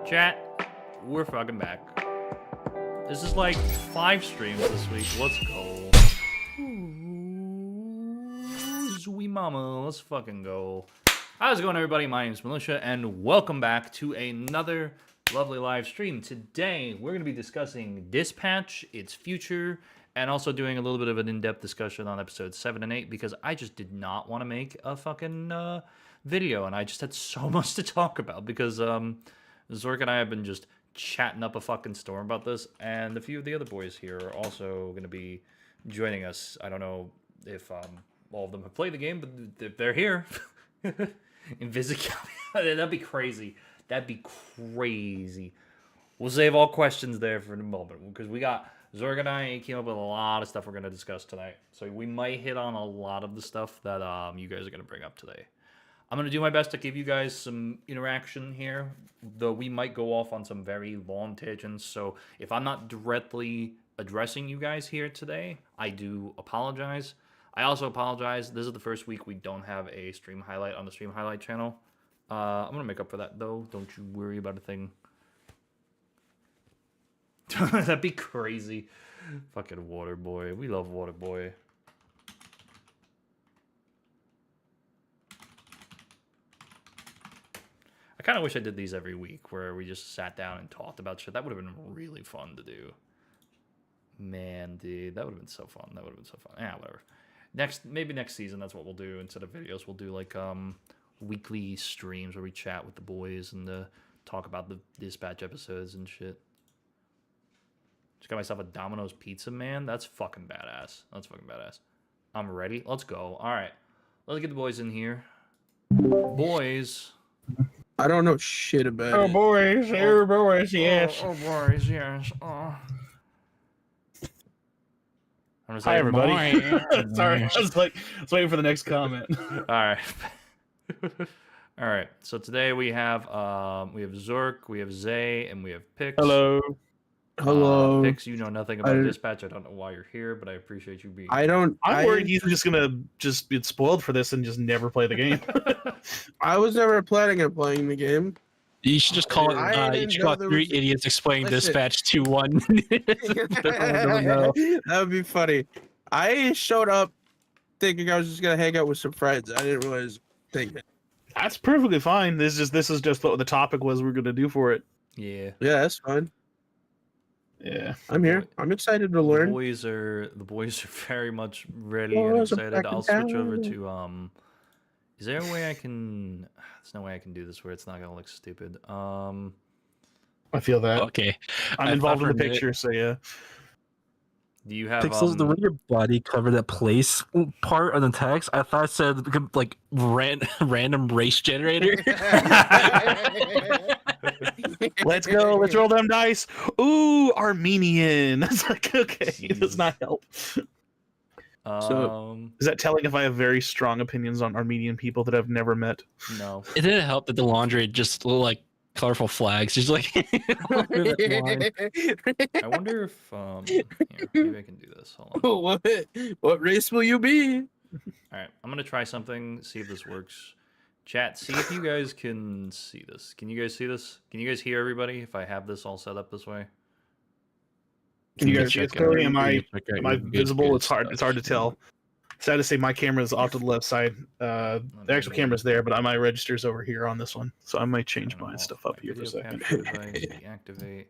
Chat, we're fucking back. This is like 5 streams this week. Let's go. Ooh, sweet mama, let's fucking go. How's it going, everybody? My name is Militia, and welcome back to another lovely live stream. Today, we're going to be discussing Dispatch, its future, and also doing a little bit of an in-depth discussion on episodes 7 and 8, because I just did not want to make a fucking video, and I just had so much to talk about, because Zork and I have been just chatting up a fucking storm about this, and a few of the other boys here are also going to be joining us. I don't know if all of them have played the game, but if they're here, Invisical, that'd be crazy. That'd be crazy. We'll save all questions there for the moment, because we got Zork and I came up with a lot of stuff we're going to discuss tonight. So we might hit on a lot of the stuff that you guys are going to bring up today. I'm going to do my best to give you guys some interaction here, though we might go off on some very long tangents. So if I'm not directly addressing you guys here today, I do apologize. I also apologize. This is the first week we don't have a stream highlight on the stream highlight channel. I'm going to make up for that, though. Don't you worry about a thing. That'd be crazy. Fucking Waterboy. We love Waterboy. I kind of wish I did these every week, where we just sat down and talked about shit. That would have been really fun to do. Man, dude, that would have been so fun. That would have been so fun. Yeah, whatever. Maybe next season, that's what we'll do. Instead of videos, we'll do like weekly streams where we chat with the boys and talk about the Dispatch episodes and shit. Just got myself a Domino's pizza, man. That's fucking badass. That's fucking badass. I'm ready. Let's go. All right. Let's get the boys in here. Boys. I don't know shit about it. Oh, boys. Oh, boys, yes. Oh, boys, yes. Oh. Hi, everybody. Sorry, I was waiting for the next comment. All right. All right. So today we have Zork, we have Zay, and we have Pix. Hello. Hello. Pix, you know nothing about Dispatch. I don't know why you're here, but I appreciate you being here. I'm worried he's just gonna get spoiled for this and just never play the game. I was never planning on playing the game. You should just call it. You should call it 3 idiots explaining Dispatch 2-1. That would be funny. I showed up thinking I was just gonna hang out with some friends. I didn't realize thinking. That's perfectly fine. This is just what the topic was we're gonna do for it. Yeah. Yeah, that's fine. Yeah. I'm here. I'm excited to learn. The boys are very much ready and excited. I'll switch over to is there a way I can there's no way I can do this where it's not gonna look stupid. I feel that. Okay. I'm involved in the picture, so yeah. Do you have Pixels, the way your body covered that place part on the text, I thought it said like random race generator. Let's go. Let's roll them dice. Ooh, Armenian. It's like, okay, it does not help. Is that telling if I have very strong opinions on Armenian people that I've never met? No. It didn't help that the laundry just looked like colorful flags. Just like all over that line. I wonder if here, maybe I can do this. Hold on. What race will you be? All right, I'm gonna try something. See if this works. Chat, see if you guys can see this. Can you guys see this? Can you guys hear everybody? If I have this all set up this way. Can you guys see it clearly? Am I Good, visible? good It's hard. It's hard to tell. Sad to say, my camera is off to the left side. The actual camera's there, but my register's over here on this one, so I might change my stuff up here for a second. Deactivate.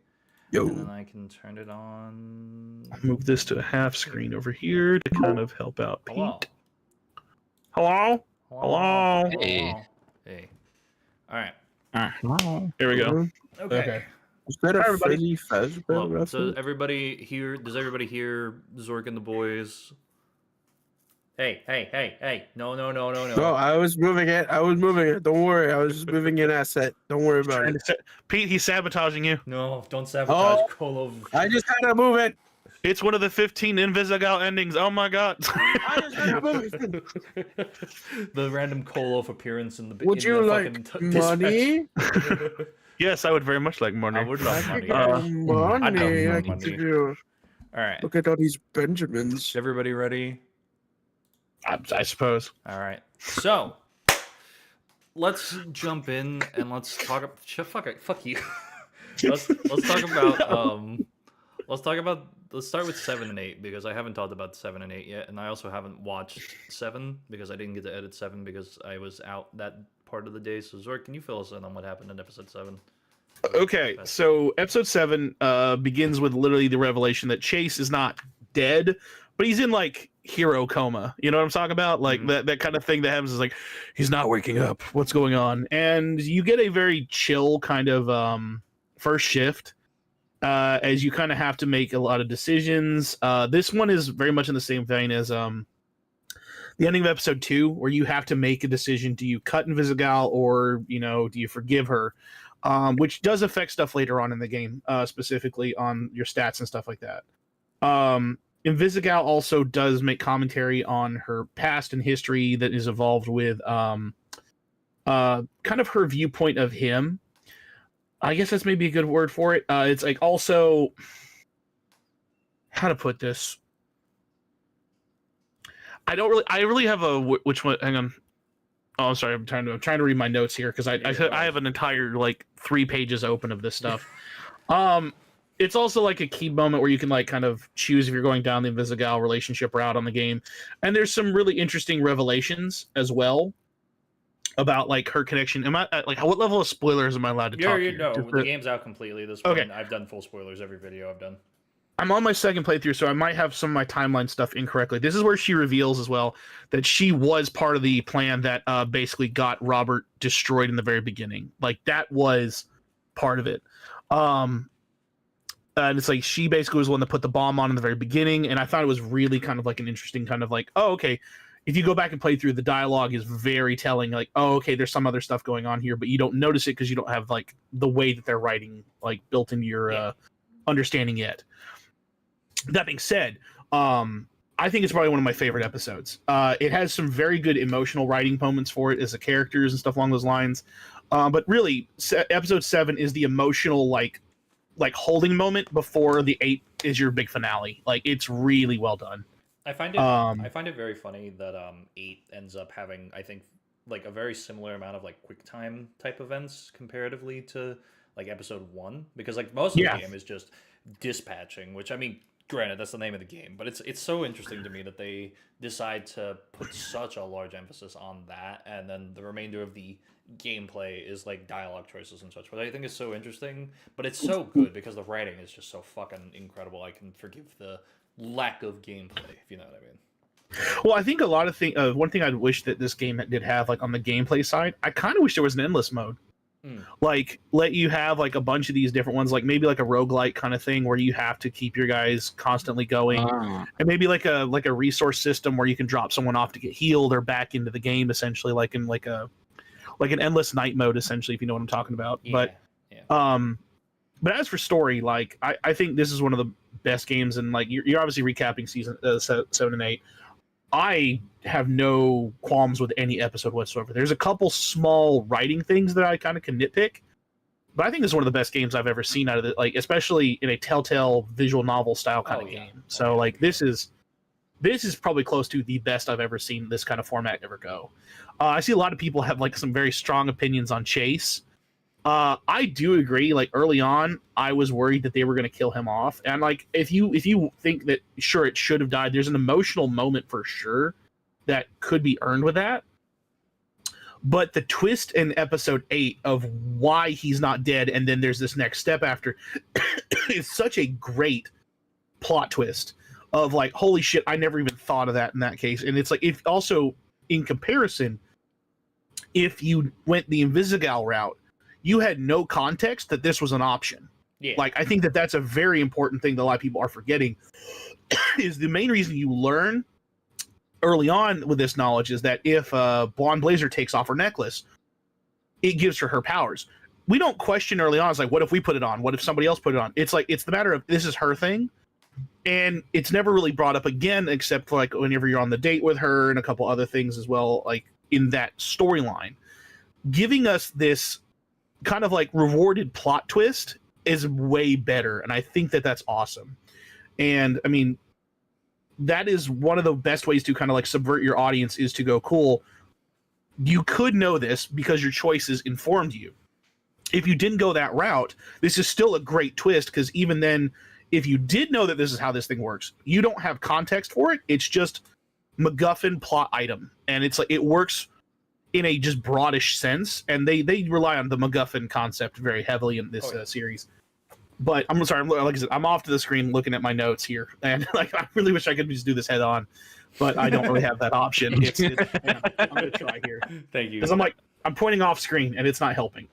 Yo. And then I can turn it on. Move this to a half screen over here to kind of help out Pete. Hello. Hello? Hello? Hey. All right. Here we go. Okay. Is that a Freddy Fazbear Hello. reference? So everybody here, does everybody hear Zork and the boys? Hey. No. No, I was moving it. Don't worry. I was just moving an asset. Don't worry about it. Pete, he's sabotaging you. No, don't sabotage Kolo. I just had to move it. It's one of the 15 Invisigal endings. Oh my god. I just had to move it. The random Koloff appearance in the Would you like money? Yes, I would very much like money. I would love money. Money. I I love can money. give you. All right. Look at all these Benjamins. Is everybody ready? I suppose. All right. So let's jump in and let's talk. Fuck you. let's talk about let's start with 7 and 8 because I haven't talked about 7 and 8 yet, and I also haven't watched 7 because I didn't get to edit 7 because I was out that part of the day. So Zork, can you fill us in on what happened in episode 7? Okay, so episode 7 begins with literally the revelation that Chase is not dead, but he's in like hero coma. You know what I'm talking about? Like that kind of thing that happens is like he's not waking up. What's going on? And you get a very chill kind of first shift as you kind of have to make a lot of decisions. This one is very much in the same vein as the ending of episode 2, where you have to make a decision: do you cut Invisigal or do you forgive her? Which does affect stuff later on in the game, specifically on your stats and stuff like that. Invisigal also does make commentary on her past and history that is involved with kind of her viewpoint of him. I guess that's maybe a good word for it. It's like also, how to put this? I really have a which one? Hang on. Oh, I'm sorry. I'm trying to read my notes here because I have an entire like 3 pages open of this stuff. It's also like a key moment where you can like kind of choose if you're going down the Invisigal relationship route on the game, and there's some really interesting revelations as well about like her connection. Am I like what level of spoilers am I allowed to talk? No, the game's out completely. This point, okay. I've done full spoilers every video I've done. I'm on my second playthrough, so I might have some of my timeline stuff incorrectly. This is where she reveals as well that she was part of the plan that basically got Robert destroyed in the very beginning. Like that was part of it. And it's like she basically was the one that put the bomb on in the very beginning, and I thought it was really kind of like an interesting kind of like, oh, okay. If you go back and play through, the dialogue is very telling. Like, oh, okay, there's some other stuff going on here, but you don't notice it because you don't have like the way that they're writing like built into your understanding yet. That being said, I think it's probably one of my favorite episodes. It has some very good emotional writing moments for it as the characters and stuff along those lines. But really, episode 7 is the emotional like holding moment before the 8 is your big finale. Like it's really well done. I find it very funny that 8 ends up having, I think, like a very similar amount of like quick time type events comparatively to like episode 1, because like most of the game is just dispatching, which I mean, granted that's the name of the game, but it's so interesting to me that they decide to put such a large emphasis on that, and then the remainder of the gameplay is like dialogue choices and such, but I think it's so interesting, but it's so good because the writing is just so fucking incredible. I can forgive the lack of gameplay, if you know what I mean. Well, I think a lot of things, one thing I'd wish that this game did have, like on the gameplay side, I kind of wish there was an endless mode. Like let you have like a bunch of these different ones, like maybe like a roguelike kind of thing where you have to keep your guys constantly going, and maybe like a resource system where you can drop someone off to get healed or back into the game, essentially like in like an endless night mode, essentially, if you know what I'm talking about. But as for story, like I think this is one of the best games, and like you're obviously recapping season 7 and 8. I have no qualms with any episode whatsoever. There's a couple small writing things that I kind of can nitpick, but I think this is one of the best games I've ever seen out of it. Like especially in a Telltale visual novel style kind of game. So like this is probably close to the best I've ever seen this kind of format ever go. I see a lot of people have like some very strong opinions on Chase. I do agree. Like early on, I was worried that they were going to kill him off, and like if you think that sure it should have died, there's an emotional moment for sure that could be earned with that. But the twist in episode 8 of why he's not dead, and then there's this next step after, is such a great plot twist of like, holy shit, I never even thought of that in that case. And it's like, if also in comparison, if you went the Invisigal route, you had no context that this was an option. Yeah. Like, I think that that's a very important thing that a lot of people are forgetting is the main reason you learn early on with this knowledge is that if Blonde Blazer takes off her necklace, it gives her powers. We don't question early on. It's like, what if we put it on? What if somebody else put it on? It's like, it's the matter of this is her thing. And it's never really brought up again, except for like whenever you're on the date with her and a couple other things as well, like in that storyline. Giving us this kind of like rewarded plot twist is way better, and I think that that's awesome. And I mean, that is one of the best ways to kind of like subvert your audience is to go, cool, you could know this because your choices informed you. If you didn't go that route, this is still a great twist, because even then, if you did know that this is how this thing works, you don't have context for it. It's just MacGuffin plot item, and it's like it works in a just broadish sense, and they rely on the MacGuffin concept very heavily in this series. But I'm sorry, like I said, I'm off to the screen looking at my notes here, and like I really wish I could just do this head on, but I don't really have that option. I'm gonna try here. Thank you. Because I'm pointing off screen, and it's not helping.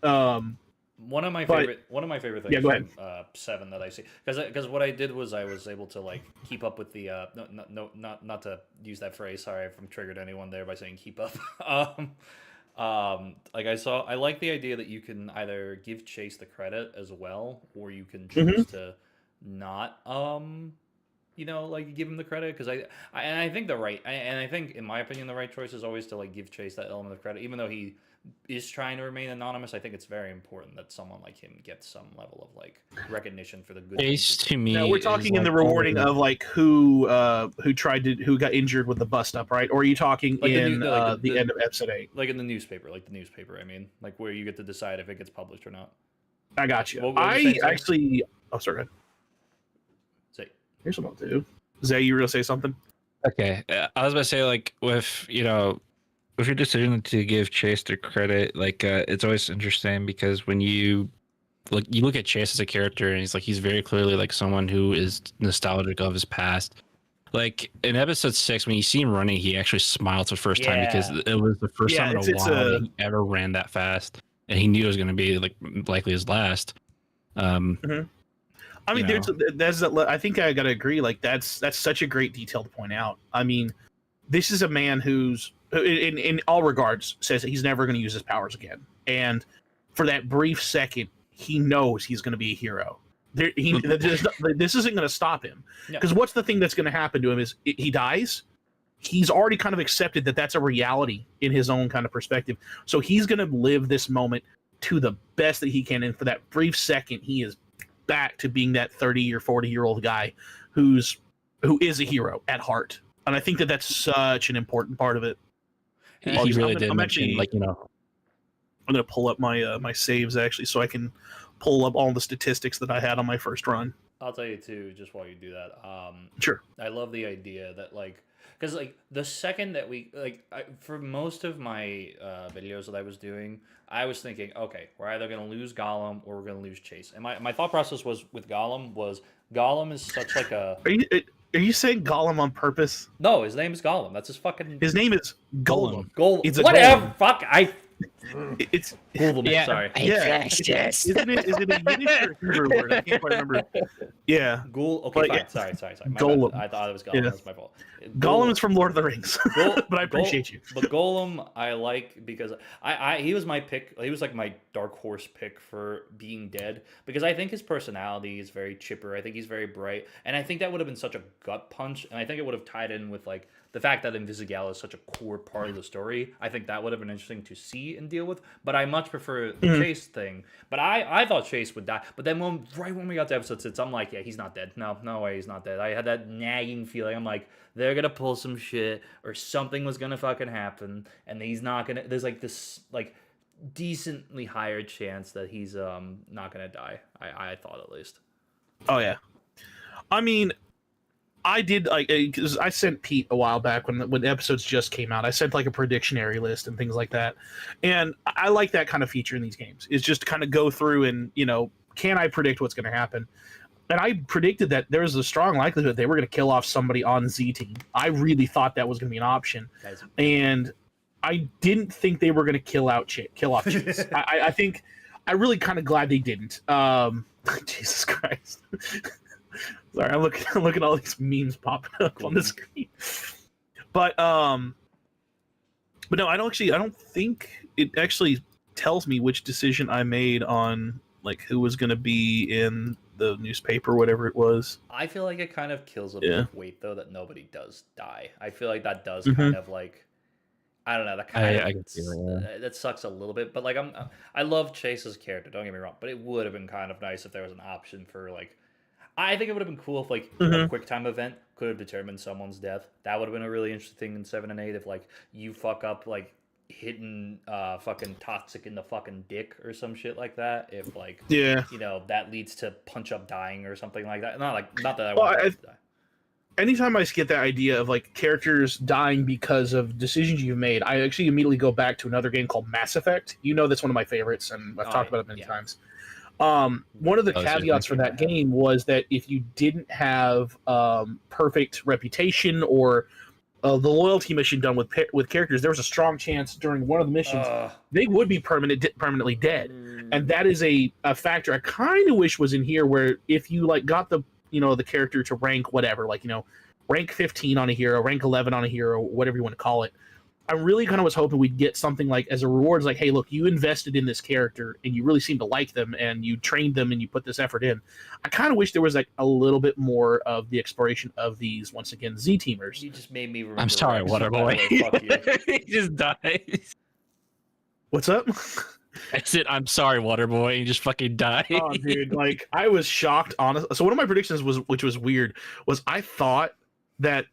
One of my favorite things. Yeah, go ahead. From 7 that I see, because what I did was I was able to like keep up with the not to use that phrase. Sorry if I'm triggered anyone there by saying keep up. Like I like the idea that you can either give Chase the credit as well, or you can choose to not like give him the credit, because I think I think in my opinion the right choice is always to like give Chase that element of credit, even though he is trying to remain anonymous. I think it's very important that someone like him gets some level of like recognition for the good. Chase to me. No, we're talking in the rewarding of like who got injured with the bust up, right? Or are you talking like in the end of episode 8? Like in the newspaper, I mean, like where you get to decide if it gets published or not. I got you. What I actually. Oh, sorry. Go ahead. Say. Here's what I'll do. Zay, you were gonna say something? Okay, I was about to say, like, with your decision to give Chase the credit, like, it's always interesting because when you look at Chase as a character, and he's very clearly like someone who is nostalgic of his past. Like in episode 6, when you see him running, he actually smiled for the first time because it was the first time in a while that he ever ran that fast, and he knew it was going to be like likely his last. I mean, I think I gotta agree. Like that's such a great detail to point out. I mean, this is a man who's in all regards says that he's never going to use his powers again, and for that brief second, he knows he's going to be a hero. This isn't going to stop him, because what's the thing that's going to happen to him is he dies. He's already kind of accepted that that's a reality in his own kind of perspective, so he's going to live this moment to the best that he can, and for that brief second, he is back to being that 30 or 40-year-old guy who is a hero at heart. And I think that that's such an important part of it. He really did mention, I'm going to pull up my saves actually, so I can pull up all the statistics that I had on my first run. I'll tell you too, just while you do that. Sure. I love the idea that because the second that for most of my videos that I was doing, I was thinking, okay, we're either going to lose Gollum or we're going to lose Chase. And my thought process was with Gollum is such like a. Are you saying Gollum on purpose? No, his name is Gollum. That's his fucking. His name is Golem. Golem. It's a Whatever. golem. Fuck. It's Golem, Yeah. sorry. Isn't it? Is it a Yiddish or Hebrew word? I can't quite remember. Yeah, Okay, Like, fine. yeah. Sorry. My Golem. bad. I thought it was Gollum. Yeah. That's my fault. Gollum is from Lord of the Rings, Gol- but I appreciate you. But Golem, I like because he was my pick. He was like my dark horse pick for being dead because I think his personality is very chipper. I think he's very bright, and I think that would have been such a gut punch. And I think it would have tied in with like the fact that Invisigal is such a core part of the story. I think that would have been interesting to see and deal with. But I much prefer the Chase thing. But I thought Chase would die. But then right when we got to episode 6, I'm like, yeah, he's not dead. No way, he's not dead. I had that nagging feeling. I'm like, they're gonna pull some shit or something was gonna fucking happen, and he's not gonna. There's like this like decently higher chance that he's not gonna die. I thought at least. Oh yeah, I mean, I did like because I sent Pete a while back when the episodes just came out. I sent like a predictionary list and things like that, and I like that kind of feature in these games. Is just to kind of go through and can I predict what's going to happen? And I predicted that there was a strong likelihood they were going to kill off somebody on Z Team. I really thought that was going to be an option, and I didn't think they were going to kill off Chase. I think I'm really kind of glad they didn't. Jesus Christ. Sorry, I'm looking at all these memes popping up on the screen. But no, I don't think it actually tells me which decision I made on like who was going to be in the newspaper, whatever it was. I feel like it kind of kills a bit of weight though that nobody does die. I feel like that does kind of like I don't know. That kind of that sucks a little bit, but like I love Chase's character. Don't get me wrong, but it would have been kind of nice if there was an option for like. I think it would have been cool if like a quick time event could have determined someone's death. That would have been a really interesting thing in 7 and 8 if like you fuck up like hitting fucking Toxic in the fucking dick or some shit like that. If like that leads to Punch Up dying or something like that. Not that I want to die. Anytime I get that idea of like characters dying because of decisions you've made, I actually immediately go back to another game called Mass Effect. That's one of my favorites, and I've talked about it many times. One of the caveats for that game was that if you didn't have perfect reputation or the loyalty mission done with characters, there was a strong chance during one of the missions they would be permanently dead, and that is a factor I kind of wish was in here. Where if you like got the the character to rank whatever, like rank 15 on a hero, rank 11 on a hero, whatever you want to call it. I really kind of was hoping we'd get something like as a reward, like, hey, look, you invested in this character and you really seem to like them and you trained them and you put this effort in. I kind of wish there was like a little bit more of the exploration of these, once again, Z teamers. You just made me remember. I'm sorry, Waterboy. He just dies. What's up? I said, I'm sorry, Waterboy. He just fucking died. Oh, dude, like I was shocked, honestly. So one of my predictions which was weird, was I thought that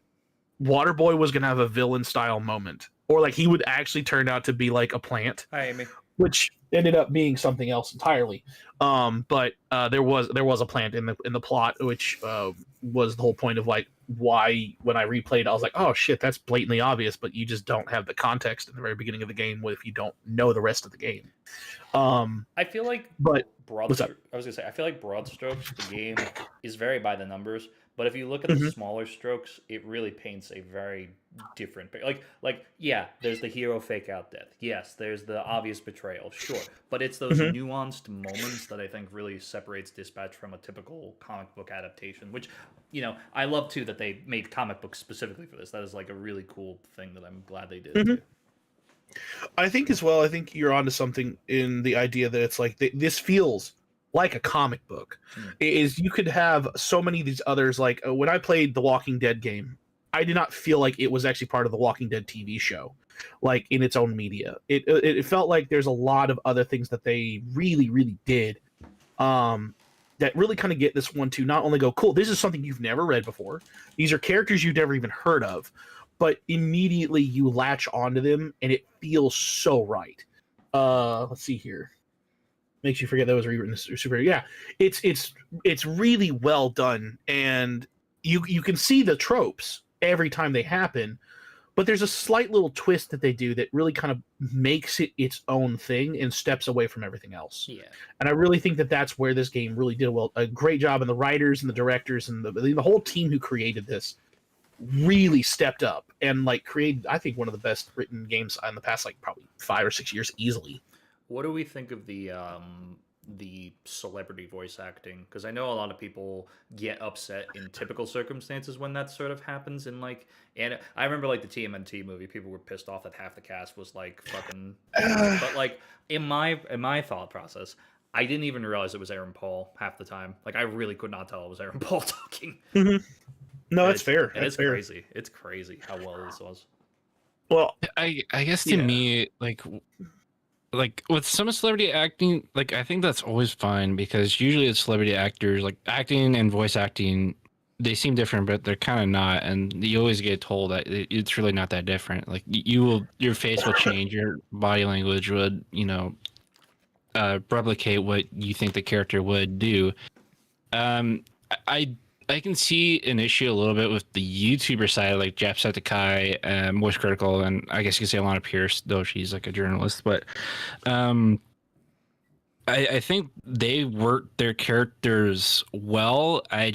Waterboy was gonna have a villain style moment. Or like he would actually turn out to be like a plant. Hi, Amy. Which ended up being something else entirely. But there was a plant in the plot, which was the whole point of like why when I replayed, I was like, oh shit, that's blatantly obvious, but you just don't have the context at the very beginning of the game if you don't know the rest of the game. I feel like, but I was gonna say, I feel like broad strokes, the game is very by the numbers. But if you look at the smaller strokes, it really paints a very different picture. Like, yeah, there's the hero fake out death. Yes, there's the obvious betrayal. Sure, but it's those nuanced moments that I think really separates Dispatch from a typical comic book adaptation. Which, I love too that they made comic books specifically for this. That is like a really cool thing that I'm glad they did. Too. I think as well. I think you're onto something in the idea that it's like this feels like a comic book. Is you could have so many of these others, like when I played the Walking Dead game, I did not feel like it was actually part of the Walking Dead TV show, like in its own media. It felt like there's a lot of other things that they really, really did that really kind of get this one to not only go, cool, this is something you've never read before. These are characters you've never even heard of, but immediately you latch onto them and it feels so right. Let's see here. Makes you forget that was rewritten super. Yeah, it's really well done, and you can see the tropes every time they happen, but there's a slight little twist that they do that really kind of makes it its own thing and steps away from everything else. Yeah, and I really think that that's where this game really did a great job, and the writers and the directors and the whole team who created this really stepped up and like created, I think, one of the best written games in the past like probably 5 or 6 years easily. What do we think of the celebrity voice acting? Because I know a lot of people get upset in typical circumstances when that sort of happens. In like, and I remember like the TMNT movie, people were pissed off that half the cast was like fucking. But like in my thought process, I didn't even realize it was Aaron Paul half the time. Like I really could not tell it was Aaron Paul talking. No, that's It's fair. And it's That's fair. crazy. It's crazy how well this was. Well, I guess to Yeah. me, like with some celebrity acting, like I think that's always fine because usually it's celebrity actors, like acting and voice acting, they seem different, but they're kind of not, and you always get told that it's really not that different. Like your face will change, your body language would, replicate what you think the character would do. I can see an issue a little bit with the YouTuber side, like Jacksepticeye, Moist Critical, and I guess you could say Alana Pierce, though she's like a journalist. But I think they work their characters well. I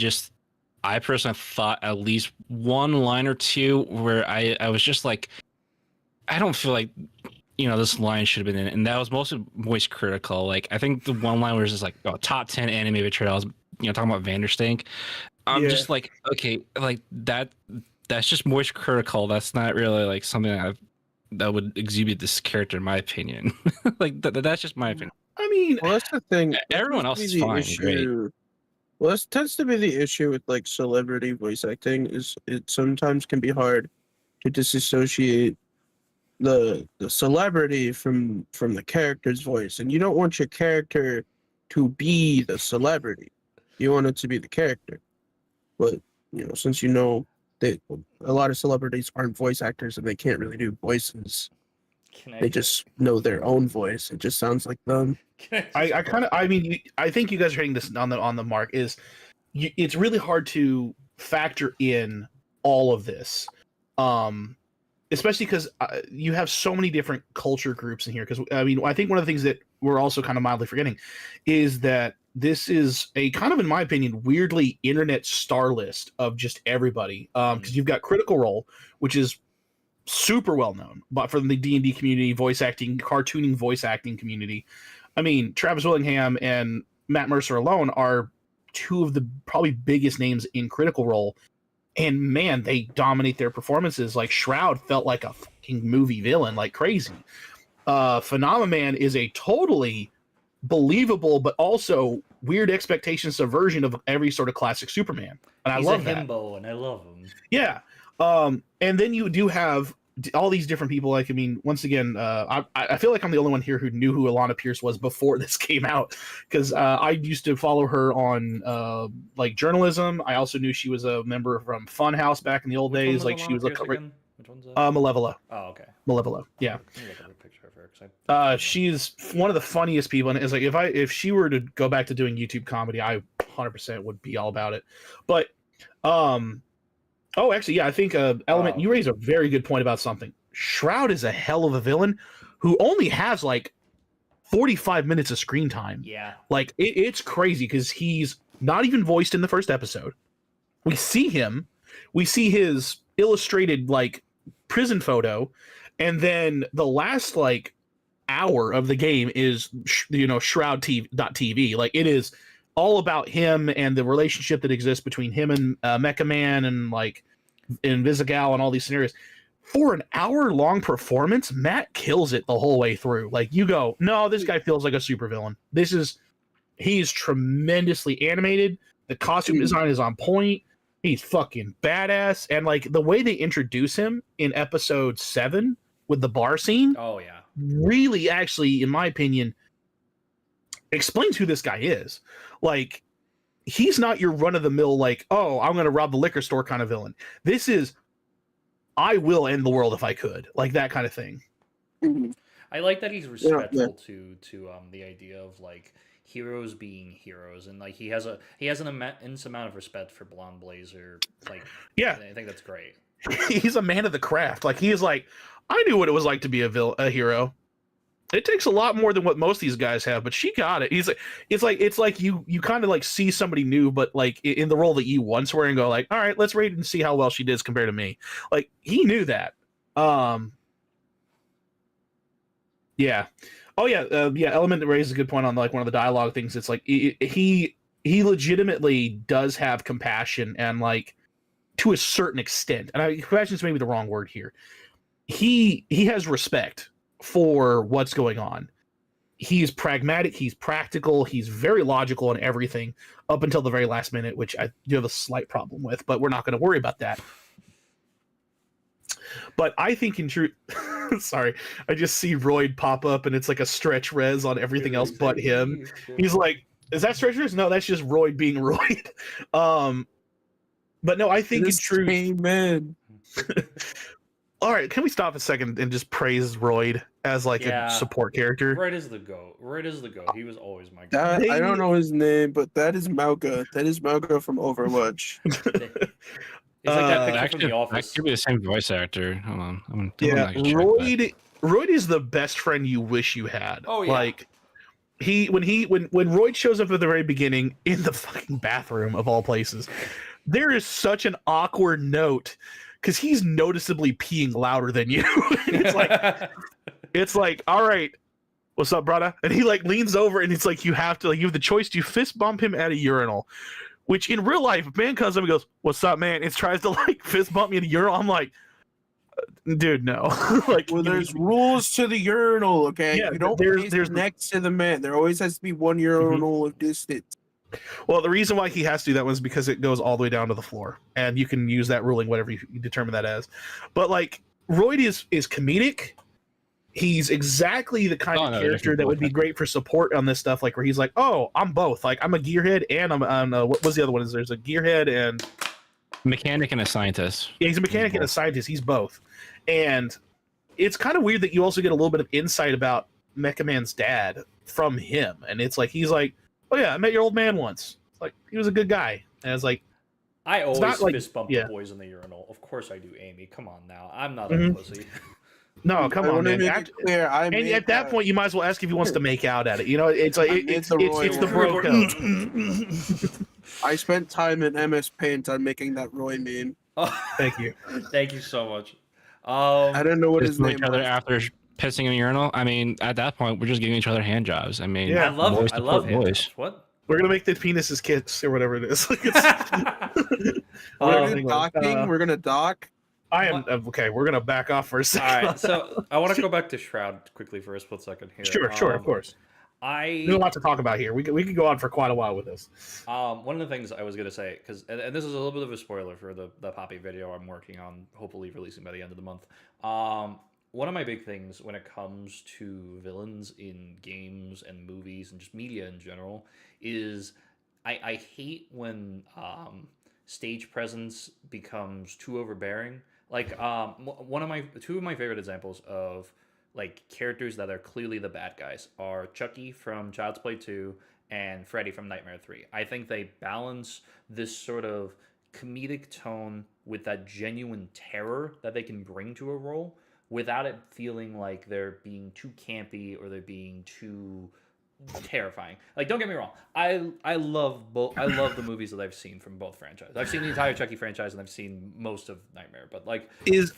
personally thought at least one line or two where I was just like, I don't feel like this line should have been in it, and that was mostly Moist Critical. Like I think the one line was just like, oh, top 10 anime betrayals, talking about Vanderstank. I'm Yeah. just like, okay, like that's just Moist Critical. That's not really like something that would exhibit this character, in my opinion. Like that's just my opinion. I mean, Well, that's the thing. that Everyone tends else to be is the fine, issue- Well, that tends to be the issue with like celebrity voice acting. Is it sometimes can be hard to disassociate the celebrity from the character's voice, and you don't want your character to be the celebrity. You want it to be the character. But since that a lot of celebrities aren't voice actors and they can't really do voices, they just know their own voice. It just sounds like them. I think you guys are hitting this on the mark. It's really hard to factor in all of this, especially because you have so many different culture groups in here. Because I think one of the things that we're also kind of mildly forgetting is that this is a kind of, in my opinion, weirdly internet star list of just everybody. Because you've got Critical Role, which is super well known, but from the D&D community, voice acting, cartooning voice acting community. I mean, Travis Willingham and Matt Mercer alone are two of the probably biggest names in Critical Role. And man, they dominate their performances. Like Shroud felt like a fucking movie villain, like crazy. Phenomenon is a totally believable, but also weird expectation subversion of every sort of classic Superman. And I love that. Himbo, and I love him. Yeah. And then you do have all these different people. Like, I mean, once again, I feel like I'm the only one here who knew who Alana Pierce was before this came out, because I used to follow her on like journalism. I also knew she was a member from Funhouse back in the old days. Like she was a Which one's that? Malevola. Oh, okay. Malevola. Yeah. Let me look at a picture of her. 'Cause She's one of the funniest people, and it's like if she were to go back to doing YouTube comedy, I 100% would be all about it. But oh, actually, yeah, I think Element, you raised a very good point about something. Shroud is a hell of a villain who only has like 45 minutes of screen time. Yeah. Like it's crazy because he's not even voiced in the first episode. We see him, we see his illustrated like prison photo, and then the last like hour of the game is Shroud.tv. Like it is all about him and the relationship that exists between him and Mecha Man and like Invisigal and all these scenarios. For an hour-long performance, Matt kills it the whole way through. Like you go, no, this guy feels like a supervillain. He's tremendously animated. The costume design is on point. He's fucking badass. And like the way they introduce him in episode 7 with the bar scene. Oh yeah. Really, actually, in my opinion, explains who this guy is. Like, he's not your run-of-the-mill, like, oh, I'm going to rob the liquor store kind of villain. This is, I will end the world if I could. Like, that kind of thing. I like that he's respectful to the idea of, like, heroes being heroes. And, like, he has an immense amount of respect for Blonde Blazer. Like, yeah. I think that's great. He's a man of the craft. Like, he is like, I knew what it was like to be a hero. It takes a lot more than what most of these guys have, but she got it. It's like you kind of like see somebody new, but like in the role that you once were, and go like, all right, let's rate and see how well she does compared to me. Like he knew that. Yeah. Oh yeah. Yeah. Element raises a good point on like one of the dialogue things. It's like he legitimately does have compassion and like to a certain extent, and compassion is maybe the wrong word here. He has respect for what's going on. He's pragmatic, he's practical, he's very logical in everything up until the very last minute, which I do have a slight problem with, but we're not going to worry about that. But I think in truth, sorry, I just see Royd pop up and it's like a stretch res on everything else but him. He's like, is that stretch res? No, that's just Royd being Royd. But no, I think in truth, amen. all right, can we stop a second and just praise Royd as like a support character? Royd is the GOAT. Royd is the GOAT. He was always my GOAT. I don't know his name, but that is Mauga. That is Mauga from Overwatch. It's like that picture from The Office. That could be the same voice actor. Hold on. Royd is the best friend you wish you had. Oh yeah. Like when Royd shows up at the very beginning in the fucking bathroom of all places, there is such an awkward note because he's noticeably peeing louder than you. it's like, all right, what's up, brother? And he like leans over and it's like you have the choice. Do you fist bump him at a urinal? Which in real life, if man comes up and goes, "What's up, man?" and tries to like fist bump me at a urinal, I'm like, dude, no. Like, well, there's rules to the urinal, okay? Yeah, you don't there's next to the man. There always has to be one urinal of distance. Well, the reason why he has to do that was because it goes all the way down to the floor, and you can use that ruling whatever you determine that as. But like, Royd is comedic. He's exactly the kind of character that would be great for support on this stuff, like where he's like, "Oh, I'm both. Like, I'm a gearhead and I'm what was the other one? There's a gearhead and mechanic and a scientist." Yeah, he's a mechanic and a scientist. He's both, and it's kind of weird that you also get a little bit of insight about Mecha Man's dad from him, and it's like he's like, "Oh yeah, I met your old man once. It's like he was a good guy," and it's like. I always fist bump the boys in the urinal. Of course I do, Amy. Come on now. I'm not a pussy. No, come on, man. And at that point, you might as well ask if he wants to make out at it. You know, it's like it's the bro code. I spent time in MS Paint on making that Roy meme. Thank you. Thank you so much. I don't know what his name was. After pissing in a urinal. I mean, at that point, we're just giving each other hand jobs. I mean, I love him. What? We're gonna make the penises kiss or whatever it is. We're gonna dock. I am okay. We're gonna back off for a second. All right, so I want to go back to Shroud quickly for a split second here. Sure, of course. There's a lot to talk about here. We could go on for quite a while with this. One of the things I was gonna say, because and this is a little bit of a spoiler for the Poppy video I'm working on, hopefully releasing by the end of the month. One of my big things when it comes to villains in games and movies and just media in general is I hate when stage presence becomes too overbearing. Like two of my favorite examples of like characters that are clearly the bad guys are Chucky from Child's Play 2 and Freddy from Nightmare 3. I think they balance this sort of comedic tone with that genuine terror that they can bring to a role without it feeling like they're being too campy or they're being too terrifying. Like, don't get me wrong, I love both. I love the movies that I've seen from both franchises. I've seen the entire Chucky franchise and I've seen most of Nightmare. But like, is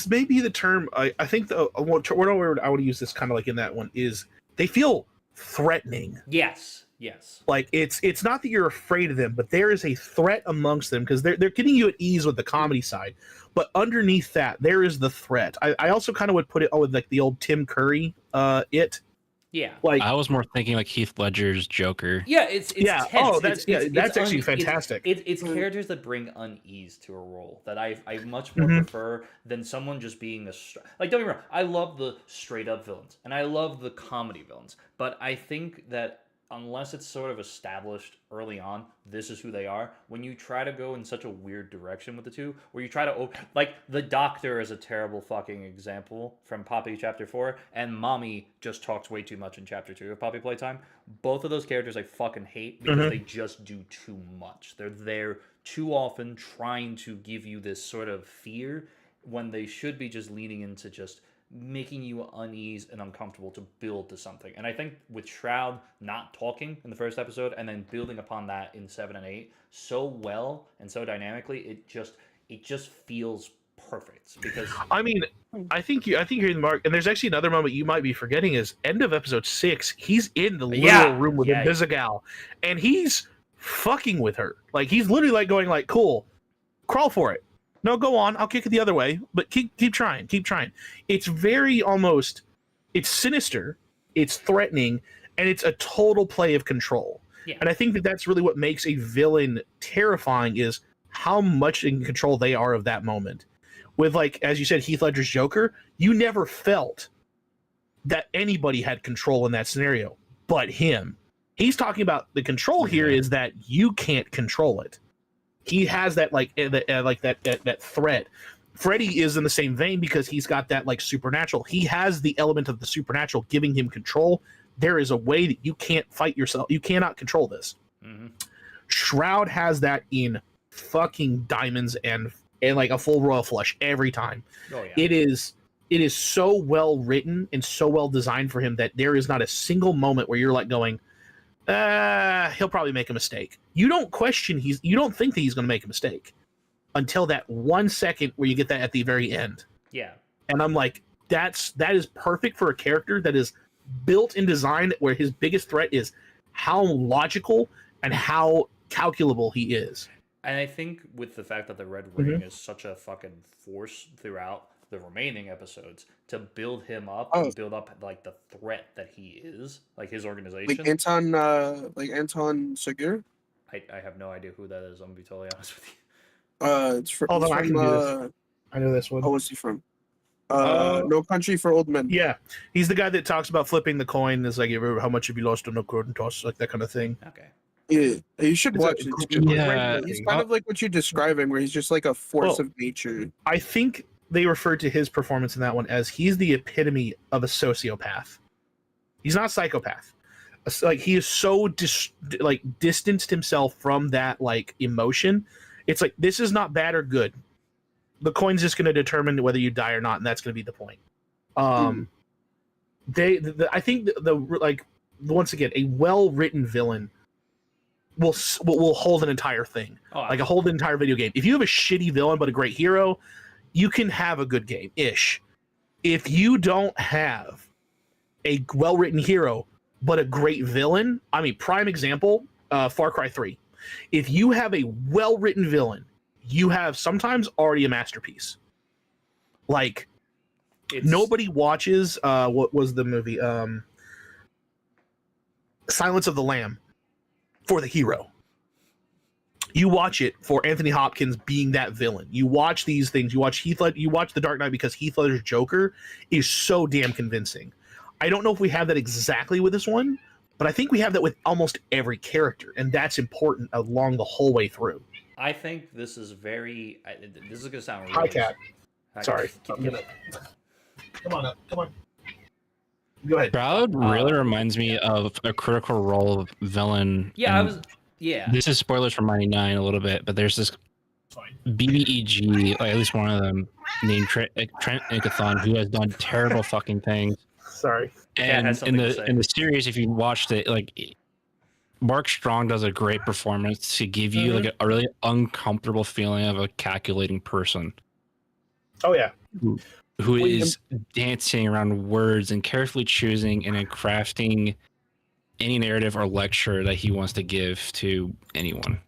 maybe the term I think the word I would use this kind of like in that one is they feel threatening. Yes. Like it's not that you're afraid of them, but there is a threat amongst them because they're getting you at ease with the comedy side, but underneath that there is the threat. I also kind of would put it with like the old Tim Curry Yeah. Like I was more thinking like Heath Ledger's Joker. Yeah, it's tense. Oh, that's actually fantastic. It's characters that bring unease to a role that I much more prefer than someone just being like. Don't get me wrong, I love the straight up villains and I love the comedy villains, but I think that unless it's sort of established early on, this is who they are. When you try to go in such a weird direction with the two, where you try to like the Doctor is a terrible fucking example from Poppy Chapter 4, and Mommy just talks way too much in Chapter 2 of Poppy Playtime. Both of those characters I fucking hate because they just do too much. They're there too often trying to give you this sort of fear when they should be just leaning into just making you uneasy and uncomfortable to build to something. And I think with Shroud not talking in the first episode and then building upon that in 7 and 8 so well and so dynamically, it just feels perfect because I mean, I think you're in the mark. And there's actually another moment you might be forgetting is end of episode 6. He's in the literal room with Invisigal, and he's fucking with her. Like he's literally like going like, "Cool, crawl for it. No, go on. I'll kick it the other way, but keep trying, keep trying." It's very almost, it's sinister, it's threatening, and it's a total play of control. Yeah. And I think that that's really what makes a villain terrifying is how much in control they are of that moment. With, like, as you said, Heath Ledger's Joker, you never felt that anybody had control in that scenario but him. He's talking about the control here is that you can't control it. He has that that threat. Freddy is in the same vein because he's got that like supernatural. He has the element of the supernatural giving him control. There is a way that you can't fight yourself. You cannot control this. Mm-hmm. Shroud has that in fucking diamonds and like a full royal flush every time. Oh, yeah. It is so well written and so well designed for him that there is not a single moment where you're like going, he'll probably make a mistake. You don't think that he's going to make a mistake until that 1 second where you get that at the very end. Yeah. And I'm like, that is perfect for a character that is built and designed where his biggest threat is how logical and how calculable he is. And I think with the fact that the Red Ring is such a fucking force throughout the remaining episodes, to build him up and build up like the threat that he is, like his organization. Like Anton Segura? I have no idea who that is, I'm gonna be totally honest with you. It's from, I can do this. I know this one. Oh, what's he from? No Country for Old Men. Yeah. He's the guy that talks about flipping the coin. It's like, how much have you lost on a coin toss? Like that kind of thing. Okay. Yeah, you should watch it. Yeah. He's kind of like what you're describing, where he's just like a force of nature. I think they referred to his performance in that one as he's the epitome of a sociopath. He's not a psychopath. Like he is so distanced himself from that like emotion. It's like this is not bad or good. The coin's just going to determine whether you die or not, and that's going to be the point. I think once again, a well-written villain will hold an entire thing, like a whole entire video game. If you have a shitty villain but a great hero, you can have a good game-ish. If you don't have a well-written hero but a great villain, I mean, prime example, Far Cry 3. If you have a well-written villain, you have sometimes already a masterpiece. Like, nobody watches, what was the movie? Silence of the Lamb for the hero. You watch it for Anthony Hopkins being that villain. You watch these things. You watch you watch The Dark Knight because Heath Ledger's Joker is so damn convincing. I don't know if we have that exactly with this one, but I think we have that with almost every character, and that's important along the whole way through. I think this is very. This is gonna sound really. Hi, Cat. Sorry. Come on up. Come on. Go ahead. Shroud really reminds me of a Critical Role villain. Yeah, Yeah. This is spoilers for Mighty 9 a little bit, but there's this BBEG, like at least one of them, named Trent Incathon, who has done terrible fucking things. Sorry. And in the series, if you watched it, like Mark Strong does a great performance to give you like a really uncomfortable feeling of a calculating person. Oh yeah. Who is dancing around words and carefully choosing and then crafting any narrative or lecture that he wants to give to anyone.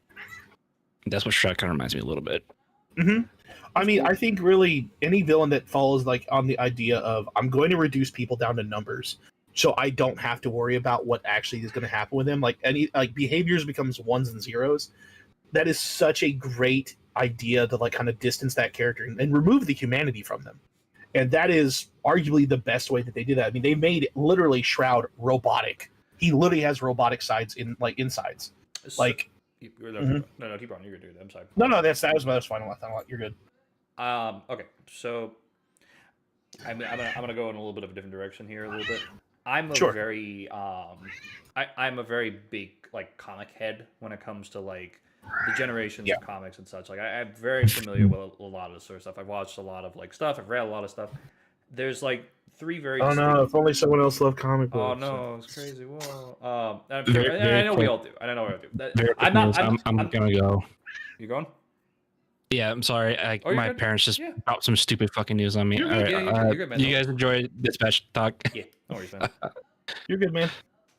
That's what Shroud kind of reminds me a little bit. Mm-hmm. I mean, I think really any villain that follows like on the idea of I'm going to reduce people down to numbers, so I don't have to worry about what actually is going to happen with them. Like any like behaviors becomes ones and zeros. That is such a great idea to like kind of distance that character and remove the humanity from them. And that is arguably the best way that they did that. I mean, they made literally Shroud robotic. He literally has robotic sides insides. So, like no, keep on. You're good, dude. I'm sorry. No, that was my final thought. You're good. Okay, so I'm gonna go in a little bit of a different direction here a little bit. I'm a very I'm a very big like comic head when it comes to like the generations of comics and such. Like I'm very familiar with a lot of this sort of stuff. I've watched a lot of like stuff. I've read a lot of stuff, there's like three very Oh no! distinct. If only someone else loved comic Oh books. no, it's crazy. Whoa. I'm sure, Very, I very know we quick, all do. I know we all do. very quick I'm not. news. I'm gonna go. You going? Yeah, I'm sorry. Oh, you're My good. parents just Yeah. dropped some stupid fucking news on me. You're All good. right, Yeah, you're good, man. you No guys enjoy dispatch talk. Yeah. No worries, man. You're good, man.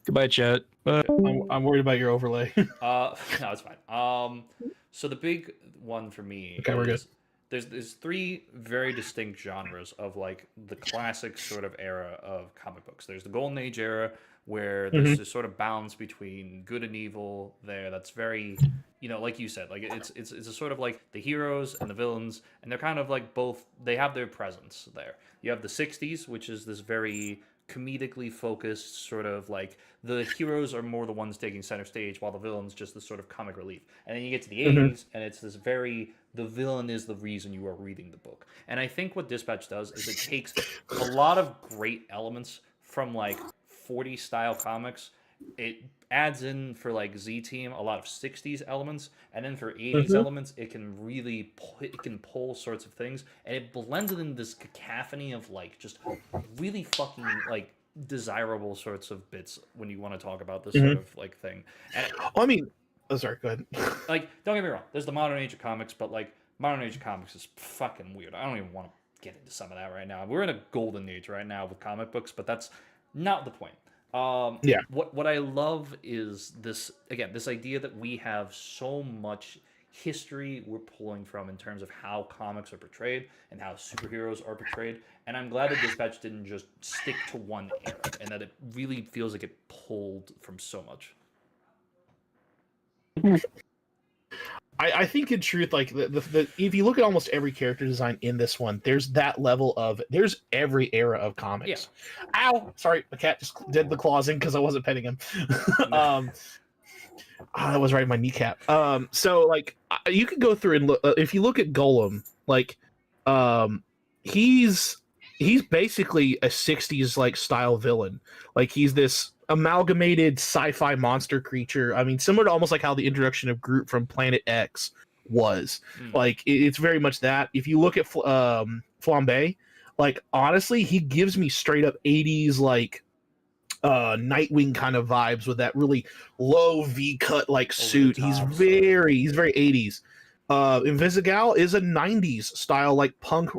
Goodbye, chat. Bye. I'm worried about your overlay. No, it's fine. So the big one for me Okay, we're good. is there's three very distinct genres of like the classic sort of era of comic books. There's the Golden Age era where there's this sort of balance between good and evil there. That's very, like you said, like it's a sort of like the heroes and the villains, and they're kind of like both. They have their presence there. You have the '60s, which is this very comedically focused sort of like the heroes are more the ones taking center stage while the villain's just this sort of comic relief. And then you get to the 80s and it's this very the villain is the reason you are reading the book. And I think what Dispatch does is it takes a lot of great elements from like 40 style comics. It adds in for like Z Team a lot of 60s elements, and then for 80s elements it can really pull sorts of things, and it blends it in this cacophony of like just really fucking like desirable sorts of bits when you want to talk about this sort of like thing. And I mean, sorry, go ahead. like, don't get me wrong, there's the modern age of comics, but like modern age of comics is fucking weird. I don't even want to get into some of that right now. We're in a golden age right now with comic books, but that's not the point. Yeah. What I love is this idea that we have so much history we're pulling from in terms of how comics are portrayed and how superheroes are portrayed. And I'm glad that Dispatch didn't just stick to one era, and that it really feels like it pulled from so much. I think in truth, like the if you look at almost every character design in this one, there's that level of there's every era of comics. Yeah. Ow! Sorry, the cat just did the claws in because I wasn't petting him. That was right in my kneecap. So like you could go through and look. If you look at Golem, like, he's basically a '60s like style villain. Like he's this amalgamated sci-fi monster creature. I mean, similar to almost like how the introduction of Groot from Planet X was. Like it's very much that. If you look at Flambe, like honestly, he gives me straight up '80s like Nightwing kind of vibes with that really low V-cut like suit. He's very '80s. Invisigal is a '90s style like punk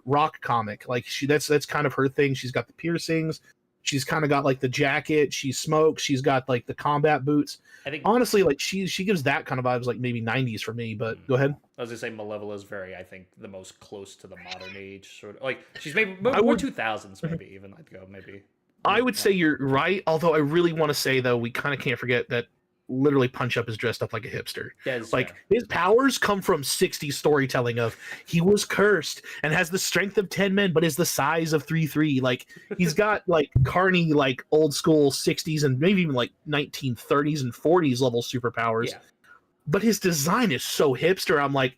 rock comic. Like that's kind of her thing. She's got the piercings. She's kind of got like the jacket. She smokes. She's got like the combat boots. I think honestly, like she gives that kind of vibes like maybe '90s for me. But go ahead. I was gonna say Malevola is very, I think, the most close to the modern age sort of. Like she's maybe more 2000s, maybe even. I'd go maybe. I would say you're right. Although I really want to say though, we kind of can't forget that literally Punch Up is dressed up like a hipster. Yeah, like his powers come from '60s storytelling of he was cursed and has the strength of 10 men but is the size of 3'3". Like he's got like carny like old school '60s and maybe even like 1930s and 40s level superpowers. Yeah. But his design is so hipster. I'm like,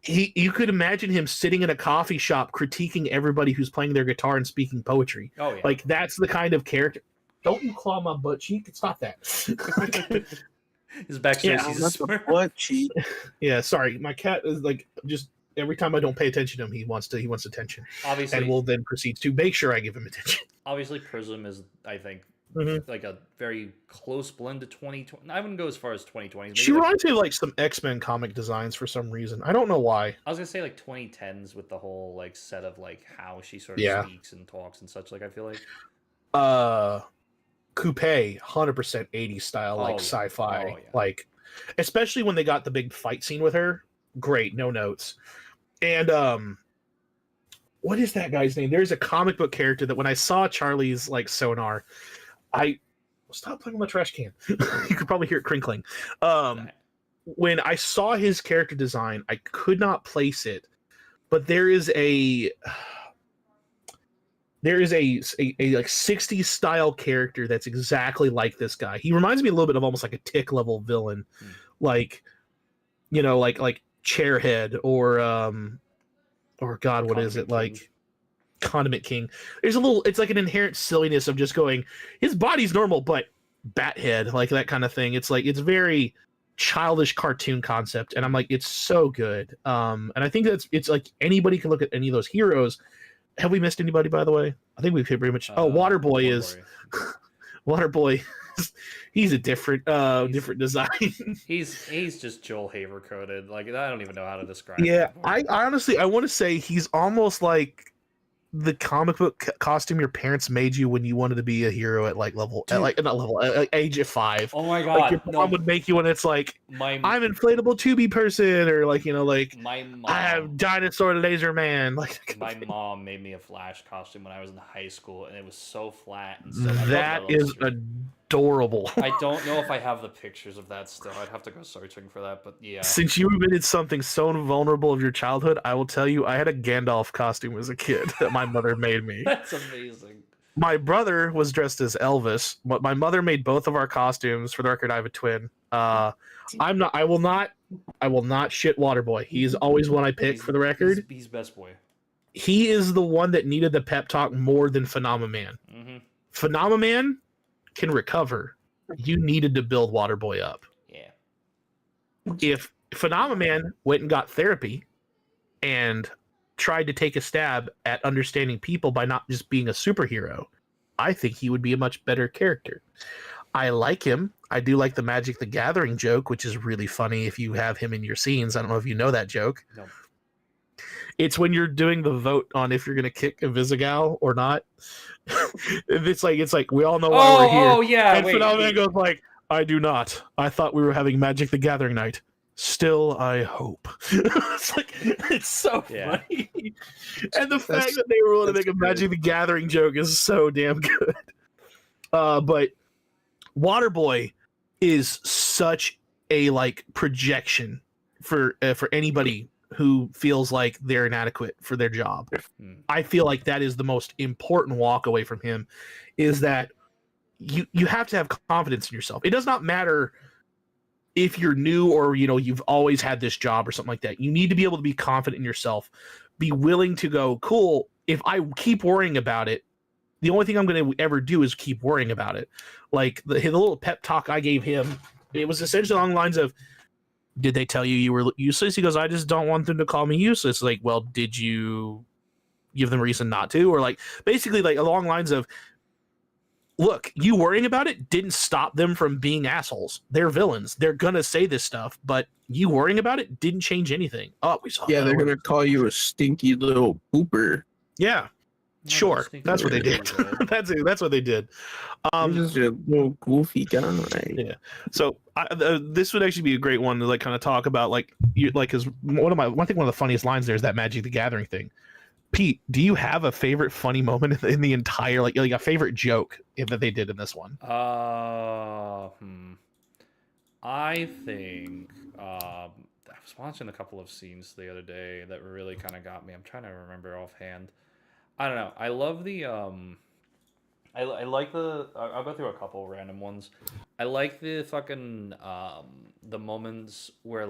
you could imagine him sitting in a coffee shop critiquing everybody who's playing their guitar and speaking poetry. Oh yeah. Like that's the kind of character. Don't you claw my butt cheek? Stop that. His backstory. Yeah, butt cheek. Yeah, sorry. My cat is like just every time I don't pay attention to him, he wants attention. Obviously, and will then proceed to make sure I give him attention. Obviously, Prism is, I think, like a very close blend to 2020. I wouldn't go as far as 2020. She reminds me of like some X-Men comic designs for some reason. I don't know why. I was gonna say like 2010s with the whole like set of like how she sort of speaks and talks and such. Like I feel like. Coupe 100% 80s style like sci-fi like especially when they got the big fight scene with her. Great, no notes. And what is that guy's name? There's a comic book character that when I saw Charlie's like sonar, I stop playing with my trash can. You could probably hear it crinkling. When I saw his character design, I could not place it, but there is a like 60s style character that's exactly like this guy. He reminds me a little bit of almost like a Tick level villain, like like Chairhead or God, what is it, like Condiment King. There's a little, it's like an inherent silliness of just going, his body's normal, but bat head, like that kind of thing. It's like it's very childish cartoon concept, and I'm like, it's so good. And I think it's like anybody can look at any of those heroes. Have we missed anybody, by the way? I think we've hit pretty much. Waterboy is Waterboy. He's a different different design. He's just Joel Haver coded. Like I don't even know how to describe. Yeah, him. I honestly I want to say he's almost like the comic book costume your parents made you when you wanted to be a hero at like level, at like not level, age of 5. Oh my god! Like your mom would make you when it's like I'm inflatable 2B person, or like like my mom, I have dinosaur laser man. Like my mom made me a Flash costume when I was in high school, and it was so flat and so. That is adorable. I don't know if I have the pictures of that still. I'd have to go searching for that, but yeah. Since you admitted something so vulnerable of your childhood, I will tell you I had a Gandalf costume as a kid that my mother made me. That's amazing. My brother was dressed as Elvis, but my mother made both of our costumes. For the record, I have a twin. I will not shit Waterboy. He's always one I pick, for the record. He's best boy. He is the one that needed the pep talk more than Phenomenon. Mm-hmm. Phenomenon can recover. You needed to build Waterboy up. Yeah. If Phenomenon went and got therapy and tried to take a stab at understanding people by not just being a superhero, I think he would be a much better character. I like him. I do like the Magic the Gathering joke, which is really funny if you have him in your scenes. I don't know if you know that joke. No. It's when you're doing the vote on if you're going to kick a Visigal or not. It's like we all know why we're here. Oh yeah. And Phenomenon goes like, I do not. I thought we were having Magic the Gathering night. Still, I hope. It's so funny. And the fact that they were willing to make a Magic the Gathering joke is so damn good. But Waterboy is such a projection for anybody who feels like they're inadequate for their job. I feel like that is the most important walk away from him, is that you have to have confidence in yourself. It does not matter if you're new or you've always had this job or something like that. You need to be able to be confident in yourself, be willing to go, cool, if I keep worrying about it, the only thing I'm going to ever do is keep worrying about it. Like the little pep talk I gave him, it was essentially along the lines of, did they tell you were useless? He goes, I just don't want them to call me useless. Like, well, did you give them a reason not to? Or basically along lines of, look, you worrying about it didn't stop them from being assholes. They're villains. They're going to say this stuff, but you worrying about it didn't change anything. Oh, we saw they're going to call you a stinky little pooper. Yeah. Sure, that's what they did. That's what they did. This is a little goofy guy. Yeah. So this would actually be a great one to kind of talk about, because one of the funniest lines there is that Magic the Gathering thing. Pete, do you have a favorite funny moment in the entire like a favorite joke that they did in this one? I think I was watching a couple of scenes the other day that really kind of got me. I'm trying to remember offhand. I don't know. I love the I like the. I'll go through a couple random ones. I like the fucking the moments where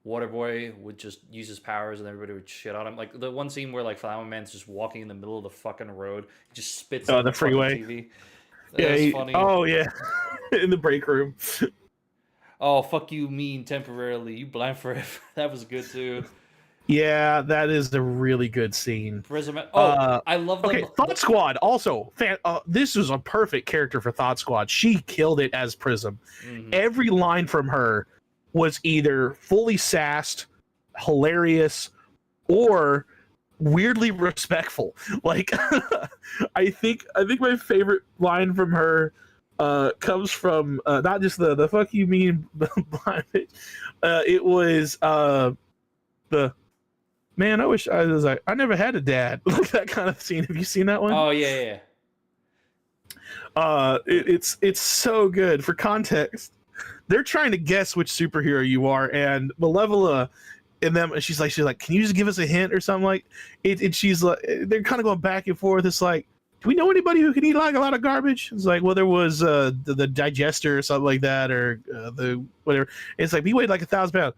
Waterboy would just use his powers and everybody would shit on him. Like the one scene where Flower Man's just walking in the middle of the fucking road, he just spits on the freeway. TV. Yeah, funny. Oh yeah, in the break room. Oh, fuck you, mean temporarily. You blind forever. That was good too. Yeah, that is a really good scene. I love them. Okay, Thought Squad also. This was a perfect character for Thought Squad. She killed it as Prism. Mm-hmm. Every line from her was either fully sassed, hilarious, or weirdly respectful. I think my favorite line from her comes from not just the fuck you mean line. It was the man, I wish I was I never had a dad. That kind of scene. Have you seen that one? Oh yeah. It's so good. For context, they're trying to guess which superhero you are, and Malevola and them. She's like, can you just give us a hint or something like? And she's like, they're kind of going back and forth. It's like, do we know anybody who can eat a lot of garbage? It's like, well, there was the digester or something like that, or the whatever. It's like, he weighed 1,000 pounds.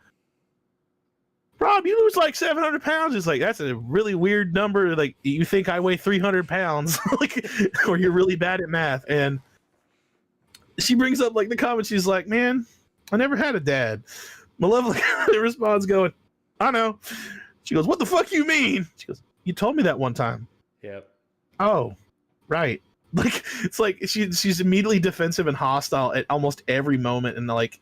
Rob, you lose 700 pounds. It's like, that's a really weird number. Like, you think I weigh 300 pounds, or you're really bad at math. And she brings up the comment. She's like, man, I never had a dad. Malevolent responds going, I know. She goes, what the fuck you mean? She goes, you told me that one time. Yep. Oh, right. Like it's like she's immediately defensive and hostile at almost every moment, and like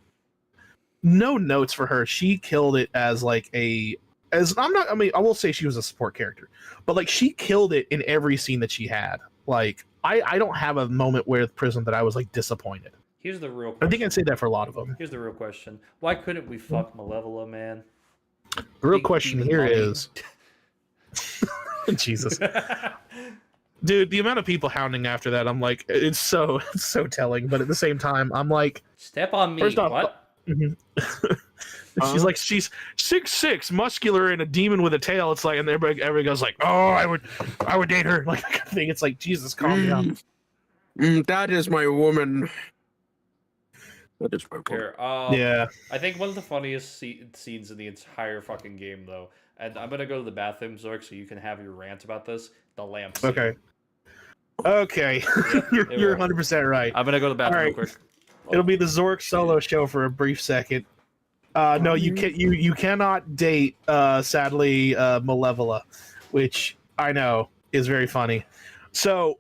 no notes for her. She killed it as like I mean, I will say she was a support character, but like she killed it in every scene that she had. Like I don't have a moment with Prism that I was like disappointed. Here's the real I question. think I'd say that for a lot of them. Here's the real question. Why couldn't we fuck Malevola, man? The real Big question demon here mommy. is Jesus. Dude, the amount of people hounding after that, I'm like, it's so telling. But at the same time, I'm like, Step on me. first off, What? she's like, she's 6'6", muscular, and a demon with a tail. It's like, and everybody goes like, oh, I would date her. Like, I think it's like, Jesus, calm down. That is my woman. That is my woman. Here, Yeah. I think one of the funniest scenes in the entire fucking game, though, and I'm gonna go to the bathroom, Zork, so you can have your rant about this. The lamp scene. Okay. You're 100% right. I'm gonna go to the bathroom real quick. It'll be the Zork solo show for a brief second. No, you cannot date sadly Malevola, which I know is very funny. So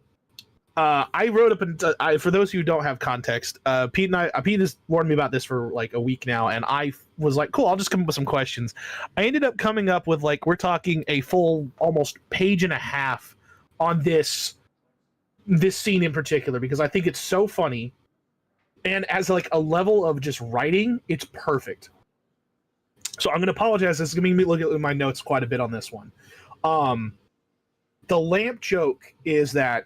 I wrote up and for those who don't have context, Pete has warned me about this for like a week now, and I was like, cool, I'll just come up with some questions. I ended up coming up with like, we're talking a full almost page and a half on this scene in particular, because I think it's so funny, and as like a level of just writing, it's perfect. So I'm going to apologize. This is going to make me look at my notes quite a bit on this one. The lamp joke is that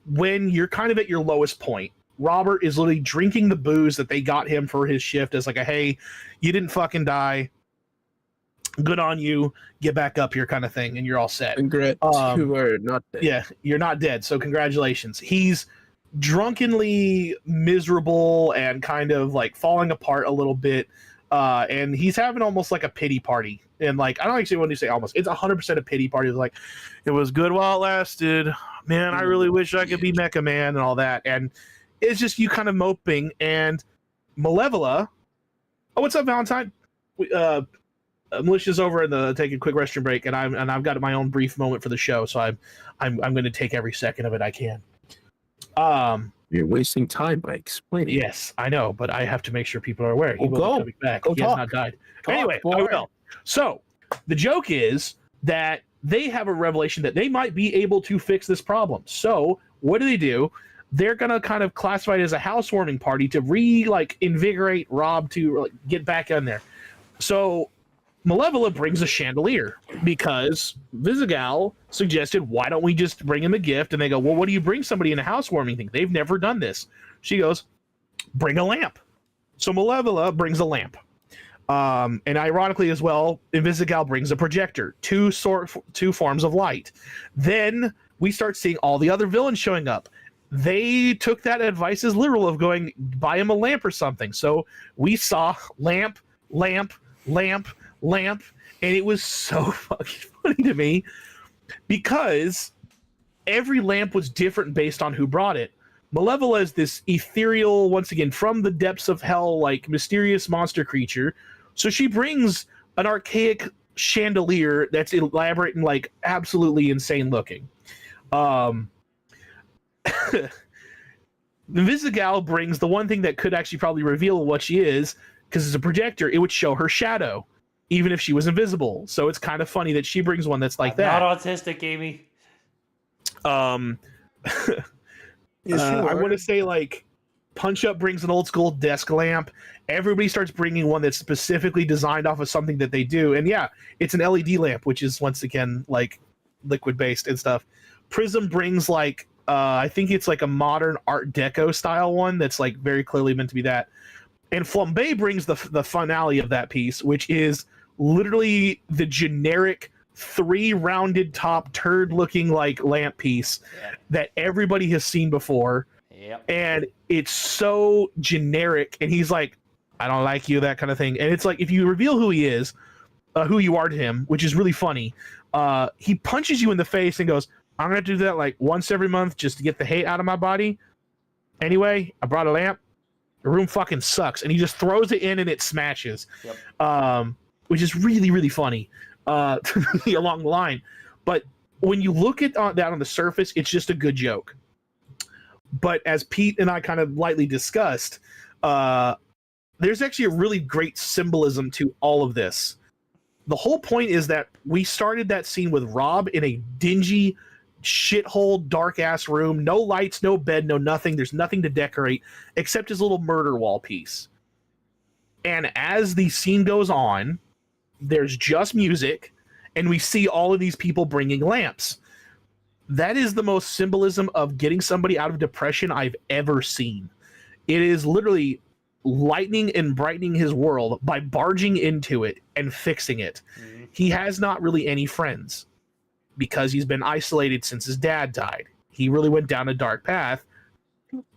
when you're kind of at your lowest point, Robert is literally drinking the booze that they got him for his shift as like a, hey, you didn't fucking die. Good on you. Get back up here kind of thing, and you're all set. Congrats, you are not dead. Yeah, you're not dead, so congratulations. He's drunkenly miserable and kind of like falling apart a little bit, and he's having almost like a pity party. And like, I don't actually want to say almost, it's 100% a pity party. It's like, it was good while it lasted. Man, I really wish I could be Mecha Man and all that. And it's just you kind of moping. And Malevola, oh, what's up, Valentine? Militia's over and take a quick restroom break, and I've got my own brief moment for the show, so I'm going to take every second of it I can. You're wasting time by explaining. Yes, I know, but I have to make sure people are aware. He Well, will be go. coming back. Go He has talk. not died. Talk, Anyway, boy. I will. So the joke is that they have a revelation that they might be able to fix this problem. So what do? They're gonna kind of classify it as a housewarming party to invigorate Rob to get back in there. So Malevola brings a chandelier because Visigal suggested, why don't we just bring him a gift? And they go, well, what do you bring somebody in a housewarming thing? They've never done this. She goes, bring a lamp. So Malevola brings a lamp. And ironically as well, Invisigal brings a projector, two forms of light. Then we start seeing all the other villains showing up. They took that advice as literal of going, buy him a lamp or something. So we saw lamp, and it was so fucking funny to me because every lamp was different based on who brought it. Malevola is this ethereal, once again, from the depths of hell, like mysterious monster creature. So she brings an archaic chandelier that's elaborate and like absolutely insane looking. Visigal brings the one thing that could actually probably reveal what she is, because it's a projector. It would show her shadow, even if she was invisible. So it's kind of funny that she brings one that's like that. Not autistic, Amy. I want to say like Punch Up brings an old school desk lamp. Everybody starts bringing one that's specifically designed off of something that they do. And yeah, it's an LED lamp, which is once again like liquid based and stuff. Prism brings like I think it's like a modern Art Deco style one that's like very clearly meant to be that. And Flambe brings the finale of that piece, which is literally the generic 3-rounded top turd looking like lamp piece that everybody has seen before. Yep. And it's so generic, and he's like, I don't like you, that kind of thing. And it's like, if you reveal who he is, who you are to him, which is really funny, he punches you in the face and goes, I'm gonna do that like once every month just to get the hate out of my body. Anyway, I brought a lamp. The room fucking sucks. And he just throws it in and it smashes. Yep. Which is really, really funny along the line. But when you look at that on the surface, it's just a good joke. But as Pete and I kind of lightly discussed, there's actually a really great symbolism to all of this. The whole point is that we started that scene with Rob in a dingy shithole, dark ass room, no lights, no bed, no nothing. There's nothing to decorate except his little murder wall piece. And as the scene goes on, there's just music, and we see all of these people bringing lamps. That is the most symbolism of getting somebody out of depression I've ever seen. It is literally lightening and brightening his world by barging into it and fixing it. Mm-hmm. He has not really any friends because he's been isolated since his dad died. He really went down a dark path.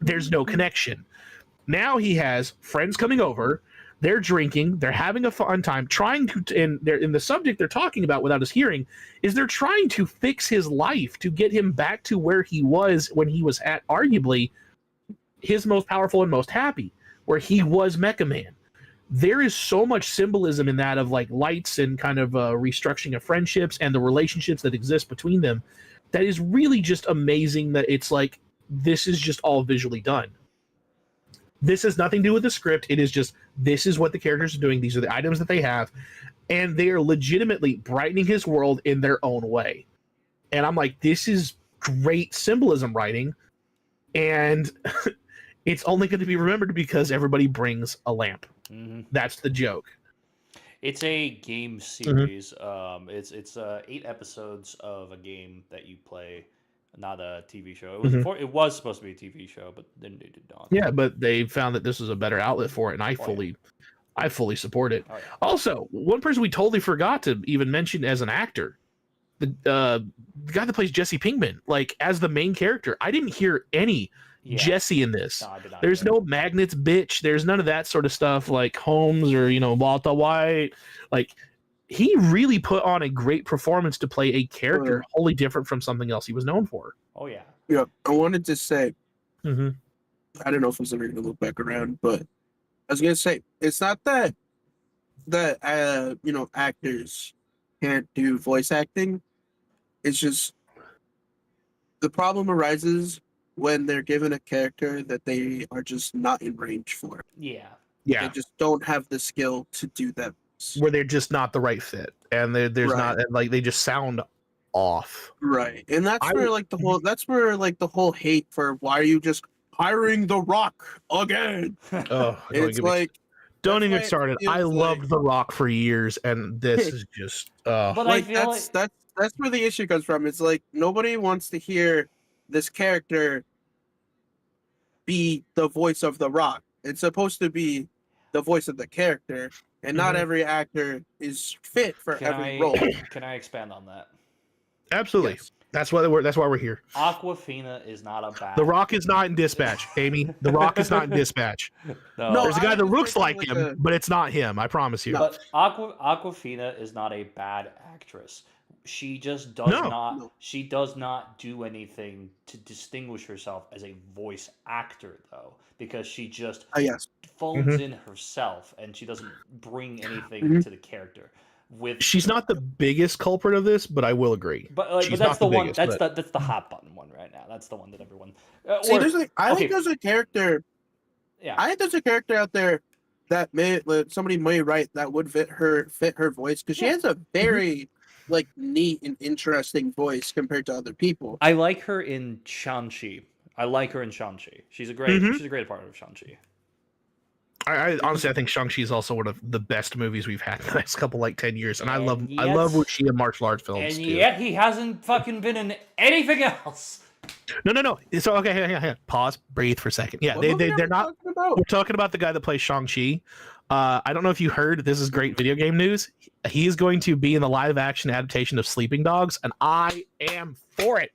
There's no connection. Now he has friends coming over. They're drinking. They're having a fun time, trying to. And they're in the subject they're talking about without us hearing is they're trying to fix his life to get him back to where he was when he was at arguably his most powerful and most happy, where he was Mecha Man. There is so much symbolism in that of like lights and kind of restructuring of friendships and the relationships that exist between them. That is really just amazing. That it's like this is just all visually done. This has nothing to do with the script. It is just, this is what the characters are doing. These are the items that they have. And they are legitimately brightening his world in their own way. And I'm like, this is great symbolism writing. And it's only going to be remembered because everybody brings a lamp. Mm-hmm. That's the joke. It's a game series. Mm-hmm. It's 8 episodes of a game that you play. Not a TV show. It was it was supposed to be a TV show, but then they did not. Yeah, but they found that this was a better outlet for it, and I fully support it. Oh, yeah. Also, one person we totally forgot to even mention as an actor, the guy that plays Jesse Pinkman, like as the main character. I didn't hear any Jesse in this. No, there's no magnets, bitch. There's none of that sort of stuff like Holmes or Walter White. Like, he really put on a great performance to play a character wholly different from something else he was known for. Oh, yeah. Yeah, I wanted to say, I don't know if I was ever going to look back around, but I was going to say, it's not that actors can't do voice acting. It's just the problem arises when they're given a character that they are just not in range for. Yeah. Yeah. They just don't have the skill to do that. Where they're just not the right fit, and there's not, like, they just sound off. Right, and that's where the whole hate for why are you just hiring The Rock again? Oh, it's like don't even get started. I loved The Rock for years, and this is just. But like that's where the issue comes from. It's like nobody wants to hear this character be the voice of The Rock. It's supposed to be the voice of the character. And not every actor is fit for every role. Can I expand on that? Absolutely. Yes. That's why we're here. Aquafina is not a bad. The Rock is not in Dispatch, Amy. The Rock is not in Dispatch. No, there's a guy that looks like him, but it's not him. I promise you. But Aquafina is not a bad actress. She just does not. She does not do anything to distinguish herself as a voice actor, though, because she just phones in herself and she doesn't bring anything to the character. She's not the biggest culprit of this, but I will agree. But that's the one. That's the hot button one right now. That's the one that everyone. I think there's a character. Yeah, I think there's a character out there that somebody may write that would fit her voice because she has a very neat and interesting voice compared to other people. I like her in Shang-Chi. She's a great part of Shang-Chi. I honestly, I think Shang-Chi is also one of the best movies we've had in the last couple 10 years, and I love Wuxia martial arts films. And yet he hasn't fucking been in anything else. No. So okay, hang on. Pause, breathe for a second. Yeah, they're not. We're talking about the guy that plays Shang-Chi. I don't know if you heard. This is great video game news. He is going to be in the live-action adaptation of Sleeping Dogs, and I am for it.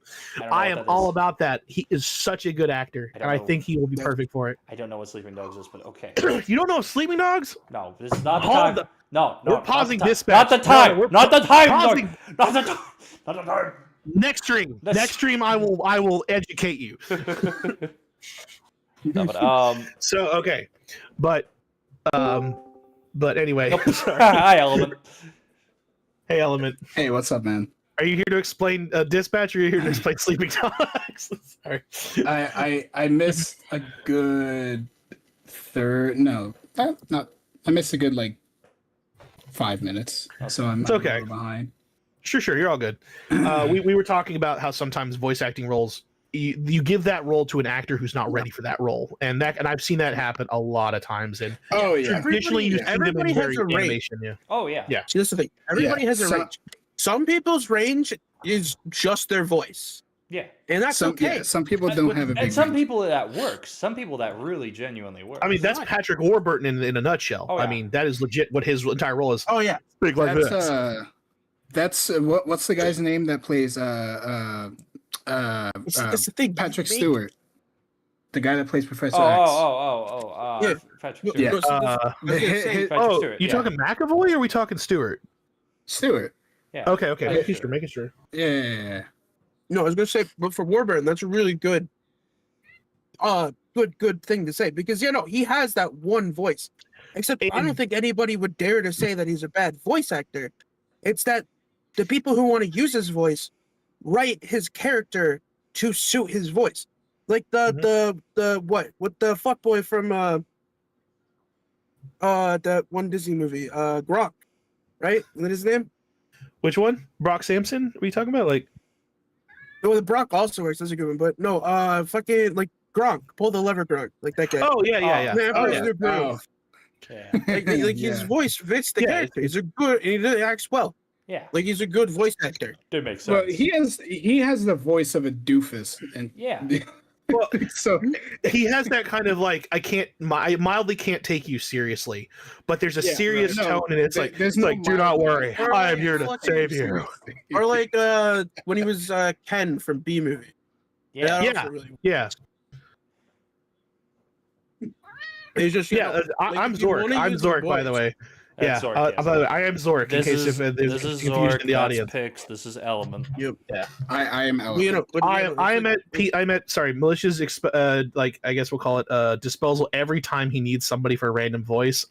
I am all about that. He is such a good actor, and I think he will be perfect for it. I don't know what Sleeping Dogs is, but okay. You don't know Sleeping Dogs? No, this is not the time. No, we're pausing this. Not the time. Not the time. Not the time. Next stream, I will educate you. No, but, so okay, but anyway. Hi, Element. Hey, Element. Hey, what's up, man? Are you here to explain Dispatch, or are you here to explain Sleeping Dogs? Sorry. I missed a good I missed a good like 5 minutes, so I'm It's a okay. little behind. Sure, you're all good. We were talking about how sometimes voice acting roles, you give that role to an actor who's not ready for that role, and I've seen that happen a lot of times. And Oh yeah, traditionally, you see them everybody in has very a range. animation. Yeah. Oh yeah. Yeah. See, that's the thing. Everybody has a range. Some people's range is just their voice, Yeah. and that's okay. Some people don't have a big And some range. people that works. Some people that really genuinely work. I mean, that's Patrick Warburton in a nutshell. Oh, yeah. I mean, that is legit what his entire role is. Oh yeah, Big like this. That's what's the guy's name that plays it's the thing. Patrick Make- Stewart, the guy that plays Professor X. Yeah. Patrick Yeah. Stewart. I was gonna say, Patrick Oh, Stewart, you yeah. talking McAvoy or are we talking Stewart? Stewart. Yeah. Okay. Patrick Making sure. Yeah. no, I was gonna say, but for Warburton, that's a really good, good thing to say because he has that one voice. Except I don't think anybody would dare to say that he's a bad voice actor. It's that the people who want to use his voice write his character to suit his voice. Like the the fuckboy from that one Disney movie, Gronk, right? Is that his name? Which one? Brock Sampson? What are you talking about? Like, No, the Brock also works. That's a good one, but no, fucking like Gronk, pull the lever Gronk, like that guy. oh yeah. Man, Oh, Bruce yeah. New Groove. Oh. Yeah. Like his Yeah. voice fits the Yeah, character. He's a good, and he acts well. Yeah. Like he's a good voice actor. Dude makes Well, sense. he has the voice of a doofus, and Yeah. Well, so he has that kind of like I mildly can't take you seriously, but there's a Yeah, serious right. No, tone, and it's there- like there's it's no like do not mild- worry, Or I am like here to fucking save you. Or like when he was Ken from B movie. Yeah. That Yeah. also really Yeah, He's just I'm if you Zork. wanna I'm use the Zork, by the voice- way. Yeah, That's Zork, by the way, I am Zork. In case if there's this is confusion Zork, in the that's audience. Pix, this is Element. I am Ellen. You know, I'm at Militia's like I guess we'll call it disposal every time he needs somebody for a random voice.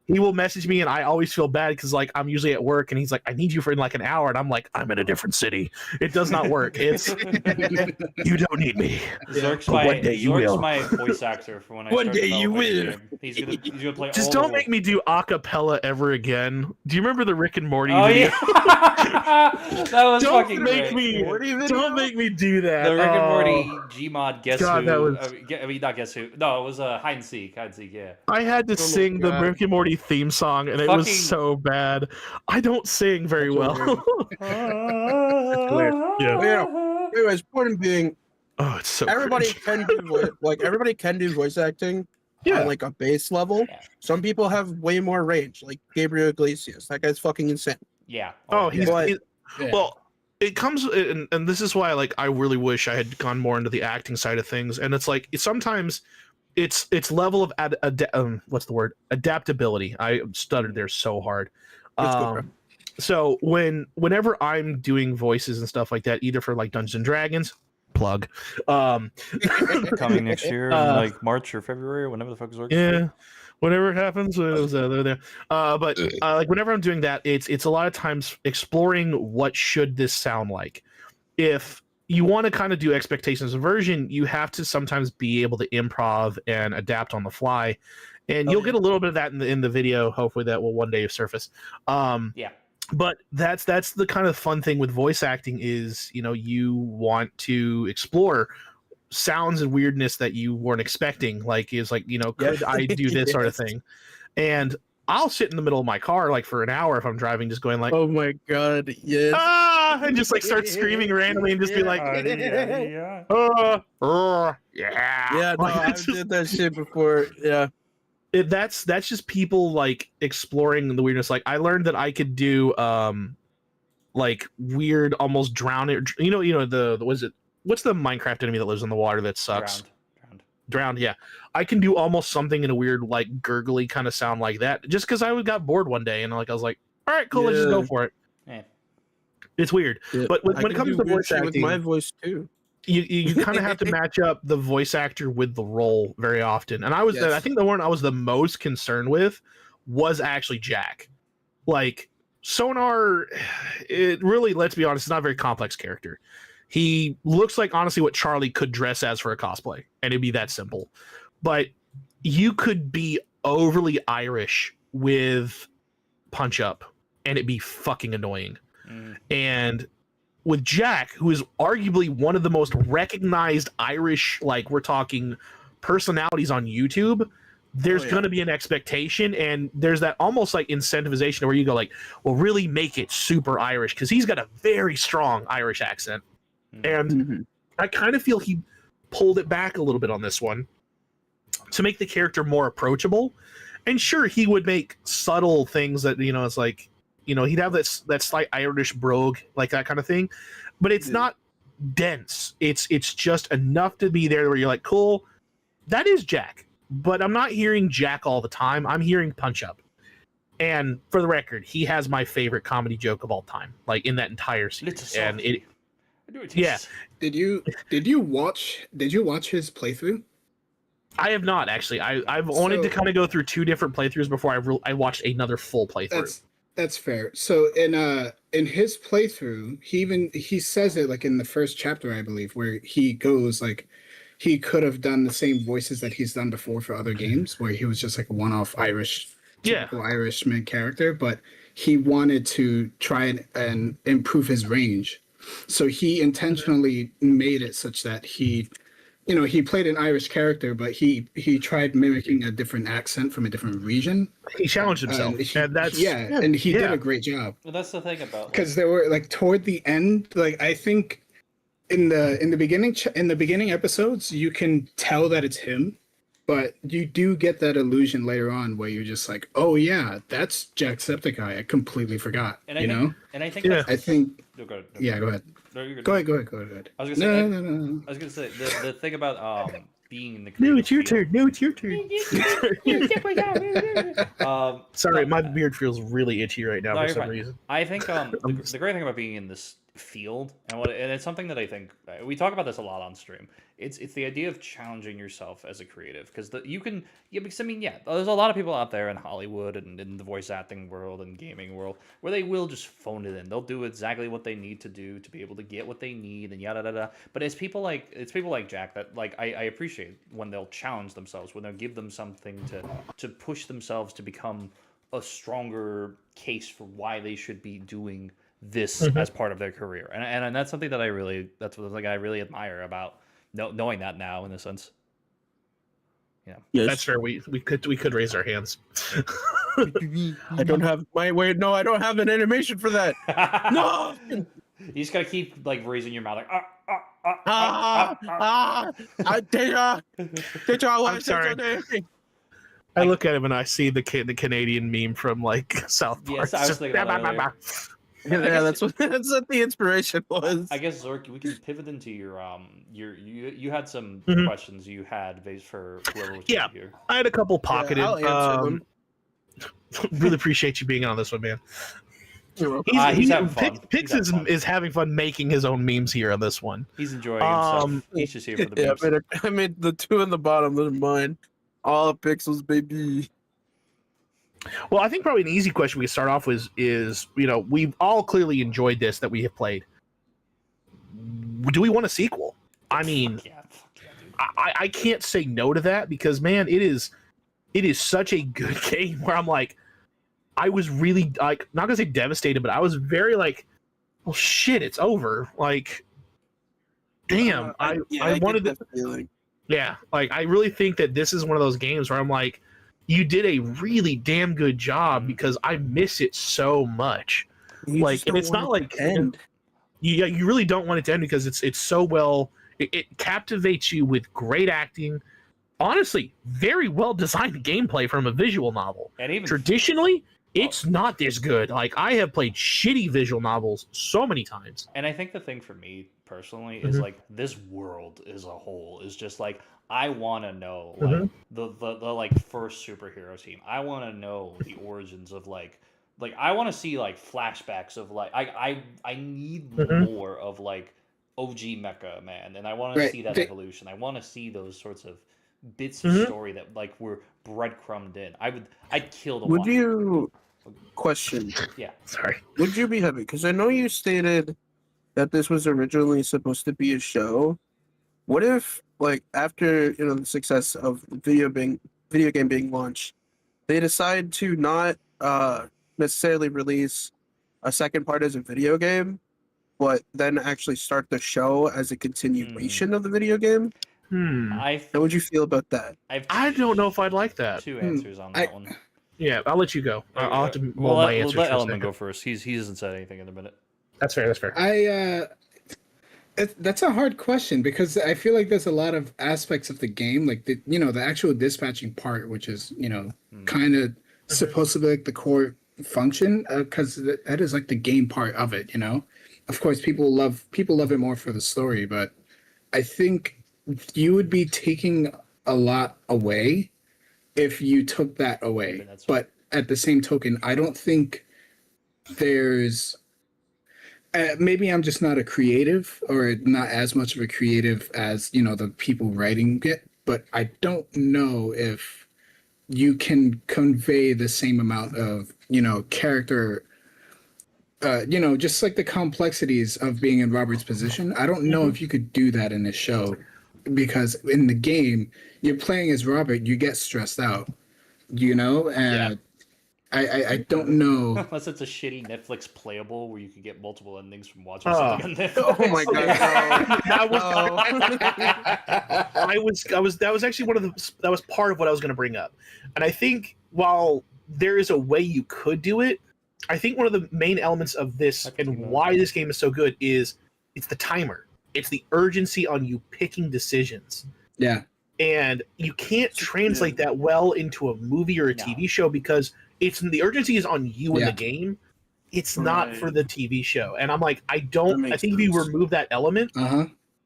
He will message me and I always feel bad because like I'm usually at work and he's like, I need you for in like an hour, and I'm like, I'm in a different city. It does not work. It's you don't need me. Zork's But my one day you Zork's will. my voice actor for when I One start day you developing a will. game. He's gonna play Just all don't make me do a cappella ever again. Do you remember the Rick and Morty Oh video? yeah. That was Don't fucking make great. me Morty video? don't make me do that. The Rick and Oh. Morty Gmod Guess God, Who. that was- I mean, not Guess Who. No, it was hide and seek. Yeah. I had to Oh my sing the God. Rick and Morty theme song, and it was Fucking- so bad. I don't sing very That's well. hilarious. Yeah. Anyways, point being, Oh, it's so everybody cringe. can do everybody can do voice acting Yeah. on like a base level. Yeah. Some people have way more range, like Gabriel Iglesias. That guy's fucking insane. Yeah. Oh, he's, But- he's Yeah. well. It comes, and this is why, like, I really wish I had gone more into the acting side of things. And it's like sometimes it's level of what's the word, adaptability. I stuttered there so hard. It's good, bro. So whenever I'm doing voices and stuff like that, either for like Dungeons and Dragons, plug, Coming next year in like March or February, or whenever the fuck is working. yeah, whenever it happens, it was there. But like whenever I'm doing that, it's a lot of times exploring what should this sound like. If you want to kind of do expectations aversion, you have to sometimes be able to improv and adapt on the fly, and you'll get a little bit of that in the video. Hopefully, that will one day surface. Yeah. But that's the kind of fun thing with voice acting is, you want to explore sounds and weirdness that you weren't expecting. Like, could I do this sort of thing? And I'll sit in the middle of my car like for an hour if I'm driving, just going like, Oh my god, yes. and just like start screaming randomly and just be like, yeah. yeah. Yeah, no, Like, I it's just- did that shit before. Yeah. that's just people like exploring the weirdness. Like I learned that I could do like weird, almost drowning. What's the Minecraft enemy that lives in the water that sucks? Drowned. Yeah, I can do almost something in a weird, like gurgly kind of sound like that. Just because I got bored one day and I was like, all right, cool, let's just go for it. Yeah. It's weird, Yeah. but when I it can comes do to weird voice shit with acting, my voice too. you kind of have to match up the voice actor with the role very often. And I Yes. think the one I was the most concerned with was actually Jack. Like Sonar, it really, let's be honest, is not a very complex character. He looks like, honestly, what Charlie could dress as for a cosplay, and it'd be that simple. But you could be overly Irish with Punch Up, and it'd be fucking annoying. And with Jack, who is arguably one of the most recognized Irish, like we're talking personalities on YouTube, there's going to be an expectation, and there's that almost like incentivization where you go like, well, really make it super Irish, because he's got a very strong Irish accent. And I kind of feel he pulled it back a little bit on this one to make the character more approachable. And sure, he would make subtle things that, you know, it's like, you know, he'd have that slight Irish brogue, like that kind of thing, but it's not dense. It's just enough to be there where you're like, cool, that is Jack. But I'm not hearing Jack all the time. I'm hearing Punch Up. And for the record, he has my favorite comedy joke of all time, like in that entire series. And yeah. Did you watch his playthrough? I have not, actually. I've wanted to kind of go through 2 different playthroughs before I watched another full playthrough. That's fair. So in his playthrough, he says it like in the first chapter, I believe, where he goes like he could have done the same voices that he's done before for other games, where he was just like a one-off typical Irishman character, but he wanted to try and improve his range. So he intentionally made it such that he played an Irish character, but he tried mimicking a different accent from a different region. He challenged himself, and he did a great job. Well, that's the thing about, because there were like toward the end, like I think in the beginning episodes, you can tell that it's him, but you do get that illusion later on where you're just like, oh yeah, that's Jacksepticeye. I completely forgot. And I think go ahead. Yeah, go ahead. No, you're good. Go ahead. I was gonna say, No. I was gonna say the thing about being in the No, creative it's your field- turn. No, it's your turn. Sorry, my beard feels really itchy right now for some reason. I think the great thing about being in this field and it's something that I think we talk about this a lot on stream. It's the idea of challenging yourself as a creative, because because I mean, there's a lot of people out there in Hollywood and in the voice acting world and gaming world where they will just phone it in. They'll do exactly what they need to do to be able to get what they need and yada yada. But it's people like Jack that like I appreciate when they'll challenge themselves, when they'll give them something to push themselves to become a stronger case for why they should be doing this as part of their career. And that's something that I really admire about knowing that now, in a sense. Yeah. Yes. That's fair. We could raise our hands. I don't have no, I don't have an animation for that. No. You just gotta keep like raising your mouth like I'm sorry. I look at him and I see the Canadian meme from like South Park. Yes, I was thinking about that earlier. Yeah, that's what the inspiration was. I guess Zork, we can pivot into your you had some questions you had based for whoever was here. I had a couple pocketed. I'll answer them. Really appreciate you being on this one, man. He's having fun. Pix is having fun making his own memes here on this one. He's enjoying himself. He's just here for the memes. I made the 2 in the bottom. Those are mine. All pixels, baby. Well, I think probably an easy question we can start off with is, we've all clearly enjoyed this that we have played. Do we want a sequel? I mean, Fuck yeah, dude. I can't say no to that, because man, it is such a good game where I'm like, I was really like, not gonna say devastated, but I was very like, well, shit, it's over. Like, damn, I wanted that feeling. Yeah, like I really think that this is one of those games where I'm like, you did a really damn good job, because I miss it so much. Like, and it's not like end. You really don't want it to end, because it's so well. It captivates you with great acting. Honestly, very well designed gameplay from a visual novel. And even traditionally, it's not this good. Like, I have played shitty visual novels so many times. And I think the thing for me personally is like this world as a whole is just like, I want to know like the like first superhero team. I want to know the origins of like I want to see like flashbacks of like I need more of like OG Mecha Man, and I want to see that evolution. I want to see those sorts of bits of story that like were breadcrumbed in. I'd kill the Would you question. Yeah. Sorry. Would you be happy? Because I know you stated that this was originally supposed to be a show. What if, like, after the success of video game being launched, they decide to not necessarily release a second part as a video game, but then actually start the show as a continuation of the video game? How would you feel about that? I don't know if I'd like that. Two answers on that one. Yeah, I'll let you go. I'll have to We'll mold my let answers for a Element second. go first. He hasn't said anything in a minute. That's fair. That's fair. That's a hard question because I feel like there's a lot of aspects of the game, like the actual dispatching part, which is kind of supposed to be like the core function, because that is like the game part of it. Of course, people love it more for the story, but I think you would be taking a lot away if you took that away. But at the same token, I don't think there's. Maybe I'm just not a creative or not as much of a creative as, the people writing it, but I don't know if you can convey the same amount of, character, just like the complexities of being in Robert's position. I don't know if you could do that in a show because in the game, you're playing as Robert, you get stressed out, and I don't know. Unless it's a shitty Netflix playable where you can get multiple endings from watching something on Netflix. Oh my god! That was actually that was part of what I was going to bring up, and I think while there is a way you could do it, I think one of the main elements of this and why this game is so good is it's the timer. It's the urgency on you picking decisions. Yeah, and you can't translate that well into a movie or a TV show because the urgency is on you in the game. It's not for the TV show. And I'm like, I think if you remove that element,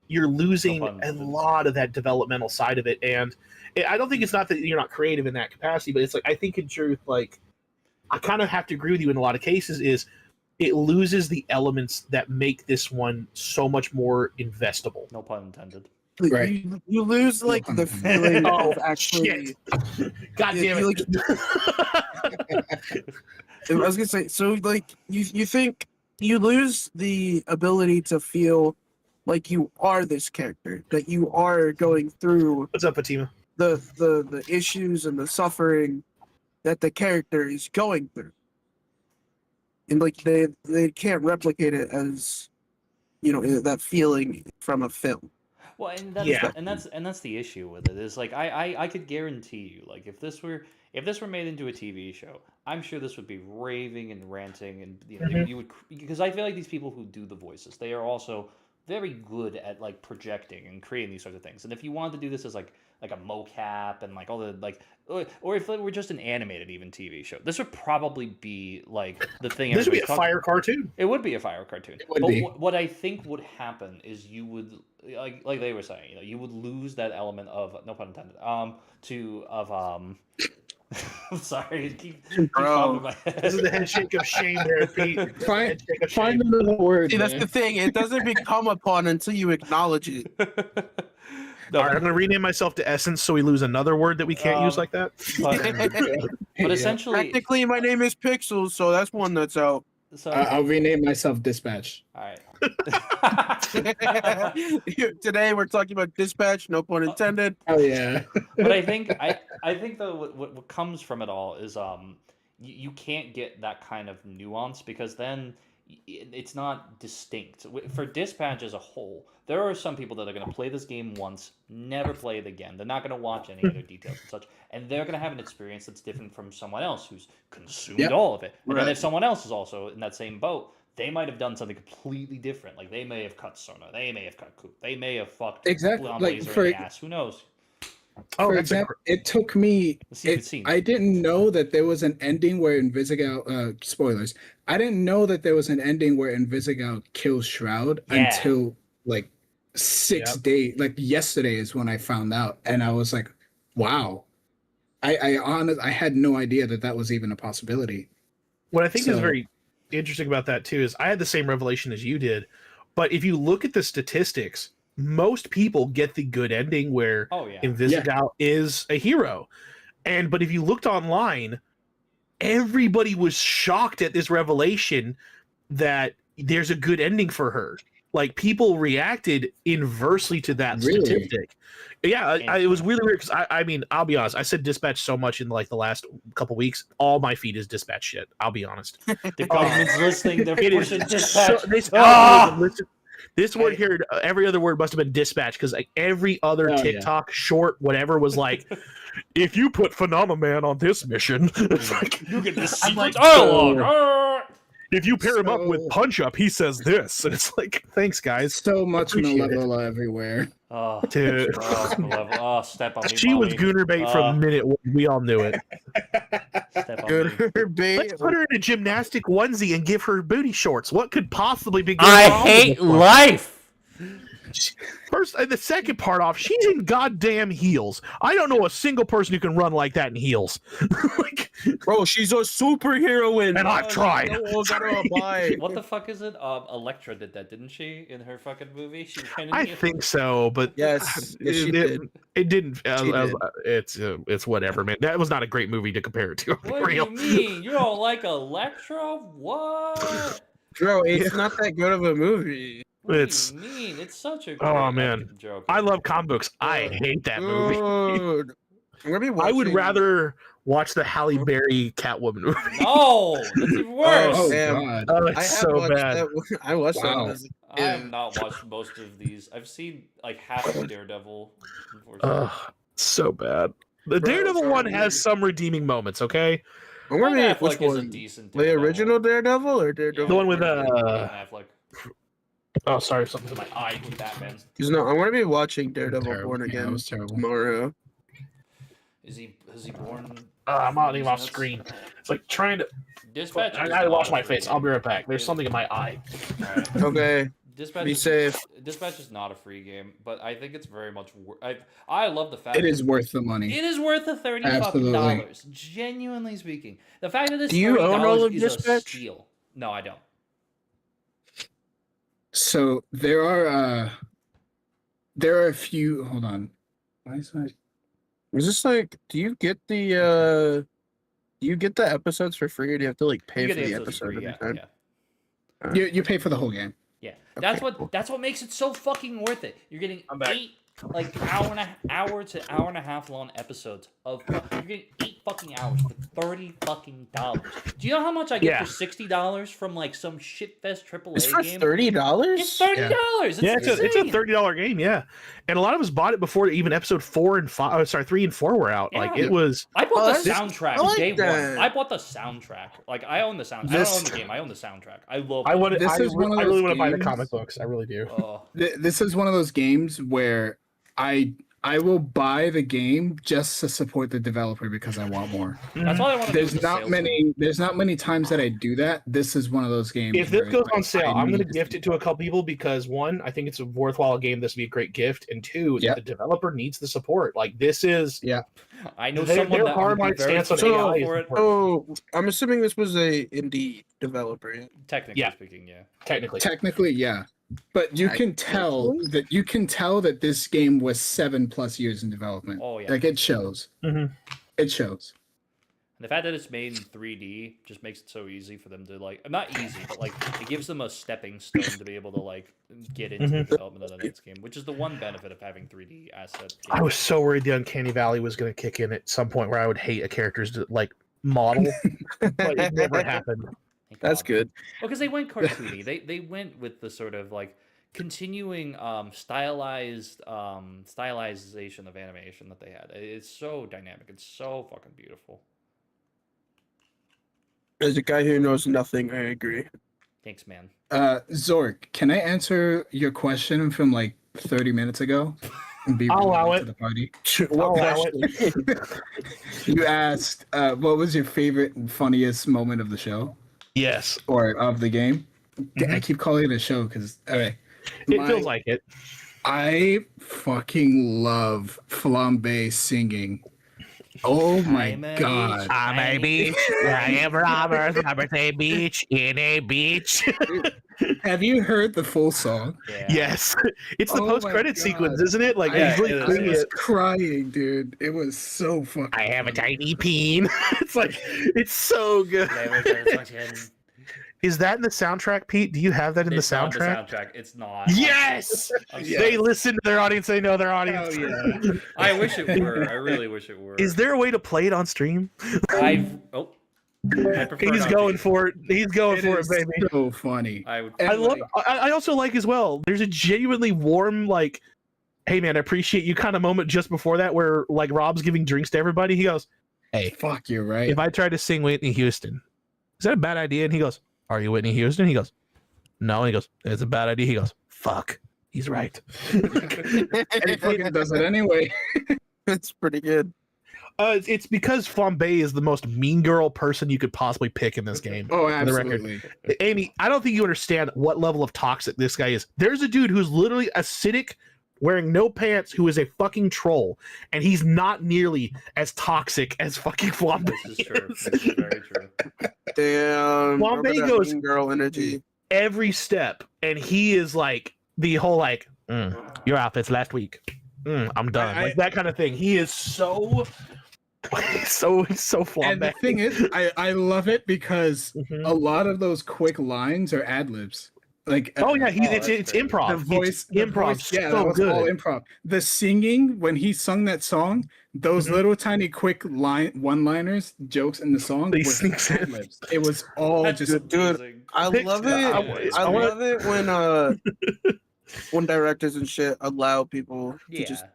you're losing a lot of that developmental side of it. And I don't think it's not that you're not creative in that capacity, but it's like, I think in truth, like, I kind of have to agree with you in a lot of cases is it loses the elements that make this one so much more investable. No pun intended. Right. You lose like the feeling of actually. God damn it! I was gonna say, so like you think you lose the ability to feel like you are this character, that you are going through. What's up, Fatima? The issues and the suffering that the character is going through, and like they can't replicate it as that feeling from a film. Well, and that's the issue with it is like I could guarantee you, like if this were made into a TV show, I'm sure this would be raving and ranting, and you would, because I feel like these people who do the voices, they are also very good at like projecting and creating these sorts of things. And if you wanted to do this as like a mocap and like all the like, or if it were just an animated even TV show, this would probably be like the thing. This would be a fire cartoon. It would be a fire cartoon. It would be. What I think would happen is you would like they were saying, you would lose that element of, no pun intended, I'm sorry, keep popping in my head. This is the handshake of shame there, Pete. Find another word. See, that's the thing. It doesn't become a pun until you acknowledge it. No, All right, I'm going to rename myself to Essence so we lose another word that we can't use like that. But essentially, technically, my name is Pixels, so that's one that's out. So I'll rename myself Dispatch. all right. Today we're talking about Dispatch, no pun intended. Oh yeah. But I think though what comes from it all is you can't get that kind of nuance, because then it's not distinct. For Dispatch as a whole, there are some people that are going to play this game once, never play it again. They're not going to watch any other details and such, and they're going to have an experience that's different from someone else who's consumed all of it. And then if someone else is also in that same boat, they might have done something completely different. Like they may have cut Sona, they may have cut Coop, they may have fucked Blonde Like Blazer in the ass. Who knows? For example, it took me. I didn't know that there was an ending where Invisigal. Spoilers. I didn't know that there was an ending where Invisigal kills Shroud until like 6 days. Like yesterday is when I found out, and I was like, "Wow." I had no idea that was even a possibility. What I think is very interesting about that too is I had the same revelation as you did, but if you look at the statistics, most people get the good ending where Invisigal is a hero. But if you looked online, everybody was shocked at this revelation that there's a good ending for her. Like, people reacted inversely to that Really? statistic. Yeah, it was really weird because I mean, I'll be honest. I said Dispatch so much in like the last couple weeks. All my feed is Dispatch shit. I'll be honest. The government's listening. They're It is pushing so, dispatch. this word here, every other word must have been Dispatch because like every other TikTok short, whatever, was like, if you put Phenomenon on this mission, it's like, You get this secret like, dialogue. if you pair him up with Punch Up, he says this, and it's like, thanks guys. So much Appreciate it. Malevola everywhere. Oh, Dude. Step on me, She was mommy. Gooner bait from minute one. We all knew it. Step on me. Good bait. Let's put her in a gymnastic onesie and give her booty shorts. What could possibly be going I wrong with hate this one? life. First, the second part off, she's in goddamn heels. I don't know a single person who can run like that in heels. Like, Bro, she's a superheroine. And I've tried. Gotta abide. What the fuck is it? Elektra did that, didn't she? In her fucking movie, she ran in I the- think so, but Yes, yes, she did. it didn't. She did. It's whatever, man. That was not a great movie to compare it to. What do Real. you mean? You don't like Elektra? What? Bro, it's not that good of a movie. What It's- do you mean? It's such a Oh, great man. fucking joke. I love comic books. I hate that movie. Dude. I'm gonna be I would watching- rather watch the Halle Berry Catwoman movie. No, that's even worse. Oh damn. god. Oh, I it's have so watched bad. that. I watched Wow. that. I have not watched most of these. I've seen like half of Daredevil. Unfortunately. Ugh, so bad. The Bro, Daredevil one sorry. has some redeeming moments. Okay, I'm gonna Ben be which Affleck is a one? decent The Daredevil. original Daredevil or Yeah, Daredevil? The one with, Ben uh, Affleck. oh sorry, something's in my eye. With Batman. Because no, I'm gonna be watching Daredevil Terrible. Born Yeah, that Again was terrible. tomorrow. Is he born? I'm not even off That's- screen. It's like trying to. Dispatch. I is gotta not wash a my free face. I'll be game. right back. There's something in my eye. Alright. Okay, Dispatch be is- safe. Dispatch is not a free game, but I think it's very much. I love the fact It is that worth the money. it is worth the $30 fucking Absolutely. dollars. Genuinely speaking, the fact that it's Do you own all of $30 is a Dispatch? steal. No, I don't. So there are a few. Hold on. Why is that? Is this like? Do you get the episodes for free, or do you have to like pay You for get the episodes for episode free, every yeah, time? yeah. You pay for the whole game. Yeah, that's Okay, what cool. that's what makes it so fucking worth it. You're getting I'm back. 8 like hour to hour and a half long episodes of you're getting 8 fucking hours for $30 fucking dollars. Do you know how much I get Yeah. for $60 from like some shitfest AAA It's for game? $30. It's $30. Yeah, it's a insane. $30 game. Yeah, and a lot of us bought it before even episode 4 and 5. Oh, sorry, 3 and 4 were out. Like Yeah. it was. I bought Oh, the that's- soundtrack I like day that. one. I bought the soundtrack. Like I own the sound. I This- don't own the game. I own the soundtrack. I love. I want. This I, is one of I really those want to buy the games- comic books. I really do. Oh, This is one of those games where I will buy the game just to support the developer because I want more. that's all I want to do. There's with the not sales. many times that I do that. This is one of those games. If this where it's goes like, on sale, I I'm going to need gift it to a couple people because one, I think it's a worthwhile game. This would be a great gift, and two, Yep. the developer needs the support. Like this is. I know Their someone that would be hard-line very stance on thankful AI is for it. important. Oh, I'm assuming this was a indie developer. Yeah? Technically Yeah. speaking, yeah. Technically, Technically, yeah, but you can tell that this game was 7+ years in development. Oh yeah. Like it shows. Mhm. It shows. And the fact that it's made in 3D just makes it so easy for them to like, not easy, but like it gives them a stepping stone to be able to like get into the development of the next game, which is the one benefit of having 3D assets. I was so worried the Uncanny Valley was going to kick in at some point where I would hate a character's like model, but it never happened. That's good. Well, because they went cartoony. They went with the sort of like continuing stylization of animation that they had. It's so dynamic. It's so fucking beautiful. As a guy who knows nothing, I agree. Thanks, man. Zork, can I answer your question from like 30 minutes ago? And be I'll allow relevant it. to the party. I'll allow it. You asked, what was your favorite and funniest moment of the show Yes, or of the game? Mhm. I keep calling it a show because okay, it feels like it. I fucking love Flambe singing. Oh my I'm a god! I'm a beach. I am Robert's Robert's a beach in a beach. Have you heard the full song? Yeah. Yes, it's the Oh my post-credit God. sequence, isn't it? Like, Yeah, he's like it is. I singing was it. crying, dude. It was so fucking. I have a funny. tiny peen. It's like, it's so good. Is that in the soundtrack, Pete? Do you have that in It's the not in soundtrack? the soundtrack. It's not. Yes! I'm Yeah. They listen to their audience. They know their audience. Oh yeah. I wish it were. I really wish it were. Is there a way to play it on stream? I prefer He's not going to. for it. He's going It for it, is baby. so funny. I would. I love. Like, I also like as well. There's a genuinely warm, like, hey man, I appreciate you kind of moment just before that where like Rob's giving drinks to everybody. He goes, "Hey, fuck, you're right. if I try to sing Whitney Houston, is that a bad idea?" And he goes, "Are you Whitney Houston?" He goes, "No." And he goes, "It's a bad idea." He goes, "Fuck, he's right." And he fucking does it anyway. It's pretty good. It's because Flambe is the most mean girl person you could possibly pick in this game. Oh, For the record. absolutely. Amy, I don't think you understand what level of toxic this guy is. There's a dude who's literally acidic, wearing no pants, who is a fucking troll, and he's not nearly as toxic as fucking Flambe. This is true. This is very true. Damn. Flambe look at that goes- mean girl energy. Every step, and he is like the whole like, your outfits last week. I'm done. Like that kind of thing. He is so so Flambe. And the thing is, I love it because Mhm. a lot of those quick lines are ad libs. Like, Oh yeah, that's it's great. improv. the voice, the improv, voice, yeah, so that was good. all improv. The singing when he sung that song, those Mhm. little tiny quick one-liners, jokes in the song, He was sneaks in. ad-libs. It was all That's just Dude, amazing. I Pick- love it. I I wanna- love it when directors and shit allow people to Yeah. just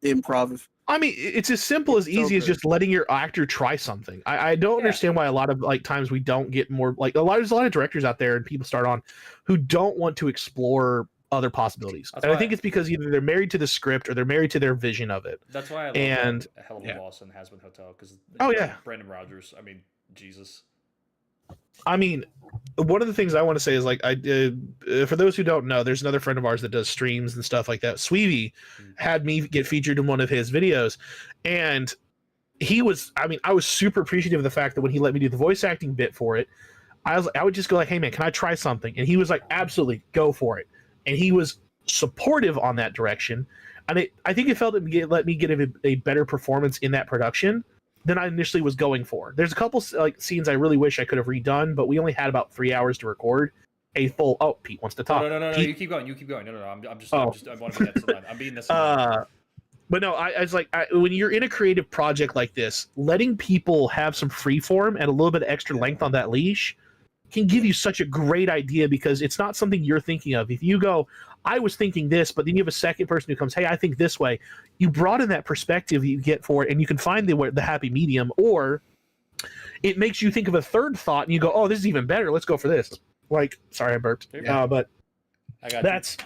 improv. I mean, it's as simple as It's so easy as good. just letting your actor try something. I don't Yeah. understand why a lot of like times we don't get more like there's a lot of directors out there and people start on who don't want to explore other possibilities. That's And I why- think it's because either they're married to the script or they're married to their vision of it. That's why I love And- A Hell of a yeah. Boss and Has Been Hotel because Oh, yeah. Brandon Rogers. I mean, Jesus. I mean, one of the things I want to say is like for those who don't know, there's another friend of ours that does streams and stuff like that. Sweevy had me get featured in one of his videos, and I was super appreciative of the fact that when he let me do the voice acting bit for it, I would just go like, "Hey man, can I try something?" And he was like, "Absolutely, go for it." And he was supportive on that direction, and I think it felt it let me get a better performance in that production than I initially was going for. There's a couple like scenes I really wish I could have redone, but we only had about 3 hours to record a full. Oh, Pete wants to talk. No. Pete, You keep going. You keep going. No. I'm just. Oh. I want to be next in line. I'm being this. in line. But no, I was like, when you're in a creative project like this, letting people have some free form and a little bit of extra length on that leash can give you such a great idea because it's not something you're thinking of. If you go, I was thinking this, but then you have a second person who comes, hey, I think this way. You broaden that perspective you get for it, and you can find the happy medium, or it makes you think of a third thought, and you go, oh, this is even better. Let's go for this. Like, sorry, I burped. Yeah. But I got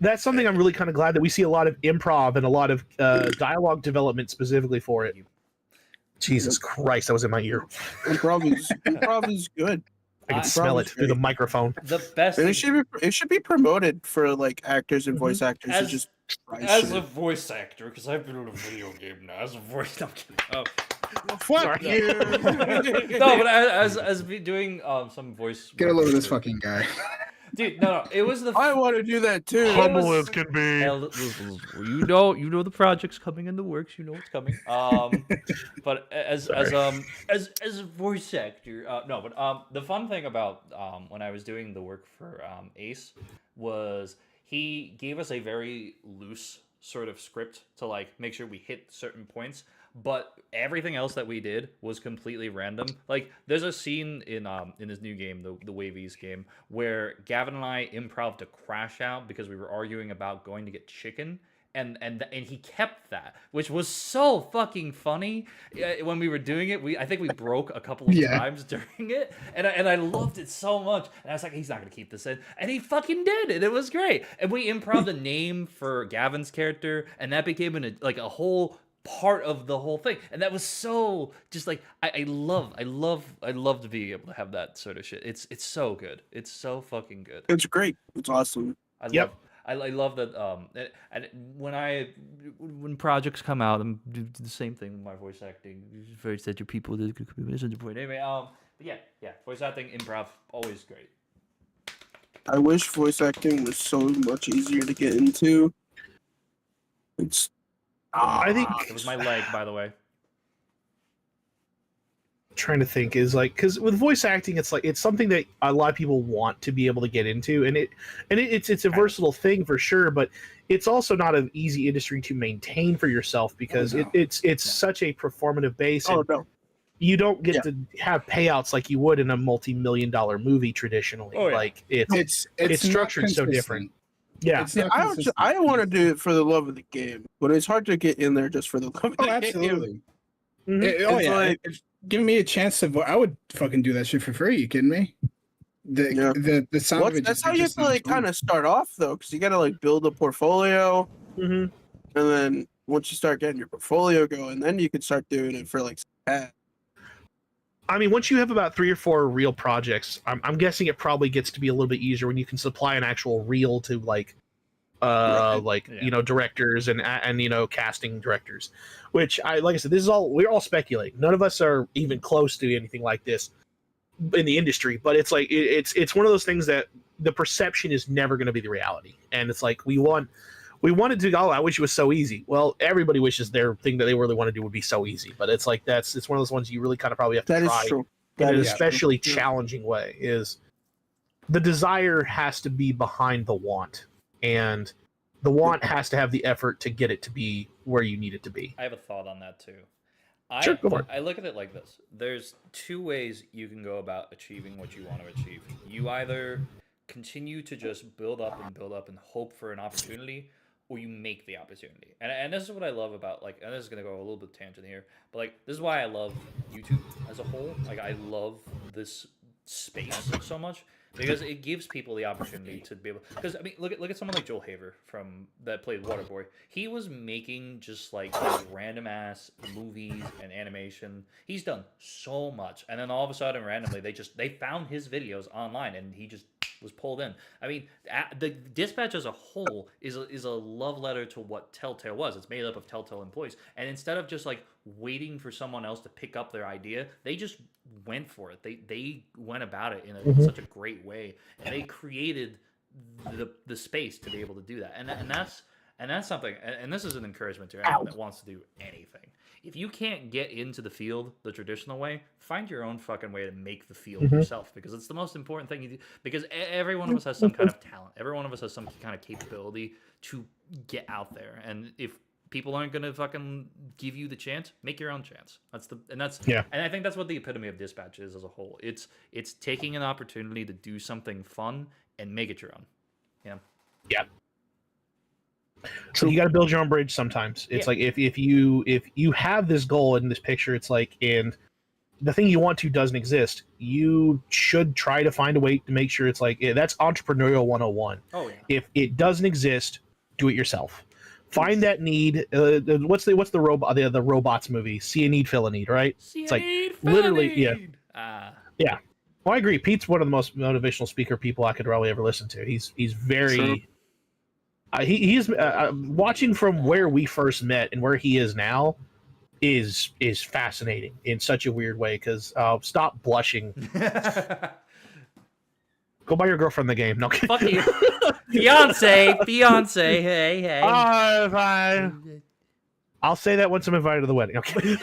that's something I'm really kind of glad that we see a lot of improv and a lot of dialogue development specifically for it. Jesus Christ, that was in my ear. Improv is good. I can I- smell it Improv is through the great. microphone. The best. And it should be promoted for like actors and voice actors As- to just try As shit. a voice actor, because I've been in a video game now. As a voice, no, I'm kidding. Oh. Fuck No. you. No, but as be doing some voice. get a load of this work, fucking guy. dude. No, it was the. I want to do that too. Humble as can be. You know the project's coming in the works. You know it's coming. But as a voice actor, no. But the fun thing about when I was doing the work for Ace was he gave us a very loose sort of script to like make sure we hit certain points. But everything else that we did was completely random. Like, there's a scene in his new game, the Wavies game, where Gavin and I improv to Crash Out because we were arguing about going to get chicken, and he kept that, which was so fucking funny. When we were doing it, I think we broke a couple of times during it, and I loved it so much. And I was like, he's not gonna keep this in, and he fucking did it. It was great. And we improv the name for Gavin's character, and that became a whole part of the whole thing, and that was so just like I love to be able to have that sort of shit. It's so good. It's so fucking good. It's great. It's awesome. I Yep. love that. And when projects come out, I'm do the same thing with my voice acting. Very such a people that could be such a point. Anyway, but yeah, voice acting, improv, always great. I wish voice acting was so much easier to get into. It's I think It was my leg, by the way. trying to think is like, because with voice acting, it's like it's something that a lot of people want to be able to get into, and it's a versatile thing for sure, but it's also not an easy industry to maintain for yourself because it's such a performative base. oh And no. you don't get Yeah. to have payouts like you would in a multi-million-dollar movie traditionally. Oh, yeah. Like it's not structured so different. consistent. Yeah. It's Yeah, not consistent. I want to do it for the love of the game, but it's hard to get in there just for the love of the Oh, game. absolutely. Mhm. It's like- Give me a chance to. I would fucking do that shit for free. You kidding me? Yeah. The sound Well, of it. that's how you have to like kind of start off though, because you got to like build a portfolio, Mhm. and then once you start getting your portfolio going, then you can start doing it for like ads. I mean, once you have about 3 or 4 real projects, I'm guessing it probably gets to be a little bit easier when you can supply an actual reel to like, Right. Yeah. directors and casting directors. Which like I said, we're all speculating. None of us are even close to anything like this in the industry. But it's like it's one of those things that the perception is never going to be the reality, and it's like we wanted to. Oh, I wish it was so easy. Well, everybody wishes their thing that they really want to do would be so easy, but it's like it's one of those ones you really kind of probably have to That is try true. in That an is especially true. challenging way. Is the desire has to be behind the want, and the want has to have the effort to get it to be where you need it to be. I have a thought on that too. Sure, go for it. I look at it like this. There's 2 ways you can go about achieving what you want to achieve. You either continue to just build up and hope for an opportunity, or you make the opportunity. And this is what I love about, like, and this is gonna go a little bit tangent here, but like this is why I love YouTube as a whole. Like I love this space so much because it gives people the opportunity to be able. Because I mean, look at someone like Joel Haver from that played Waterboy. He was making just like random ass movies and animation. He's done so much, and then all of a sudden, randomly, they found his videos online, and he just was pulled in. I mean, the Dispatch as a whole is a love letter to what Telltale was. It's made up of Telltale employees, and instead of just like waiting for someone else to pick up their idea, they just went for it. They went about it in such a great way, and they created the space to be able to do that. And that's something. And this is an encouragement to anyone that wants to do anything. If you can't get into the field the traditional way, find your own fucking way to make the field yourself, because it's the most important thing you do. Because every one of us has some kind of talent. Every one of us has some kind of capability to get out there. And if people aren't gonna fucking give you the chance, make your own chance. And I think that's what the epitome of Dispatch is as a whole. It's taking an opportunity to do something fun and make it your own. Yeah. Yeah. So you got to build your own bridge sometimes. It's like if you have this goal in this picture, it's like, and the thing you want to doesn't exist, you should try to find a way to make sure it's like that's entrepreneurial 101. Oh yeah. If it doesn't exist, do it yourself. Find that need. What's the robot the robots movie? See a need, fill a need, right? It's like literally, yeah. Yeah. Well, I agree. Pete's one of the most motivational speaker people I could probably ever listen to. He's very. Sure. He's watching from where we first met and where he is now is fascinating in such a weird way. Because stop blushing. Go buy your girlfriend the game. No, fuck you, fiance. Hey. Fine. I'll say that once I'm invited to the wedding. Okay.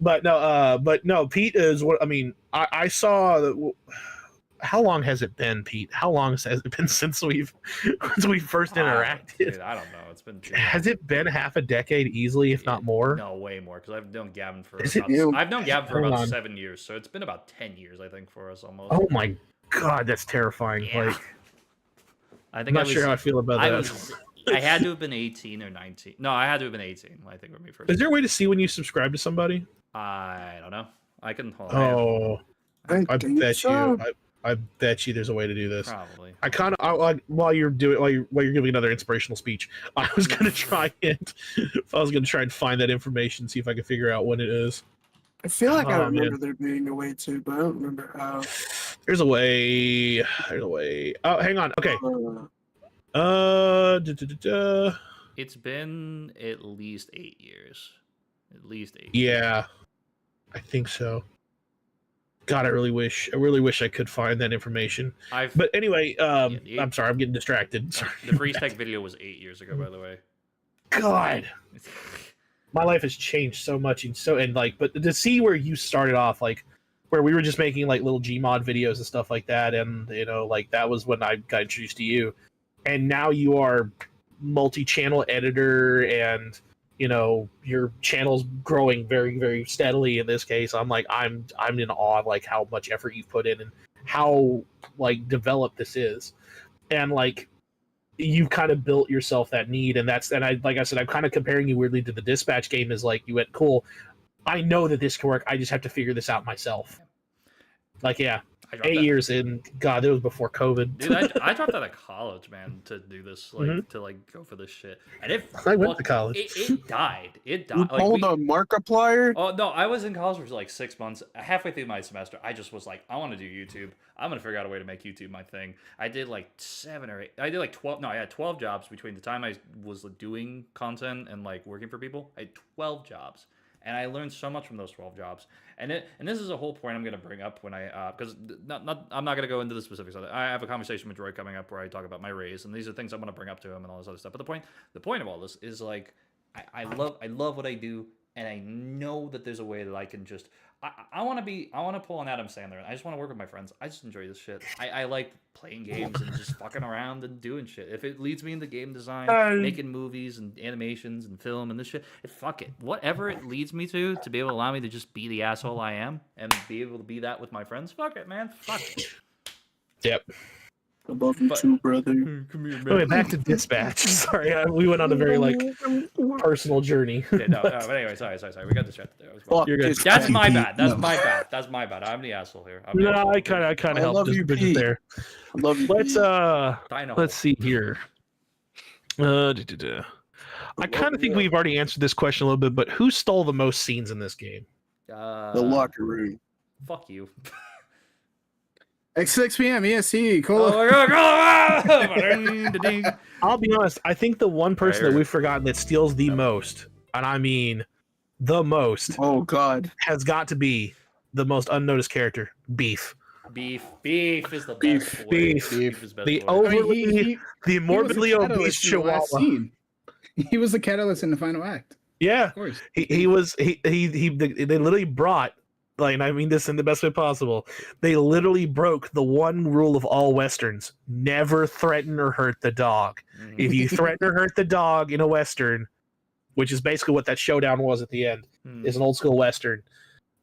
But no. Pete is what I mean. I saw. How long has it been, Pete? How long has it been since we first interacted? Dude, I don't know. It's been too long. Has it been half a decade easily, if not more? No, way more. Because I've known Gavin for I've known Gavin for Hold about on. 7 years, so it's been about 10 years, I think, for us almost. Oh my god, that's terrifying. Yeah. Like, I I'm think not sure how I feel about that. I had to have been 18 or 19. No, I had to have been 18. I think when we first. Is there a way to see when you subscribe to somebody? I don't know. I can hold on. Oh, I think bet so. you. I bet you there's a way to do this. Probably. I kind of while you're giving another inspirational speech, I was gonna try and find that information, see if I could figure out when it is. I feel like I Oh, remember man. there being a way to, but I don't remember how. There's a way. Oh, hang on. Okay. It's been at least 8 years. At least 8. Yeah, I think so. God, I really wish I could find that information. But anyway, I'm sorry, I'm getting distracted. Sorry. The freeze tech video was 8 years ago, by the way. God, my life has changed so much, but to see where you started off, like where we were just making like little Gmod videos and stuff like that, and like that was when I got introduced to you, and now you are multi-channel editor, and your channel's growing very, very steadily. In this case, I'm in awe of like how much effort you've put in and how like developed this is, and like you've kind of built yourself that need. And like I said, I'm kind of comparing you weirdly to the Dispatch game. Is like, you went, cool, I know that this can work, I just have to figure this out myself. Like, yeah, 8 years in, God, it was before COVID. Dude, I dropped out of college, man, to do this, like to like go for this shit. And I went to college. It died. It died. You Like, pulled a Markiplier? Oh no, I was in college for like 6 months. Halfway through my semester, I just was like, I want to do YouTube. I'm gonna figure out a way to make YouTube my thing. I did like 7 or 8. I did like 12. No, I had 12 jobs between the time I was doing content and like working for people. I had 12 jobs. And I learned so much from those 12 jobs. And this is a whole point I'm going to bring up when because I'm not going to go into the specifics of it. I have a conversation with Troy coming up where I talk about my raise, and these are things I'm going to bring up to him and all this other stuff. But the point of all this is like, I love what I do, and I know that there's a way that I can just I want to pull an Adam Sandler. I just want to work with my friends. I just enjoy this shit. I like playing games and just fucking around and doing shit. If it leads me into game design, making movies and animations and film and this shit, fuck it. Whatever it leads me to be able to allow me to just be the asshole I am and be able to be that with my friends, fuck it, man. Fuck it. Yep. I love you too, brother. Come here, man. Anyway, back to Dispatch. Sorry, we went on a very like personal journey. Yeah, no, but anyway, sorry. We got distracted there. You're good. That's my bad. That's my bad. I'm the asshole here. No, I kind of helped just bridge it there. I love you. Let's see here. I kind of think we've already answered this question a little bit, but who stole the most scenes in this game? The locker room. Fuck you. At 6 p.m. ESC. Cola. Oh my God. I'll be honest. I think the one person that we've forgotten that steals the most, and I mean the most, oh God, has got to be the most unnoticed character, Beef. Beef is the best boy. Beef is best the boy. overly, the morbidly obese chihuahua. He was the catalyst in the final act. Yeah, of course. They literally brought, like, and I mean this in the best way possible, they literally broke the one rule of all Westerns: never threaten or hurt the dog. Mhm. If you threaten or hurt the dog in a Western, which is basically what that showdown was at the end, is an old school Western,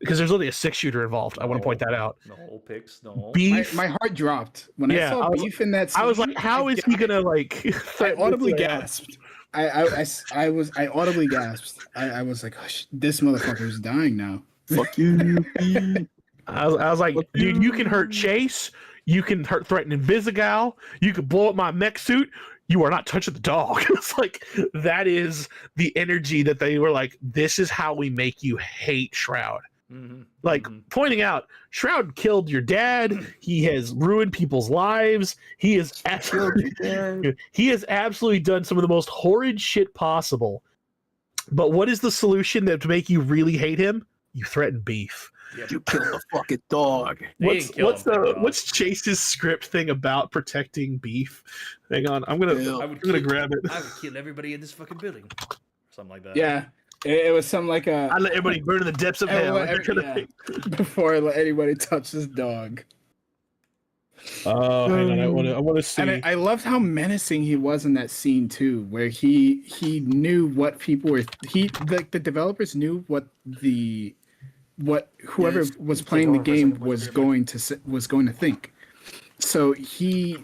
because there's only a 6-shooter involved. I want to point that out. No picks, no. Beef. My heart dropped when I saw Beef in that scene. I was like, how is he gonna like? I audibly gasped. I audibly gasped. I was like, oh, this motherfucker is dying now. Fuck you. I was like, dude, you can hurt Chase, you can threaten Invisigal, you can blow up my mech suit. You are not touching the dog. It's like, that is the energy that they were like, this is how we make you hate Shroud. Mm-hmm. Like, pointing out, Shroud killed your dad. He has ruined people's lives. He has absolutely done some of the most horrid shit possible. But what is the solution to make you really hate him? You threaten Beef. Yep. You killed the fucking dog. What's Chase's script thing about protecting Beef? Hang on, I'm gonna grab it. I would kill everybody in this fucking building. Something like that. Yeah. It was something like a. I let everybody burn in the depths of hell. Before I let anybody touch this dog. Oh, hang on, I want to see. And I loved how menacing he was in that scene too, where he knew what people were. The developers knew what whoever was playing the game was going to think. So he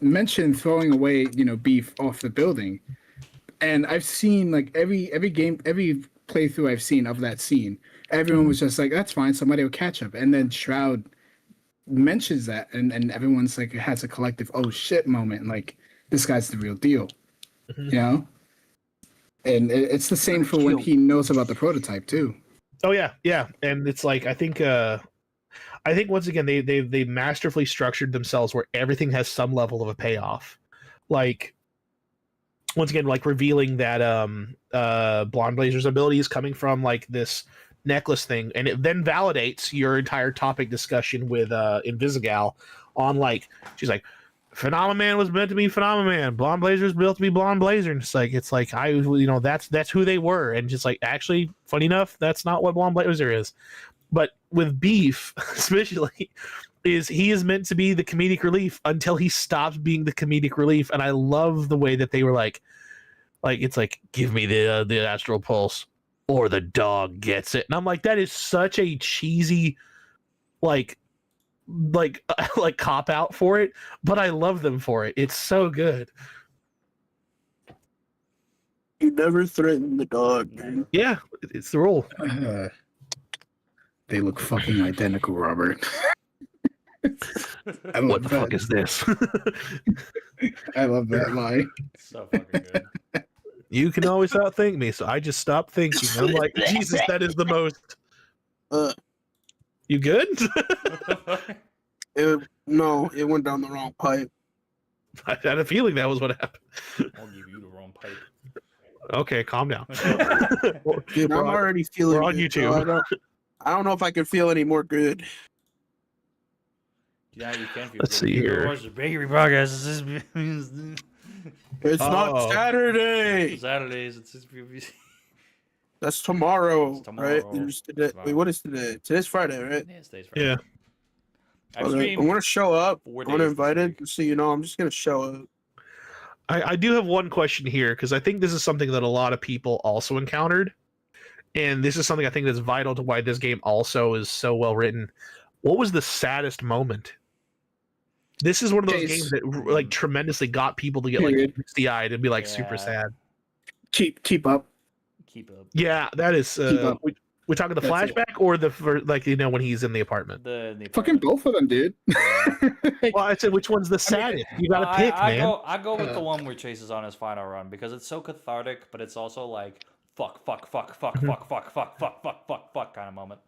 mentioned throwing away Beef off the building. And I've seen like every playthrough I've seen of that scene, everyone was just like, that's fine, somebody will catch up. And then Shroud mentions that, and everyone's like, has a collective oh shit moment, like, this guy's the real deal. And it's the same for when he knows about the prototype too. Oh yeah. And it's like, I think once again they masterfully structured themselves where everything has some level of a payoff. Like, once again, like revealing that Blonde Blazer's ability is coming from like this necklace thing, and it then validates your entire topic discussion with Invisigal on like she's like Phenomenon was meant to be Phenomenon, Blonde Blazer is built to be Blonde Blazer, and it's like I that's who they were, and just like actually funny enough that's not what Blonde Blazer is. But with Beef especially, is he is meant to be the comedic relief until he stops being the comedic relief, and I love the way that they were like it's like give me the astral pulse or the dog gets it, and I'm like that is such a cheesy like cop out for it, but I love them for it. It's so good. You never threaten the dog, man. Yeah, it's the rule. They look fucking identical, Robert. What the fuck is this? I love that line. So fucking good. You can always outthink me, so I just stop thinking. I'm like, Jesus, that is the most. You good? No, it went down the wrong pipe. I had a feeling that was what happened. I'll give you the wrong pipe. Okay, calm down. Dude, I'm already feeling. We're on good, YouTube. bro. I don't know if I can feel any more good. Yeah, you can feel Let's good. see here. Watch the bakery podcast. It's not Saturday. Saturdays. It's just That's tomorrow, It's tomorrow. right? There's today. Wait, what is today? Today's Friday, right? Yeah, it stays Friday. Yeah. I've I'm streamed gonna show up. 4 I'm days this invited, week. so you know I'm just gonna show up. I do have one question here because I think this is something that a lot of people also encountered. And this is something I think that's vital to why this game also is so well written. What was the saddest moment? This is one of those Chase. games that like tremendously got people to get like Period. misty-eyed and be like super Yeah. sad. Keep up. Keep up. Yeah, that is. Keep up. We talking the That's it. flashback or the when he's in the apartment? The Fucking both of them, dude. Well, I said which one's the saddest? You got to pick, man. I go with the one where Chase is on his final run because it's so cathartic, but it's also like fuck kind of moment.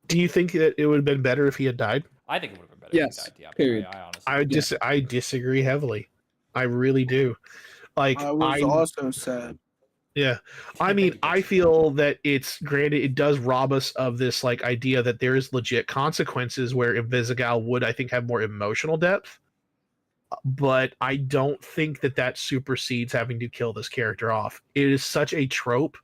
Do you think that it would have been better if he had died? I think it would have been better. Yes, If he died, yeah, period. I honestly. I disagree heavily. I really do. Like I was also sad. Yeah. I mean, I feel that it's granted it does rob us of this like idea that there is legit consequences where Invisigal would I think have more emotional depth. But I don't think that supersedes having to kill this character off. It is such a trope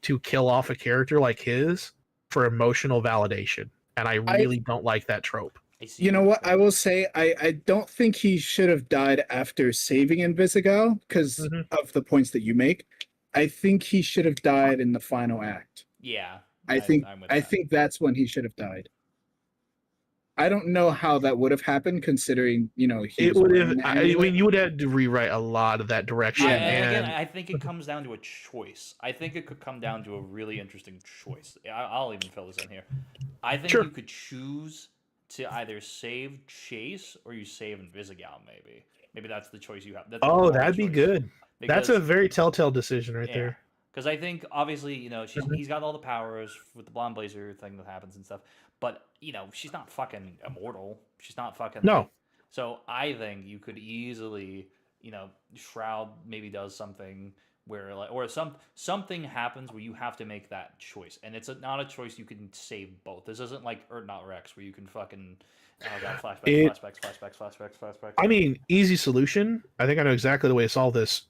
to kill off a character like his for emotional validation. And I really don't like that trope. You know what? I will say I don't think he should have died after saving Invisigal because of the points that you make. I think he should have died in the final act. Yeah. I think that's when he should have died. I don't know how that would have happened, considering It would have. I mean, you would have to rewrite a lot of that direction. Again, I think it comes down to a choice. I think it could come down to a really interesting choice. I'll even fill this in here. I think you could choose to either save Chase or you save Invisigal. Maybe that's the choice you have. That'd be good. That's a very telltale decision right there. Because I think obviously he's got all the powers with the Blonde Blazer thing that happens and stuff, but she's not fucking immortal. She's not fucking no. So I think you could easily Shroud maybe does something where something happens where you have to make that choice, and it's not a choice you can save both. This isn't like Not Rex where you can fucking flashbacks. I mean, easy solution. I think I know exactly the way to solve this.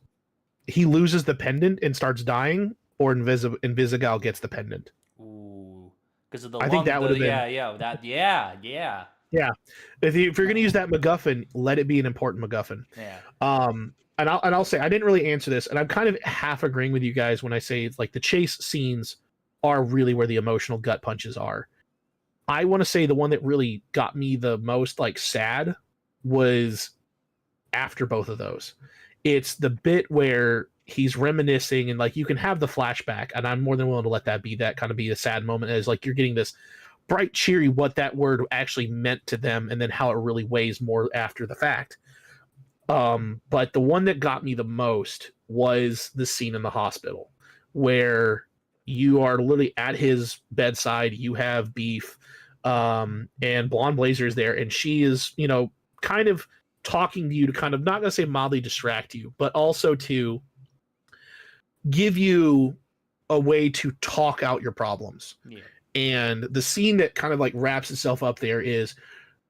He loses the pendant and starts dying, or Invisigal gets the pendant. Ooh, because of the. I think that would have been. Yeah. If you're going to use that MacGuffin, let it be an important MacGuffin. Yeah. And I'll say I didn't really answer this, and I'm kind of half agreeing with you guys when I say it's like the chase scenes are really where the emotional gut punches are. I want to say the one that really got me the most like sad was after both of those. It's the bit where he's reminiscing and like you can have the flashback, and I'm more than willing to let that be a sad moment as like you're getting this bright, cheery what that word actually meant to them, and then how it really weighs more after the fact. But the one that got me the most was the scene in the hospital where you are literally at his bedside. You have Beef, and Blonde Blazer is there, and she is, kind of talking to you to kind of not gonna say mildly distract you, but also to give you a way to talk out your problems. Yeah. And the scene that kind of like wraps itself up there is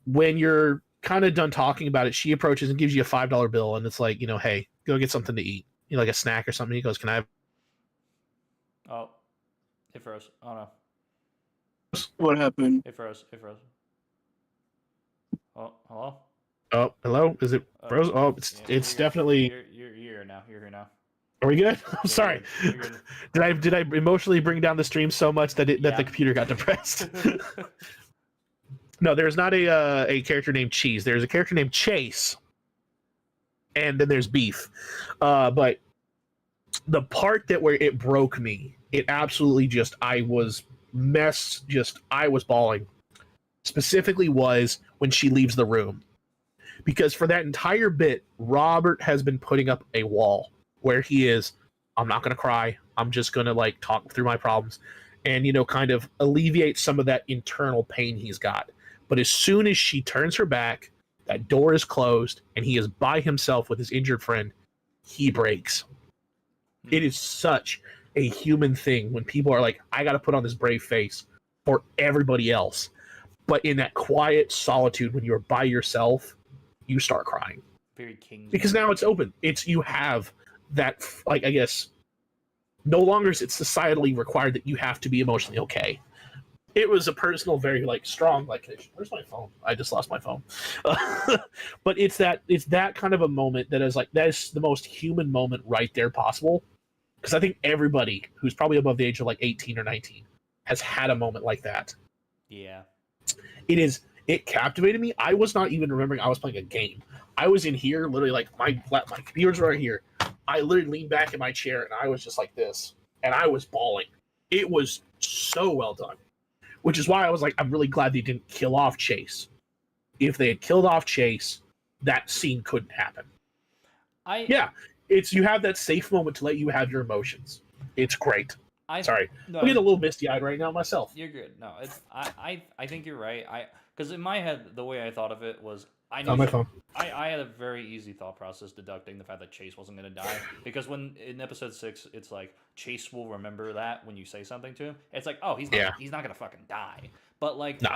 when you're kind of done talking about it, she approaches and gives you a $5 bill, and it's like, hey, go get something to eat, like a snack or something. He goes, "Can I have?" Oh, it froze. Oh no, What happened? it froze. It froze. Oh, hello. Oh, hello. Is it froze? Oh, it's definitely. You're here now. You're here now. Are we good? I'm Yeah, sorry. you're good. Did I emotionally bring down the stream so much that that the computer got depressed? No, there's not a character named Cheese. There's a character named Chase, and then there's Beef. But the part where it broke me, it absolutely I was bawling. Specifically, was when she leaves the room, because for that entire bit, Robert has been putting up a wall where he is. I'm not gonna cry. I'm just gonna like talk through my problems, and kind of alleviate some of that internal pain he's got. But as soon as she turns her back, that door is closed, and he is by himself with his injured friend, he breaks. It is such a human thing when people are like, I got to put on this brave face for everybody else. But in that quiet solitude, when you're by yourself, you start crying. Very King. Because now it's open. You have that, like, I guess, no longer is it societally required that you have to be emotionally okay. It was a personal, very like strong like connection. Where's my phone? I just lost my phone. But it's that kind of a moment that is the most human moment right there possible. Because I think everybody who's probably above the age of like 18 or 19 has had a moment like that. Yeah. It captivated me. I was not even remembering I was playing a game. I was in here, literally like my computer's right here. I literally leaned back in my chair and I was just like this, and I was bawling. It was so well done. Which is why I was like, I'm really glad they didn't kill off Chase. If they had killed off Chase, that scene couldn't happen. You have that safe moment to let you have your emotions. It's great. Sorry, I'm getting a little misty-eyed right now myself. You're good. No, I think you're right. Because in my head, the way I thought of it was I had a very easy thought process deducting the fact that Chase wasn't going to die. Because when in episode 6, it's like Chase will remember that when you say something to him. It's like, oh, he's not going to fucking die. But like, no.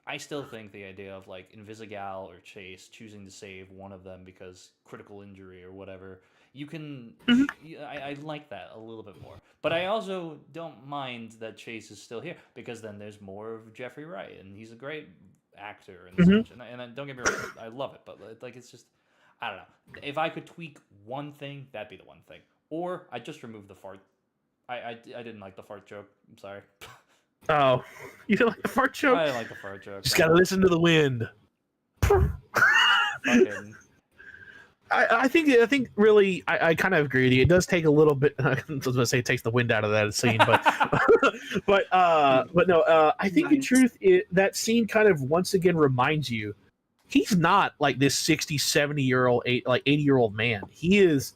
I still think the idea of like Invisigal or Chase choosing to save one of them because critical injury or whatever, you can. I like that a little bit more. But I also don't mind that Chase is still here because then there's more of Jeffrey Wright and he's a great actor and such. And don't get me wrong, I love it. But like, it's just, I don't know. If I could tweak one thing, that'd be the one thing. Or I just remove the fart. I didn't like the fart joke. I'm sorry. Oh, you didn't like the fart joke? I didn't like the fart joke. Just gotta listen to the wind. Fucking. I think really I kind of agree with you. It does take a little bit. I was gonna say it takes the wind out of that scene, but but no. I think in truth, that scene kind of once again reminds you he's not like this 60, 70-year-old, 80-year-old man. He's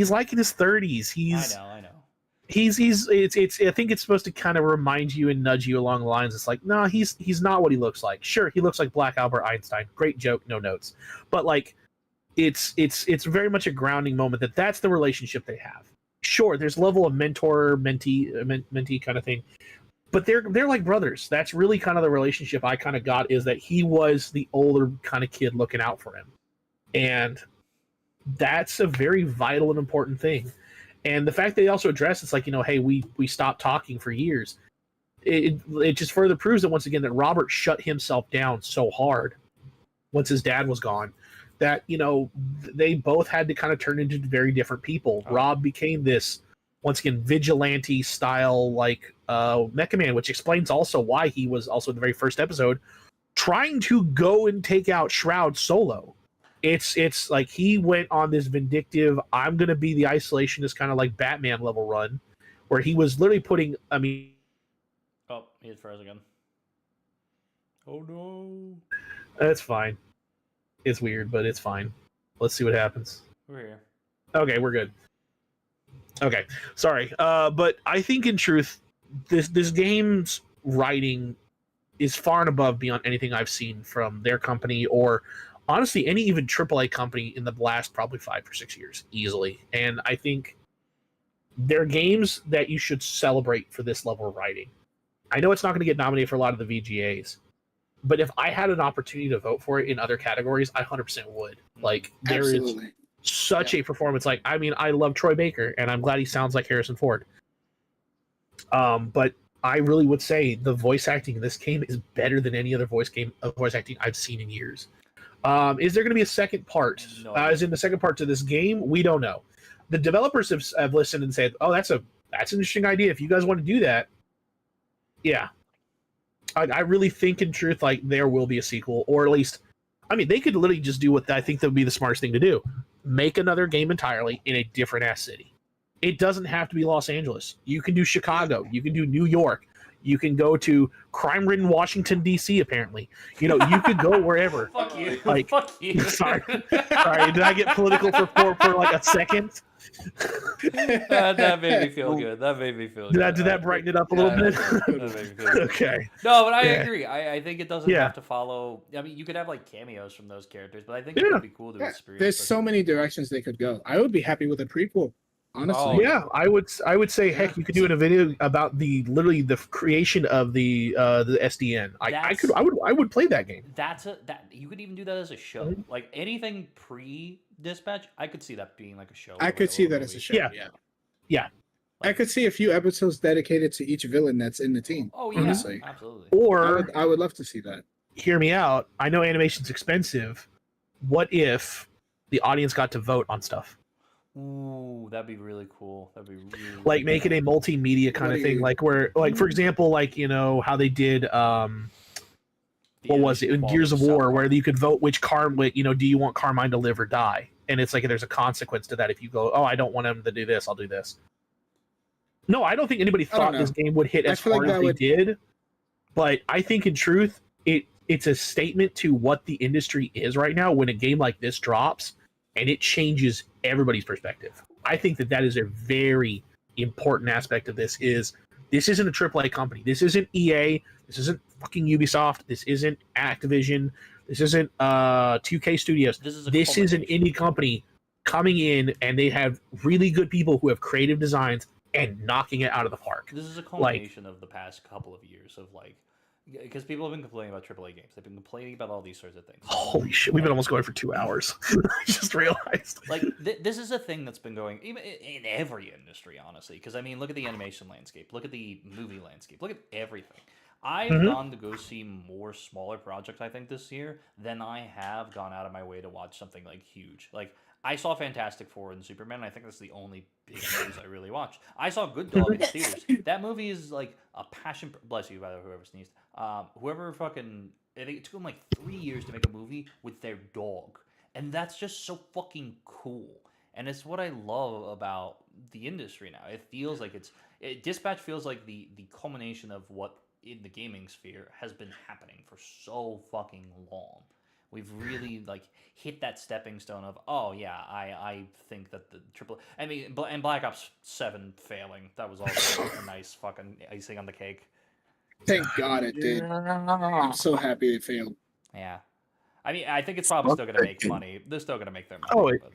like in his 30s. I know. It's I think it's supposed to kind of remind you and nudge you along the lines. It's like, no, he's not what he looks like. Sure, he looks like Black Albert Einstein. Great joke, no notes. But like, it's very much a grounding moment that's the relationship they have. Sure, there's a level of mentor mentee kind of thing, but they're like brothers. That's really kind of the relationship I kind of got, is that he was the older kind of kid looking out for him, and that's a very vital and important thing. And the fact they also address it's like, hey, we stopped talking for years. It just further proves that once again that Robert shut himself down so hard once his dad was gone that they both had to kind of turn into very different people. Rob became this once again vigilante style like Mecha Man, which explains also why he was also in the very first episode trying to go and take out Shroud solo. It's like he went on this vindictive, I'm going to be the isolationist kind of like Batman level run where he was literally putting, Oh, he hit froze again. Oh no. That's fine. It's weird, but it's fine. Let's see what happens. We're here. Okay, we're good. Okay, sorry. But I think in truth, this game's writing is far and above beyond anything I've seen from their company or honestly any even AAA company in the last probably 5 or 6 years easily. And I think they're games that you should celebrate for this level of writing. I know it's not going to get nominated for a lot of the VGAs, but if I had an opportunity to vote for it in other categories, I 100% would. Like, there is Absolutely. such a performance. Like, I mean, I love Troy Baker, and I'm glad he sounds like Harrison Ford. But I really would say the voice acting in this game is better than any other voice acting I've seen in years. Is there going to be a second part? No. As in the second part to this game? We don't know. The developers have listened and said, "Oh, that's an interesting idea. If you guys want to do that, yeah." I really think, in truth, like there will be a sequel, or at least, I mean, they could literally just do what I think that would be the smartest thing to do: make another game entirely in a different ass city. It doesn't have to be Los Angeles. You can do Chicago. You can do New York. You can go to crime-ridden Washington, D.C., apparently. You know, you could go wherever. Fuck you. Like, Fuck you. Sorry. Did I get political for like a second? That made me feel good. That made me feel good. Did that brighten it up a little bit? That made me feel good. Okay. No, but I Yeah. agree. I think it doesn't Yeah. have to follow. I mean, you could have like cameos from those characters, but I think it Yeah. would be cool to Yeah, experience. there's it. so many directions they could go. I would be happy with a prequel, honestly. Oh, Yeah, I would say, heck, you could do in a video about the creation of the SDN. I would play that game. that you could even do that as a show. Mhm. Like anything pre-dispatch, I could see that being like a show. I or could see a that as a movie. show. Yeah. Yeah. Yeah. I could see a few episodes dedicated to each villain that's in the team. Oh yeah, Honestly. absolutely. Or I would love to see that. hear me out. I know animation's expensive. What if the audience got to vote on stuff? Ooh, that'd be really cool. That'd be really Like make it a multimedia kind What of do thing, you- like where, like for example, like you know how they did what was it in Gears of War, where you could vote which do you want Carmine to live or die, and it's like there's a consequence to that if you go, oh, I don't want him to do this, I'll do this. No, I don't think anybody I don't thought know. this game would hit I as feel like hard as that they would- did, but I think in truth it's a statement to what the industry is right now when a game like this drops and it changes everybody's perspective. I think that is a very important aspect of this. This isn't a AAA company. This isn't EA. This isn't fucking Ubisoft. This isn't Activision. This isn't 2K Studios. This is an indie company coming in, and they have really good people who have creative designs and knocking it out of the park. This is a culmination of the past couple of years of like, because people have been complaining about AAA games. They've been complaining about all these sorts of things. Holy shit, we've been almost going for 2 hours. I just realized. Like this is a thing that's been going even in every industry, honestly. Because I mean, look at the animation landscape, look at the movie landscape, look at everything. I've gone to go see more smaller projects, I think, this year than I have gone out of my way to watch something like huge. Like I saw Fantastic Four and Superman, and I think that's the only big movies I really watched. I saw Good Dog in theaters. That movie is like a passion. Bless you, by the way, whoever sneezed. Whoever fucking. I think it took them like 3 years to make a movie with their dog, and that's just so fucking cool. And it's what I love about the industry now. It feels like Dispatch feels like the culmination of what in the gaming sphere has been happening for so fucking long. We've really like hit that stepping stone of, oh yeah, I think that the triple. I mean, and Black Ops 7 failing, that was also a nice fucking icing on the cake. Thank God it did. I'm so happy it failed. Yeah, I mean, I think it's probably still gonna make money. They're still gonna make their money. Oh, but-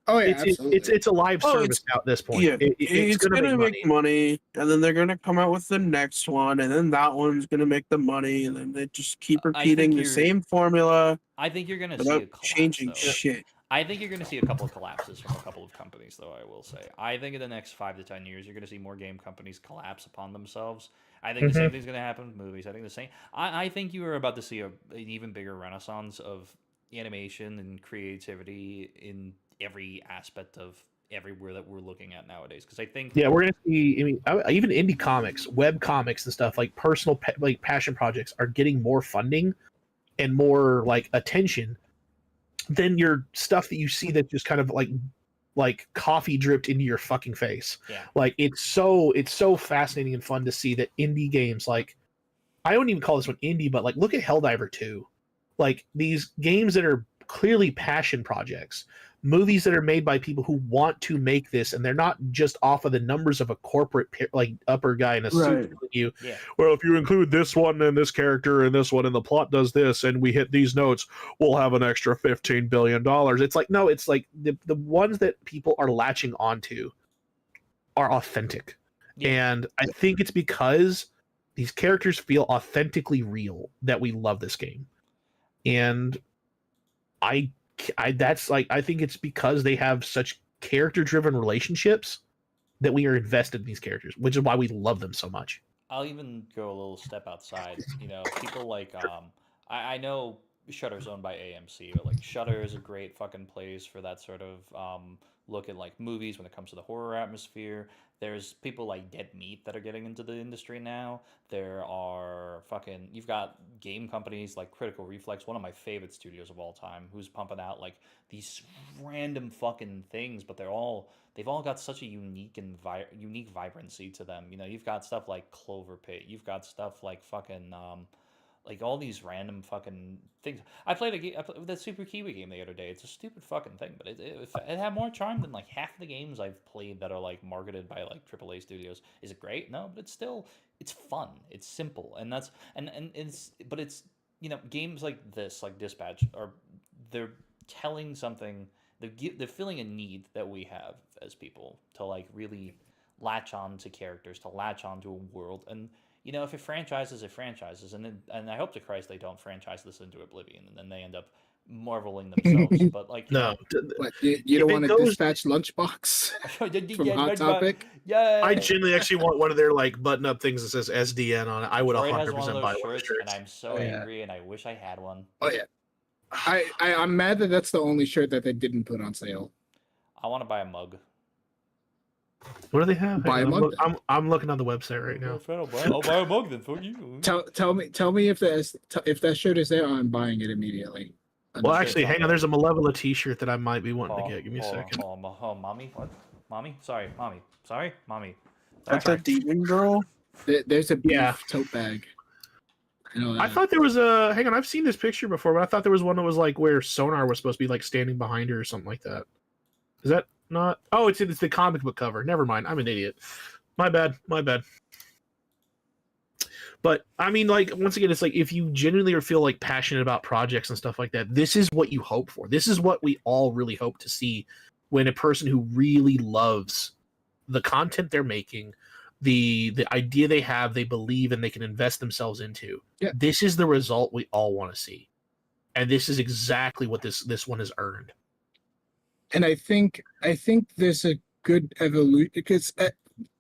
Oh yeah, It's absolutely. a live Oh, service now at this point. Yeah, It's gonna make money. and then they're gonna come out with the next one, and then that one's gonna make the money, and then they just keep I repeating think the you're- same formula I think you're gonna see a without collapse, changing though. shit. I think you're going to see a couple of collapses from a couple of companies, though, I will say. I think in the next 5 to 10 years, you're going to see more game companies collapse upon themselves. I think the same thing's going to happen with movies. I think the same. I think you are about to see an even bigger renaissance of animation and creativity in every aspect of everywhere that we're looking at nowadays. Because I think... Yeah, we're gonna see. I mean, even indie comics, web comics, and stuff like personal like passion projects are getting more funding and more like attention than your stuff that you see that just kind of like coffee dripped into your fucking face. Yeah. Like it's so fascinating and fun to see that indie games, like I don't even call this one indie, but like look at Helldiver 2. Like these games that are clearly passion projects, movies that are made by people who want to make this, and they're not just off of the numbers of a corporate like upper guy in a suit Right. telling you, Yeah. well, if you include this one and this character and this one and the plot does this and we hit these notes, we'll have an extra $15 billion. It's like, no, it's like the ones that people are latching onto are authentic. Yeah. And I think it's because These characters feel authentically real that we love this game. And I that's like, I think it's because they have such character-driven relationships that we are invested in these characters, which is why we love them so much. I'll even go a little step outside. You know, people like I know Shutter's owned by AMC, but like Shutter is a great fucking place for that sort of look at like movies when it comes to the horror atmosphere. There's people like Dead Meat that are getting into the industry now. There are fucking you've got game companies like Critical Reflex, one of my favorite studios of all time, who's pumping out like these random fucking things, but they've all got such a unique and unique vibrancy to them. You know, you've got stuff like Clover Pit, you've got stuff like fucking like all these random fucking things. I played that Super Kiwi game the other day. It's a stupid fucking thing, but it had more charm than like half the games I've played that are like marketed by like AAA studios. Is it great? No, but it's fun. It's simple, and it's you know, games like this, like Dispatch, they're telling something. They're filling a need that we have as people to like really latch on to characters, to latch on to a world. And you know, if it franchises, and I hope to Christ they don't franchise this into oblivion, and then they end up marveling themselves. But like, No, What, you don't want to dispatch lunchbox from Hot Topic? Yeah, I genuinely actually want one of their like button-up things that says SDN on it. I would Troy has 100% one of buy those one of shirts, those and I'm so Oh, yeah. angry, and I wish I had one. Oh yeah. I'm mad that that's the only shirt that they didn't put on sale. I want to buy a mug. What do they have? Buy Hang a on, mug. I'm looking on the website right now. I'll buy a mug then. Fuck you. Tell me if that shirt is there. I'm buying it immediately. Well, sure actually, it's hang on on. there. There's a Malevola T-shirt that I might be wanting to get. Give me a second. Mommy? What? Mommy? Sorry, mommy. Sorry, mommy. That's a demon girl. There's a beef Yeah. tote bag. I know. I thought there was a. Hang on, I've seen this picture before, but I thought there was one that was like where Sonar was supposed to be like standing behind her or something like that. Is that not? Oh, it's the comic book cover. Never mind. I'm an idiot. My bad. My bad. But I mean, like, once again, it's like if you genuinely feel like passionate about projects and stuff like that, this is what you hope for. This is what we all really hope to see when a person who really loves the content they're making, the idea they have, they believe, and they can invest themselves into. Yeah. This is the result we all want to see, and this is exactly what this one has earned. And I think there's a good evolution because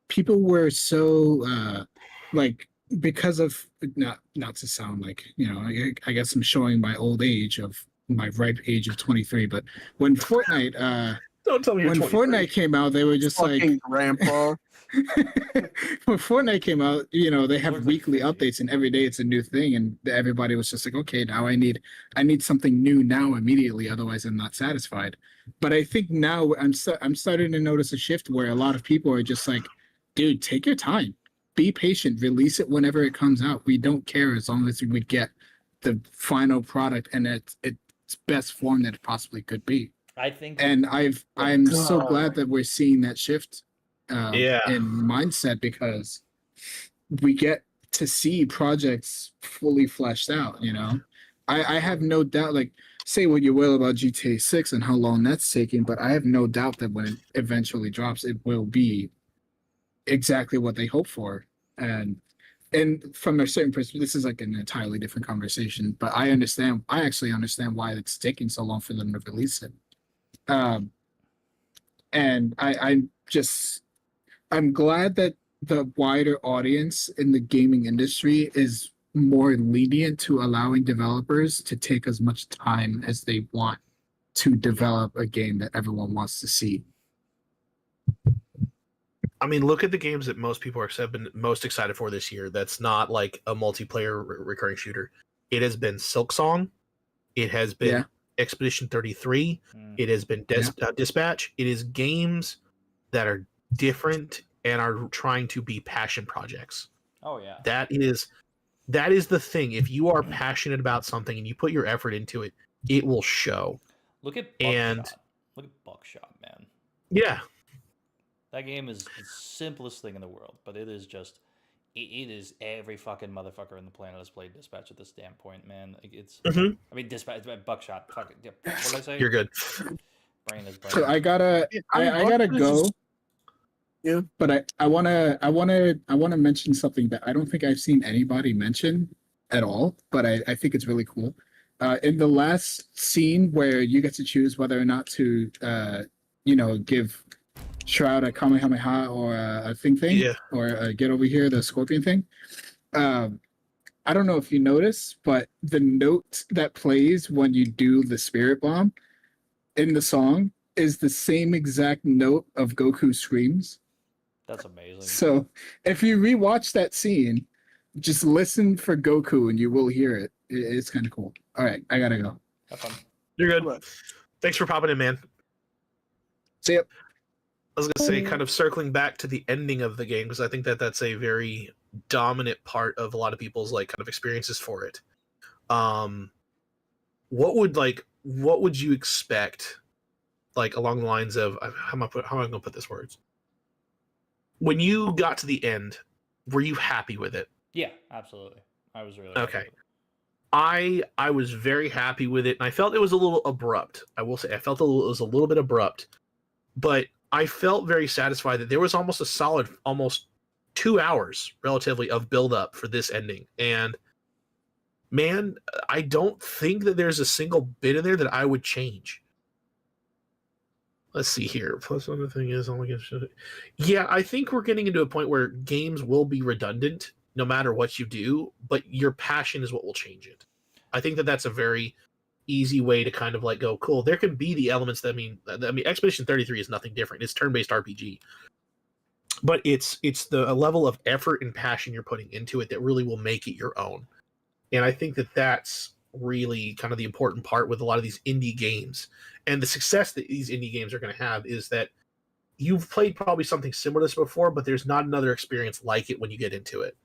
people were so like, because of not to sound like, you know, I guess I'm showing my old age of my ripe age of 23, but when Fortnite Don't tell me you're when 23. Fortnite came out, they were just like, Fucking grandpa. when Fortnite came out, you know, they have Looks like weekly 50. updates and every day it's a new thing, and everybody was just like, okay, now I need something new now immediately, otherwise I'm not satisfied. But I think now I'm starting to notice a shift where a lot of people are just like, dude, take your time, be patient, release it whenever it comes out. We don't care as long as we get the final product and its best form that it possibly could be. I think. And I'm so God. glad that we're seeing that shift Yeah. in mindset, because we get to see projects fully fleshed out. You know, I have no doubt, like, say what you will about GTA 6 and how long that's taking, but I have no doubt that when it eventually drops, it will be exactly what they hope for. And from a certain perspective, this is like an entirely different conversation, but I actually understand why it's taking so long for them to release it. And I'm glad that the wider audience in the gaming industry is more lenient to allowing developers to take as much time as they want to develop a game that everyone wants to see. I mean, look at the games that most people have been most excited for this year. That's not like a multiplayer recurring shooter. It has been Silksong. It has been Yeah. Expedition 33. It has been Dispatch. It is games that are different and are trying to be passion projects. Oh yeah. That is the thing. If you are passionate about something and you put your effort into it, it will show. Look at And- Buckshot. Look at Buckshot, man. Yeah. That game is the simplest thing in the world, but it is just. It is every fucking motherfucker on the planet has played Dispatch at this damn point, man. Like, it's. Mhm. I mean, Dispatch, Buckshot. Fuck it. What did I say? You're good. Brain is So brain. I gotta I mean, go. Buckshot Yeah. But I wanna mention something that I don't think I've seen anybody mention at all, but I think it's really cool. In the last scene where you get to choose whether or not to give Shroud a Kamehameha or a thing Yeah. or get over here, the scorpion thing. I don't know if you notice, but the note that plays when you do the spirit bomb in the song is the same exact note of Goku screams. That's amazing. So if you rewatch that scene, just listen for Goku and you will hear it. It's kind of cool. All right, I gotta go. Have fun. You're good. What? Thanks for popping in, man. See ya. I was gonna say, kind of circling back to the ending of the game, because I think that that's a very dominant part of a lot of people's like kind of experiences for it. What would you expect, like along the lines of how am I gonna put this words? When you got to the end, were you happy with it? Yeah, absolutely. I was really Okay. happy with it. I was very happy with it, and I felt it was a little abrupt. I will say I felt it was a little bit abrupt, but I felt very satisfied that there was almost a solid, almost 2 hours, relatively, of build up for this ending. And man, I don't think that there's a single bit in there that I would change. Let's see here. Plus, another thing is, yeah, I think we're getting into a point where games will be redundant no matter what you do, but your passion is what will change it. I think that that's a very easy way to kind of like go, cool. There can be the elements that I mean, Expedition 33 is nothing different. It's turn-based RPG, but it's the level of effort and passion you're putting into it that really will make it your own. And I think that that's really kind of the important part with a lot of these indie games, and the success that these indie games are going to have is that you've played probably something similar to this before, but there's not another experience like it when you get into it.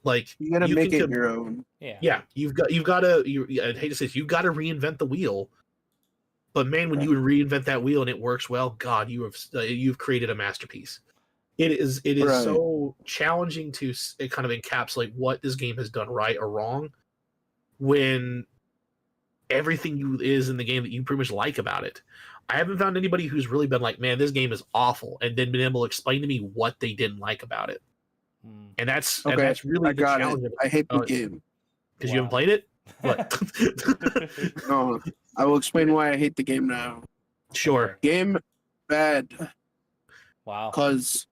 Like You gotta make it your own. Yeah. You've got to. I hate to say this, you've got to reinvent the wheel. But man, when you reinvent that wheel and it works well, God, you've created a masterpiece. It is Right. so challenging to kind of encapsulate what this game has done right or wrong, when everything is in the game that you pretty much like about it. I haven't found anybody who's really been like, man, this game is awful, and then been able to explain to me what they didn't like about it. And that's Okay, really I the got challenge. it. I hate the game. Because you haven't played it. What? No, I will explain why I hate the game now. Sure. Game bad Wow. because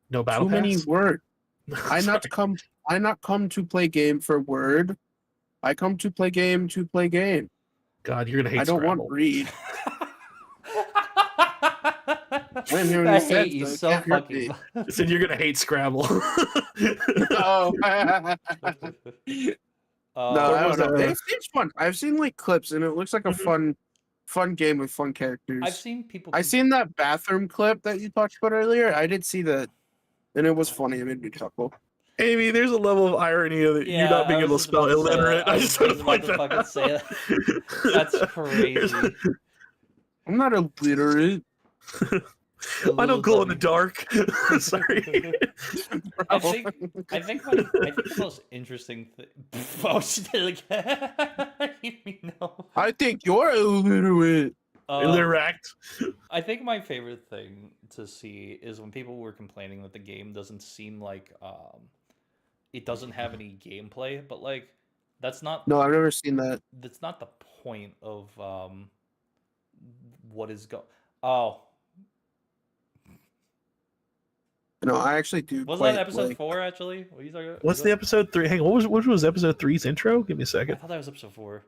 No battle too many pass? words. I Sorry. not come to play game for word. I come to play game to play game. God, you're gonna hate I don't Scrabble. want read. I'm hearing I you hate said you so, so can't hurt fucking me. much. Said you're gonna hate Scrabble. Oh. No, I was don't know. that? It seems fun. I've seen like clips, and it looks like a fun game with fun characters. I've seen people. I seen that bathroom clip that you talked about earlier. I did see that, and it was funny. It made me chuckle. Amy, there's a level of irony of you not being able to spell illiterate. I just want to point that out. Say that. That's crazy. I'm not illiterate. I don't glow in the dark. Sorry. I think the most interesting thing. Oh shit! No. I think you're illiterate. Illiterate. I think my favorite thing to see is when people were complaining that the game doesn't seem like it doesn't have any gameplay, but like that's not. No, I've never seen that. That's not the point of what is Oh. No, I actually do. Was quite that episode like- 4 actually? What are you talking about? What's the episode 3? Hang on, what was episode 3's intro? Give me a I second. thought that was episode 4.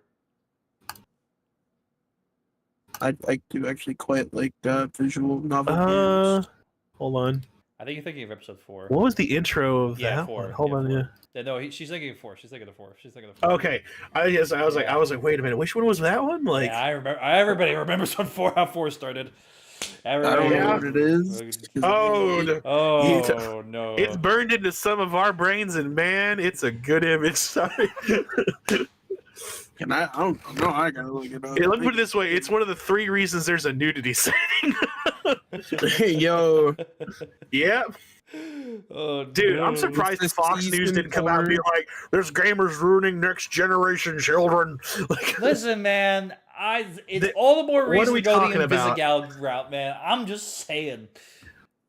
I do actually quite like visual novel games. Hold on. I think you're thinking of episode 4. What was the intro of Yeah, that 4. one? Hold Yeah, on, 4. yeah. Yeah, no, she's thinking of 4. She's thinking of 4. She's thinking of 4. Okay, I was like, wait a minute, which one was that one? Like, Yeah, I remember. Everybody remembers when how 4 started. I don't know what it is. oh, Oh no! it's burned into some of our brains, and man, it's a good image. Sorry. Can I don't know. I gotta look it up. Hey, let me put it this way: it's one of the 3 reasons there's a nudity setting. Hey, yo, Yeah, Oh, dude, I'm no. surprised It's Fox season News didn't come out and be 4. like, "There's gamers ruining next generation children." Like, Listen, man, it's The- all the more what are reason we to go the talking about? Invisigal route, man. I'm just saying.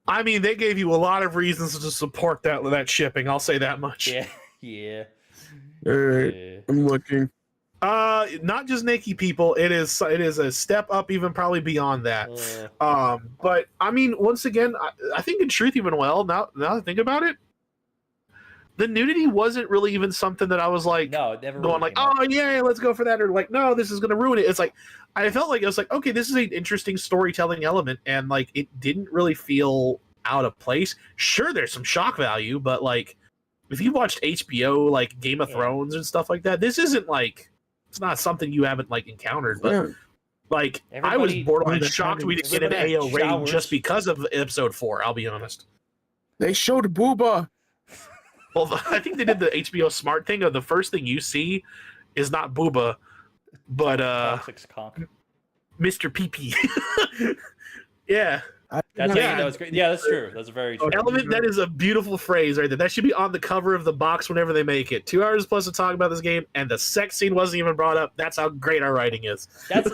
I mean, they gave you a lot of reasons to support that shipping. I'll say that much. Yeah, yeah. All right, Yeah. I'm looking. Not just Nikki people. It is a step up, even probably beyond that. But I mean, once again, I think in truth, even well, now that I think about it, the nudity wasn't really even something that I was like No, it never going really like, came up. oh yeah, let's go for that, or like, no, this is gonna ruin it. It's like I felt like it was like, okay, this is an interesting storytelling element, and like it didn't really feel out of place. Sure, there's some shock value, but like if you watched HBO, like Game of Thrones and stuff like that, this isn't like it's not something you haven't like encountered, but Yeah. like I was Everybody- borderline they're shocked we didn't get an everybody AO rating showers. just because of episode 4. I'll be honest. They showed booba. Well, I think they did the HBO Smart thing of the first thing you see is not Booba, but Toxic's conk. Mr. PP. Yeah. That's Yeah. how you know it's great. Yeah, that's true. That's very true. Element, that is a beautiful phrase right there. That should be on the cover of the box whenever they make it. 2 hours plus to talk about this game, and the sex scene wasn't even brought up. That's how great our writing is. That's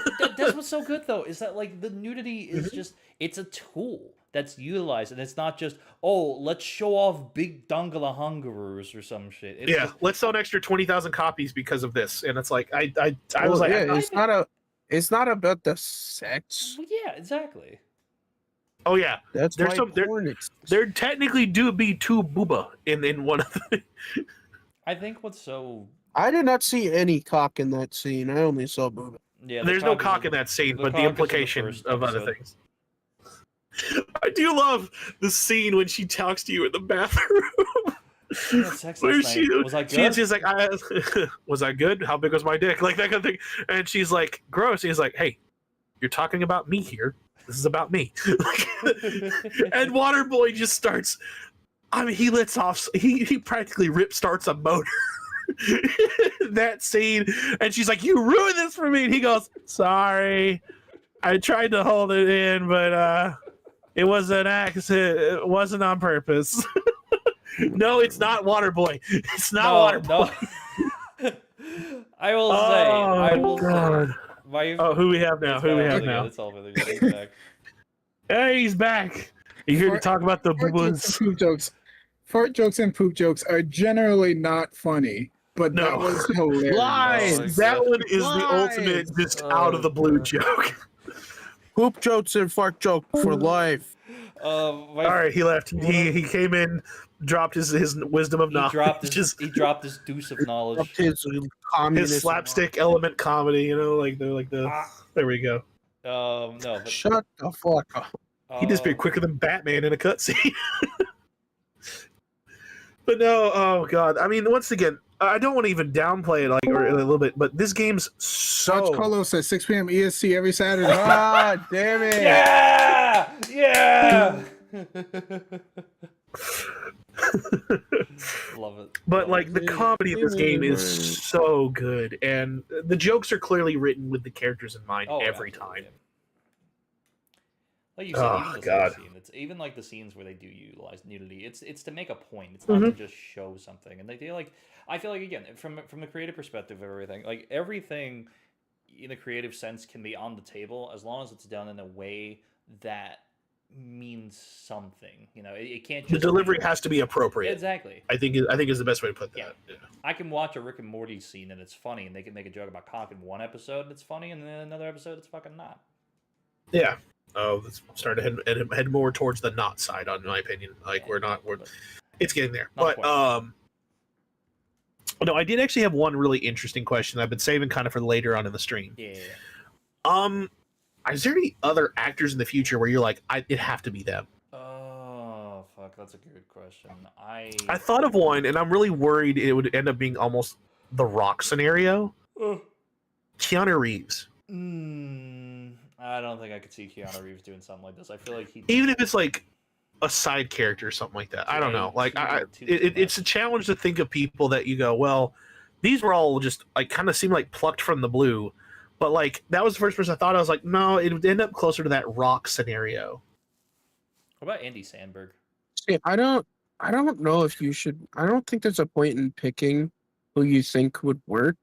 what's so good though, is that like the nudity is just it's a tool that's utilized, and it's not just, oh, let's show off big dongala hungarus or some shit. It's Yeah, just, let's sell an extra 20,000 copies because of this. And it's like I Well, was like, yeah, it's not about the sex. well, yeah, exactly. oh yeah, That's There's why some- there- porn exists. there technically do be 2 booba in one of the. I think what's so I did not see any cock in that scene. I only saw booba. yeah, the There's no is cock in that scene, the but cock the is in the implication first of other episode. things. I do love the scene when she talks to you in the bathroom. Yeah, sex Where last night. Was I good? she's like, was I good? How big was my dick? Like that kind of thing. And she's like, gross. He's like, hey, you're talking about me here. This is about me. And Waterboy just starts. I mean, he lets off. He practically starts a motor. That scene, and she's like, "You ruined this for me." And he goes, "Sorry, I tried to hold it in, but it was an accident. It wasn't on purpose." No, it's not Waterboy. It's not Waterboy. No. I will say. God. My, Oh, who we have now? it's Who we back. have Yeah, now? it's all really good. It's back. Hey, he's back. You here to Fart- talk about the Fart jokes and boobas? poop jokes. Fart jokes and poop jokes are generally not funny, but that No. was hilarious. Lies. Oh, That one is the Lies. ultimate, just out of the blue God. joke. Poop jokes and fart joke for life. All right, he left. He came in, dropped his wisdom of he knowledge. dropped his deuce of knowledge. His communist. His slapstick element comedy, you know, like the. Ah. There we go. No, but Shut the fuck up. He disappeared quicker than Batman in a cutscene. But no, oh god. I mean, once again, I don't want to even downplay it like or a little bit, but this game's so. Watch Carlos at 6 p.m. ESC every Saturday. Ah, damn it. Yeah, yeah. Love it. But like the comedy in this game is so good, and the jokes are clearly written with the characters in mind every absolutely, time. yeah. Like you said, Oh, even the God. scene, it's even like the scenes where they do utilize nudity. It's to make a point. It's not to Mm-hmm. just show something. And they do like, I feel like again from the creative perspective of everything, like everything in a creative sense can be on the table as long as it's done in a way that means something. You know, it can't. The Just delivery be, has to be appropriate. exactly. I think is the best way to put that. Yeah. I can watch a Rick and Morty scene and it's funny, and they can make a joke about cock in one episode and it's funny, and then another episode it's fucking not. Yeah. Oh, let's start to head more towards the not side, in my opinion. Like Yeah, we're it's getting there. Not But quite. no, I did actually have one really interesting question I've been saving kind of for later on in the stream. Yeah. Is there any other actors in the future where you're like, it'd have to be them? Oh fuck, that's a good question. I thought of one, and I'm really worried it would end up being almost the Rock scenario. Keanu Reeves. I don't think I could see Keanu Reeves doing something like this. I feel like he Even if it's like a side character or something like that. I don't know. Like it's a challenge to think of people that you go, well, these were all just like kind of seem like plucked from the blue. But like that was the first person I thought. I was like, no, it would end up closer to that Rock scenario. What about Andy Samberg? See, I don't know if you should. I don't think there's a point in picking who you think would work.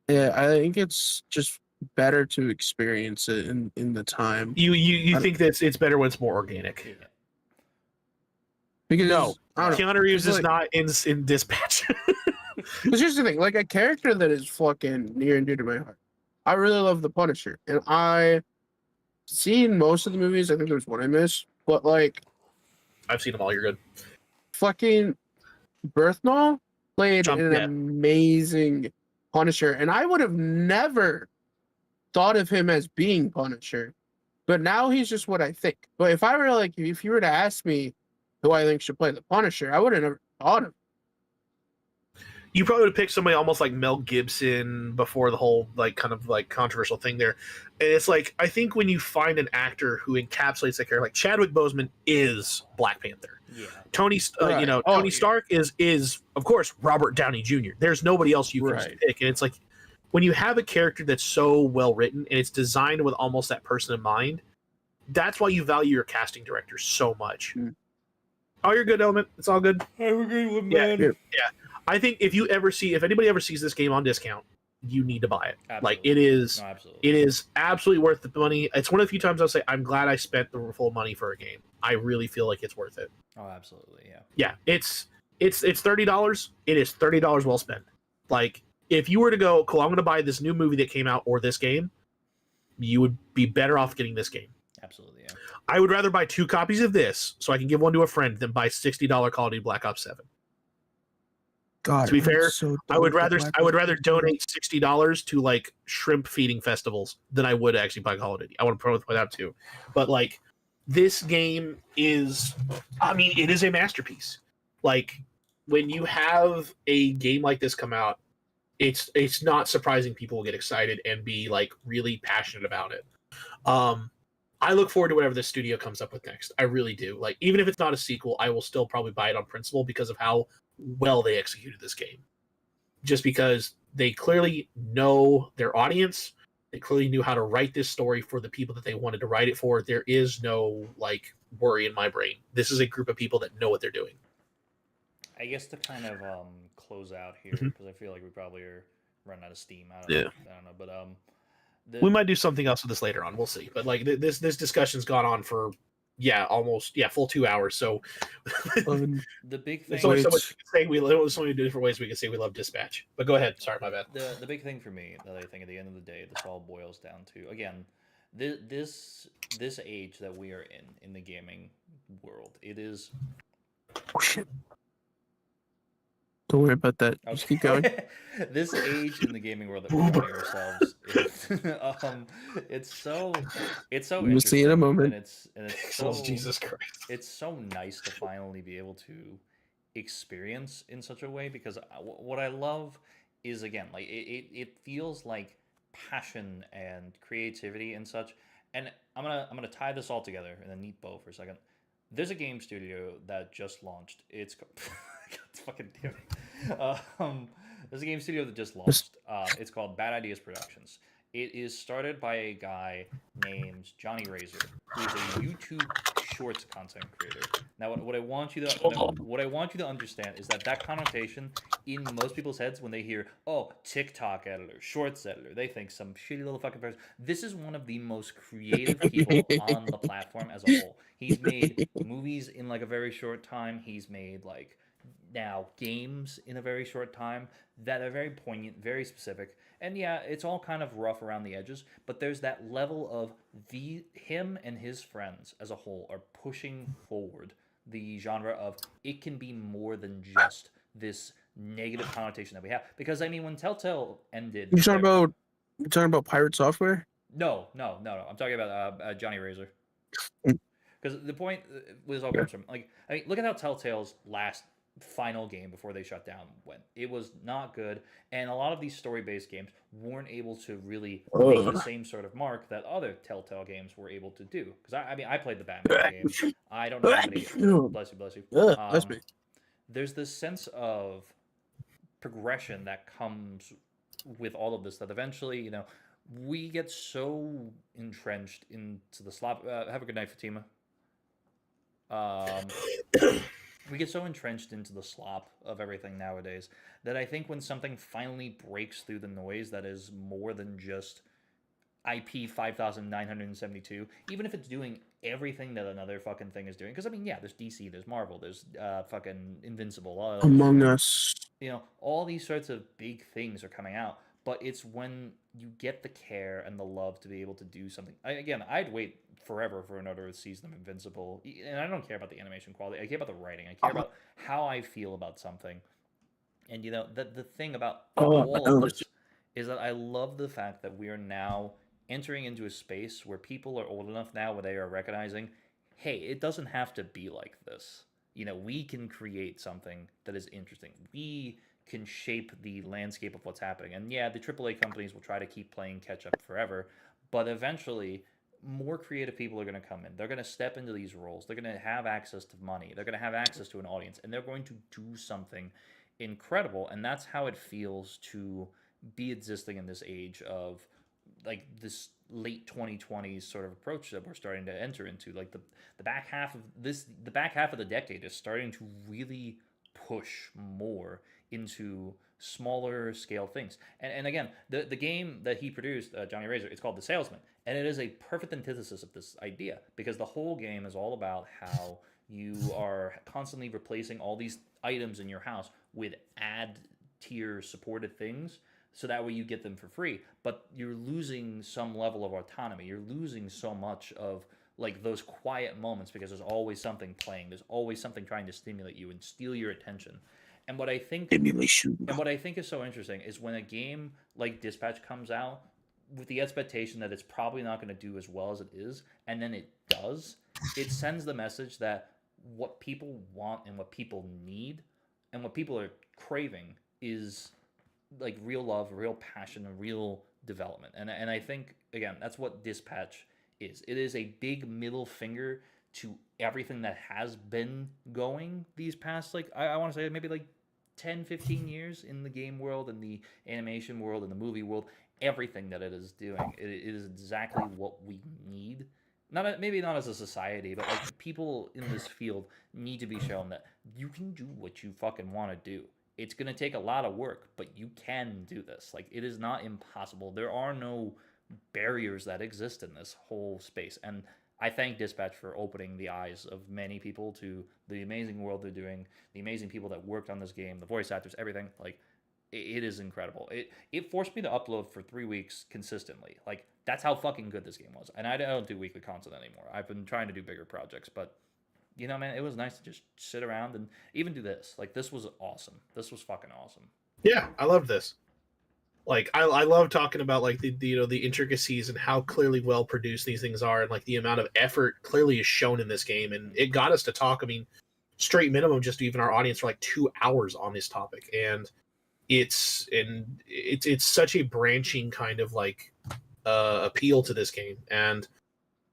Yeah, I think it's just better to experience it in the time. You think that it's better when it's more organic. Yeah. Because No, I don't know. Keanu Reeves It's is not in Dispatch. Because here's the thing, like a character that is fucking near and dear to my heart. I really love the Punisher, and I seen most of the movies. I think there's one I missed, but like I've seen them all. You're good. fucking Berthnall played an Yeah. amazing Punisher, and I would have never thought of him as being Punisher, but now he's just what I think. But if I were like, if you were to ask me who I think should play the Punisher, I would have never thought of. You probably would have picked somebody almost like Mel Gibson before the whole like kind of like controversial thing there. And it's like I think when you find an actor who encapsulates that character, like Chadwick Boseman is Black Panther. Yeah. Tony, Right. Tony Stark is of course Robert Downey Jr. There's nobody else you can Right. pick, and it's like when you have a character that's so well written and it's designed with almost that person in mind. That's why you value your casting director so much. Mm. Oh, you're good, Element. It's all good. I'm agree with Yeah. man. I think if anybody ever sees this game on discount, you need to buy it. Absolutely. Like it is, No, absolutely. it is absolutely worth the money. It's one of the few times I'll say I'm glad I spent the full money for a game. I really feel like it's worth it. Oh, absolutely. Yeah. Yeah, it's $30. It is $30 well spent. Like if you were to go, cool, I'm going to buy this new movie that came out or this game, you would be better off getting this game. Absolutely. Yeah. I would rather buy 2 copies of this so I can give one to a friend than buy $60 Call of Duty Black Ops 7. God, To be fair, so I would rather donate $60 to like shrimp feeding festivals than I would actually buy Call of Duty. I want to point that out too. But like this game is, I mean, it is a masterpiece. Like when you have a game like this come out, it's not surprising people will get excited and be like really passionate about it. I look forward to whatever the studio comes up with next. I really do. Like even if it's not a sequel, I will still probably buy it on principle because of how well they executed this game. Just because they clearly know their audience, they clearly knew how to write this story for the people that they wanted to write it for. There is no like worry in my brain. This is a group of people that know what they're doing. I guess to kind of close out here Mhm. because I feel like we probably are running out of steam. I don't know, but We might do something else with this later on. We'll see. But like this discussion's gone on for almost full 2 hours. So the big thing. there's only so much we can say. There's so many different ways we can say we love Dispatch. But go ahead. Sorry, my bad. The big thing for me that I think at the end of the day, this all boils down to again, this age that we are in the gaming world, it is. Oh, shit. Don't worry about that. Just keep going. This age in the gaming world that we're finding ourselves, it's so We'll see in a moment. and it's so Jesus Christ. it's so nice to finally be able to experience in such a way because what I love is again like it feels like passion and creativity and such. And I'm gonna tie this all together in a neat bow for a second. There's a game studio that just launched. It's God fucking damn it. There's a game studio that just launched. It's called Bad Ideas Productions. It is started by a guy named Johnny Razor, who is a YouTube Shorts content creator. Now, what I want you to understand is that connotation in most people's heads when they hear, oh, TikTok editor, Shorts editor, they think some shitty little fucking person. This is one of the most creative people on the platform as a whole. He's made movies in like a very short time. He's made like now games in a very short time that are very poignant, very specific. And yeah, it's all kind of rough around the edges, but there's that level of him and his friends as a whole are pushing forward the genre of it can be more than just this negative connotation that we have. Because I mean, when Telltale ended, You're talking about Pirate Software? No. I'm talking about Johnny Razor. Mm. Because the point was all comes from like I mean, look at how Telltale's last final game before they shut down went. It was not good, and a lot of these story-based games weren't able to really make the same sort of mark that other Telltale games were able to do. Because I mean, I played the Batman game. I don't know how many. Bless you. Bless me. There's this sense of progression that comes with all of this that eventually, you know, we get so entrenched into the slop. Have a good night, Fatima. We get so entrenched into the slop of everything nowadays that I think when something finally breaks through the noise that is more than just IP 5972, even if it's doing everything that another fucking thing is doing. Because I mean, yeah, there's DC, there's Marvel, there's fucking Invincible, Among Us. all these sorts of big things are coming out. But it's when you get the care and the love to be able to do something. Again, I'd wait forever for another season of Invincible, and I don't care about the animation quality. I care about the writing. I care about how I feel about something. And the thing about all of this is that I love the fact that we are now entering into a space where people are old enough now where they are recognizing, hey, it doesn't have to be like this. We can create something that is interesting. We can shape the landscape of what's happening. And yeah, the AAA companies will try to keep playing catch up forever, but eventually more creative people are going to come in. They're going to step into these roles. They're going to have access to money. They're going to have access to an audience, and they're going to do something incredible. And that's how it feels to be existing in this age of like this late 2020s sort of approach that we're starting to enter into. Like the back half of the back half of the decade is starting to really push more into smaller scale things. And again, the game that he produced, Johnny Razor, it's called The Salesman, and it is a perfect antithesis of this idea because the whole game is all about how you are constantly replacing all these items in your house with ad tier supported things so that way you get them for free, but you're losing some level of autonomy. You're losing so much of like those quiet moments because there's always something playing. There's always something trying to stimulate you and steal your attention. And what I think is so interesting is when a game like Dispatch comes out with the expectation that it's probably not going to do as well as it is, and then it does, it sends the message that what people want and what people need and what people are craving is like real love, real passion, and real development. And I think again, that's what Dispatch is. It is a big middle finger to everything that has been going these past like I want to say maybe like 10, 15 years in the game world and the animation world and the movie world. Everything that it is doing, it is exactly what we need. Maybe not as a society, but like people in this field need to be shown that you can do what you fucking want to do. It's going to take a lot of work, but you can do this. Like, it is not impossible. There are no barriers that exist in this whole space. And I thank Dispatch for opening the eyes of many people to the amazing world they're doing, the amazing people that worked on this game, the voice actors, everything. Like, it is incredible. It forced me to upload for 3 weeks consistently. Like, that's how fucking good this game was. And I don't do weekly content anymore. I've been trying to do bigger projects, but man, it was nice to just sit around and even do this. Like, this was awesome. This was fucking awesome. Yeah, I love this. Like, I love talking about like the intricacies and how clearly well produced these things are, and like the amount of effort clearly is shown in this game. And it got us to talk. I mean, straight minimum, just even our audience for like 2 hours on this topic, and it's such a branching kind of like appeal to this game, and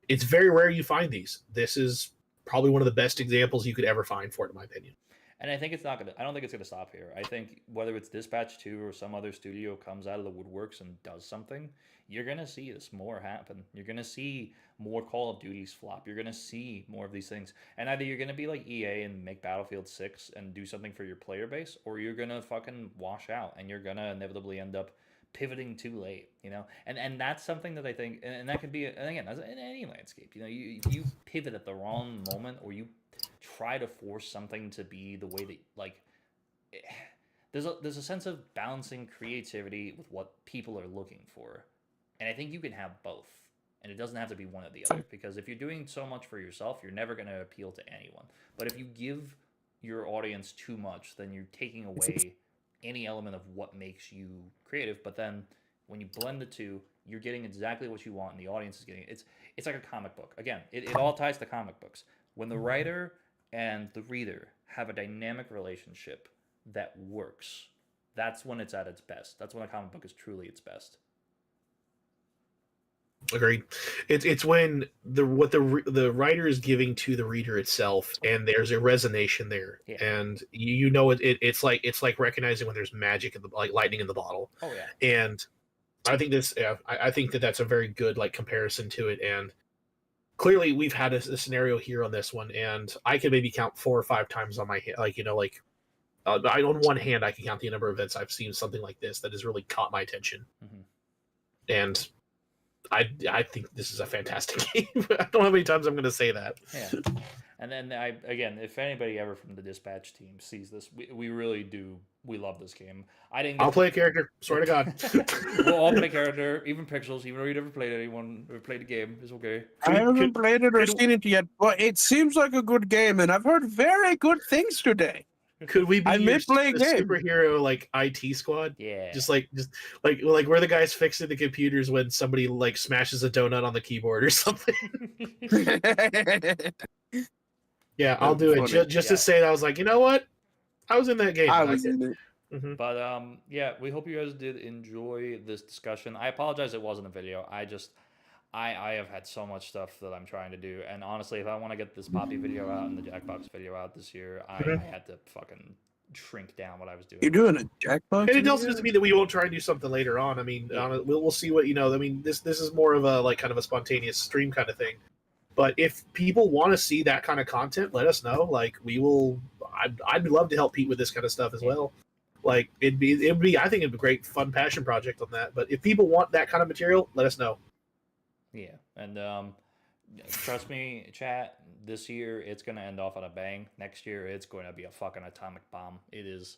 it's very rare you find these. This is probably one of the best examples you could ever find for it, in my opinion. And I think it's not gonna. I don't think it's gonna stop here. I think whether it's Dispatch 2 or some other studio comes out of the woodworks and does something, you're gonna see this more happen. You're gonna see more Call of Duties flop. You're gonna see more of these things. And either you're gonna be like EA and make Battlefield 6 and do something for your player base, or you're gonna fucking wash out and you're gonna inevitably end up pivoting too late. And that's something that I think, and that could be, and again, as in any landscape, you pivot at the wrong moment, or you try to force something to be the way that like there's a sense of balancing creativity with what people are looking for, and I think you can have both, and it doesn't have to be one or the other, because if you're doing so much for yourself, you're never going to appeal to anyone. But if you give your audience too much, then you're taking away any element of what makes you creative. But then when you blend the two, you're getting exactly what you want, and the audience is getting it. It's like a comic book. Again, it all ties to comic books. When the writer and the reader have a dynamic relationship that works, that's when it's at its best. That's when a comic book is truly its best. Agreed. It's when what the writer is giving to the reader itself, and there's a resonation there, Yeah. and it's like recognizing when there's magic in the like lightning in the bottle. Oh yeah. And I think I think that's a very good like comparison to it. And clearly we've had a scenario here on this one, and I can maybe count 4 or 5 times on my hand, on one hand I can count the number of events I've seen something like this that has really caught my attention. Mm-hmm. And I think this is a fantastic game. I don't know how many times I'm going to say that. Yeah. And then again, if anybody ever from the Dispatch team sees this, we really do. We love this game. I didn't. I'll play a character. Swear to God. We'll all play character, even Pixels, even though you never played anyone or played the game. It's okay. I haven't played it or seen it yet, but it seems like a good game, and I've heard very good things today. Could we be I may play a game. superhero like IT squad? Yeah. Just like we're the guys fixing the computers when somebody like smashes a donut on the keyboard or something. Yeah, I'll do it just to say that I was like, you know what, I was in that game. I was in it. Mm-hmm. But yeah, we hope you guys did enjoy this discussion. I apologize it wasn't a video. I have had so much stuff that I'm trying to do, and honestly, if I want to get this Poppy video out and the Jackbox video out this year, I had to fucking shrink down what I was doing. You're doing a Jackbox? And it also doesn't mean that we won't try and do something later on. I mean, we'll see what, you know. I mean, this is more of a like kind of a spontaneous stream kind of thing. But if people want to see that kind of content, let us know. Like we will. I'd love to help Pete with this kind of stuff as well. Like it'd be. I think it'd be a great, fun passion project on that. But if people want that kind of material, let us know. Yeah, and trust me, chat. This year it's gonna end off on a bang. Next year it's going to be a fucking atomic bomb. It is.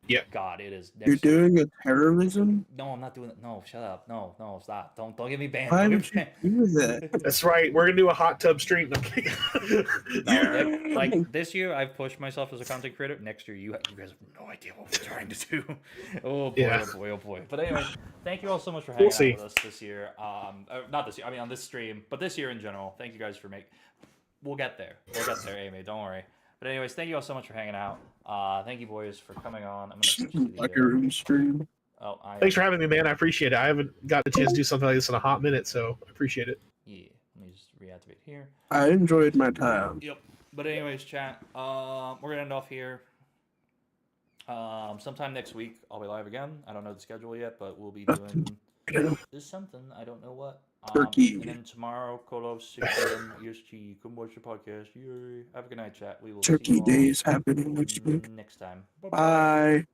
Yeah. God, it is. You're doing a terrorism? No, I'm not doing it. No, shut up. No, stop. Don't get me banned. Why Don't would get you me do that? That's right. We're gonna do a hot tub stream. banned. Like this year, I've pushed myself as a content creator. Next year, you guys have no idea what we're trying to do. Oh boy, Yeah. oh boy, oh boy. But anyway, thank you all so much for hanging We'll see. out with us this year. Not this year. I mean, on this stream, but this year in general. Thank you guys for making. We'll get there. Amy. Don't worry. But anyways, thank you all so much for hanging out. Thank you, boys, for coming on. I'm gonna switch to Like the, a room stream. Thanks for having me, man. I appreciate it. I haven't got the chance to do something like this in a hot minute, so I appreciate it. Yeah, let me just reactivate here. I enjoyed my time. Yep. But anyways, chat. We're gonna end off here. Sometime next week, I'll be live again. I don't know the schedule yet, but we'll be doing something. I don't know what. Turkey. And then tomorrow, Kolo 6 p.m. EST. Come watch the podcast. Yay. Have a good night, chat. We will see Turkey you all Day is happening next week. next time. Bye.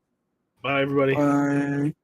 Bye, everybody. Bye.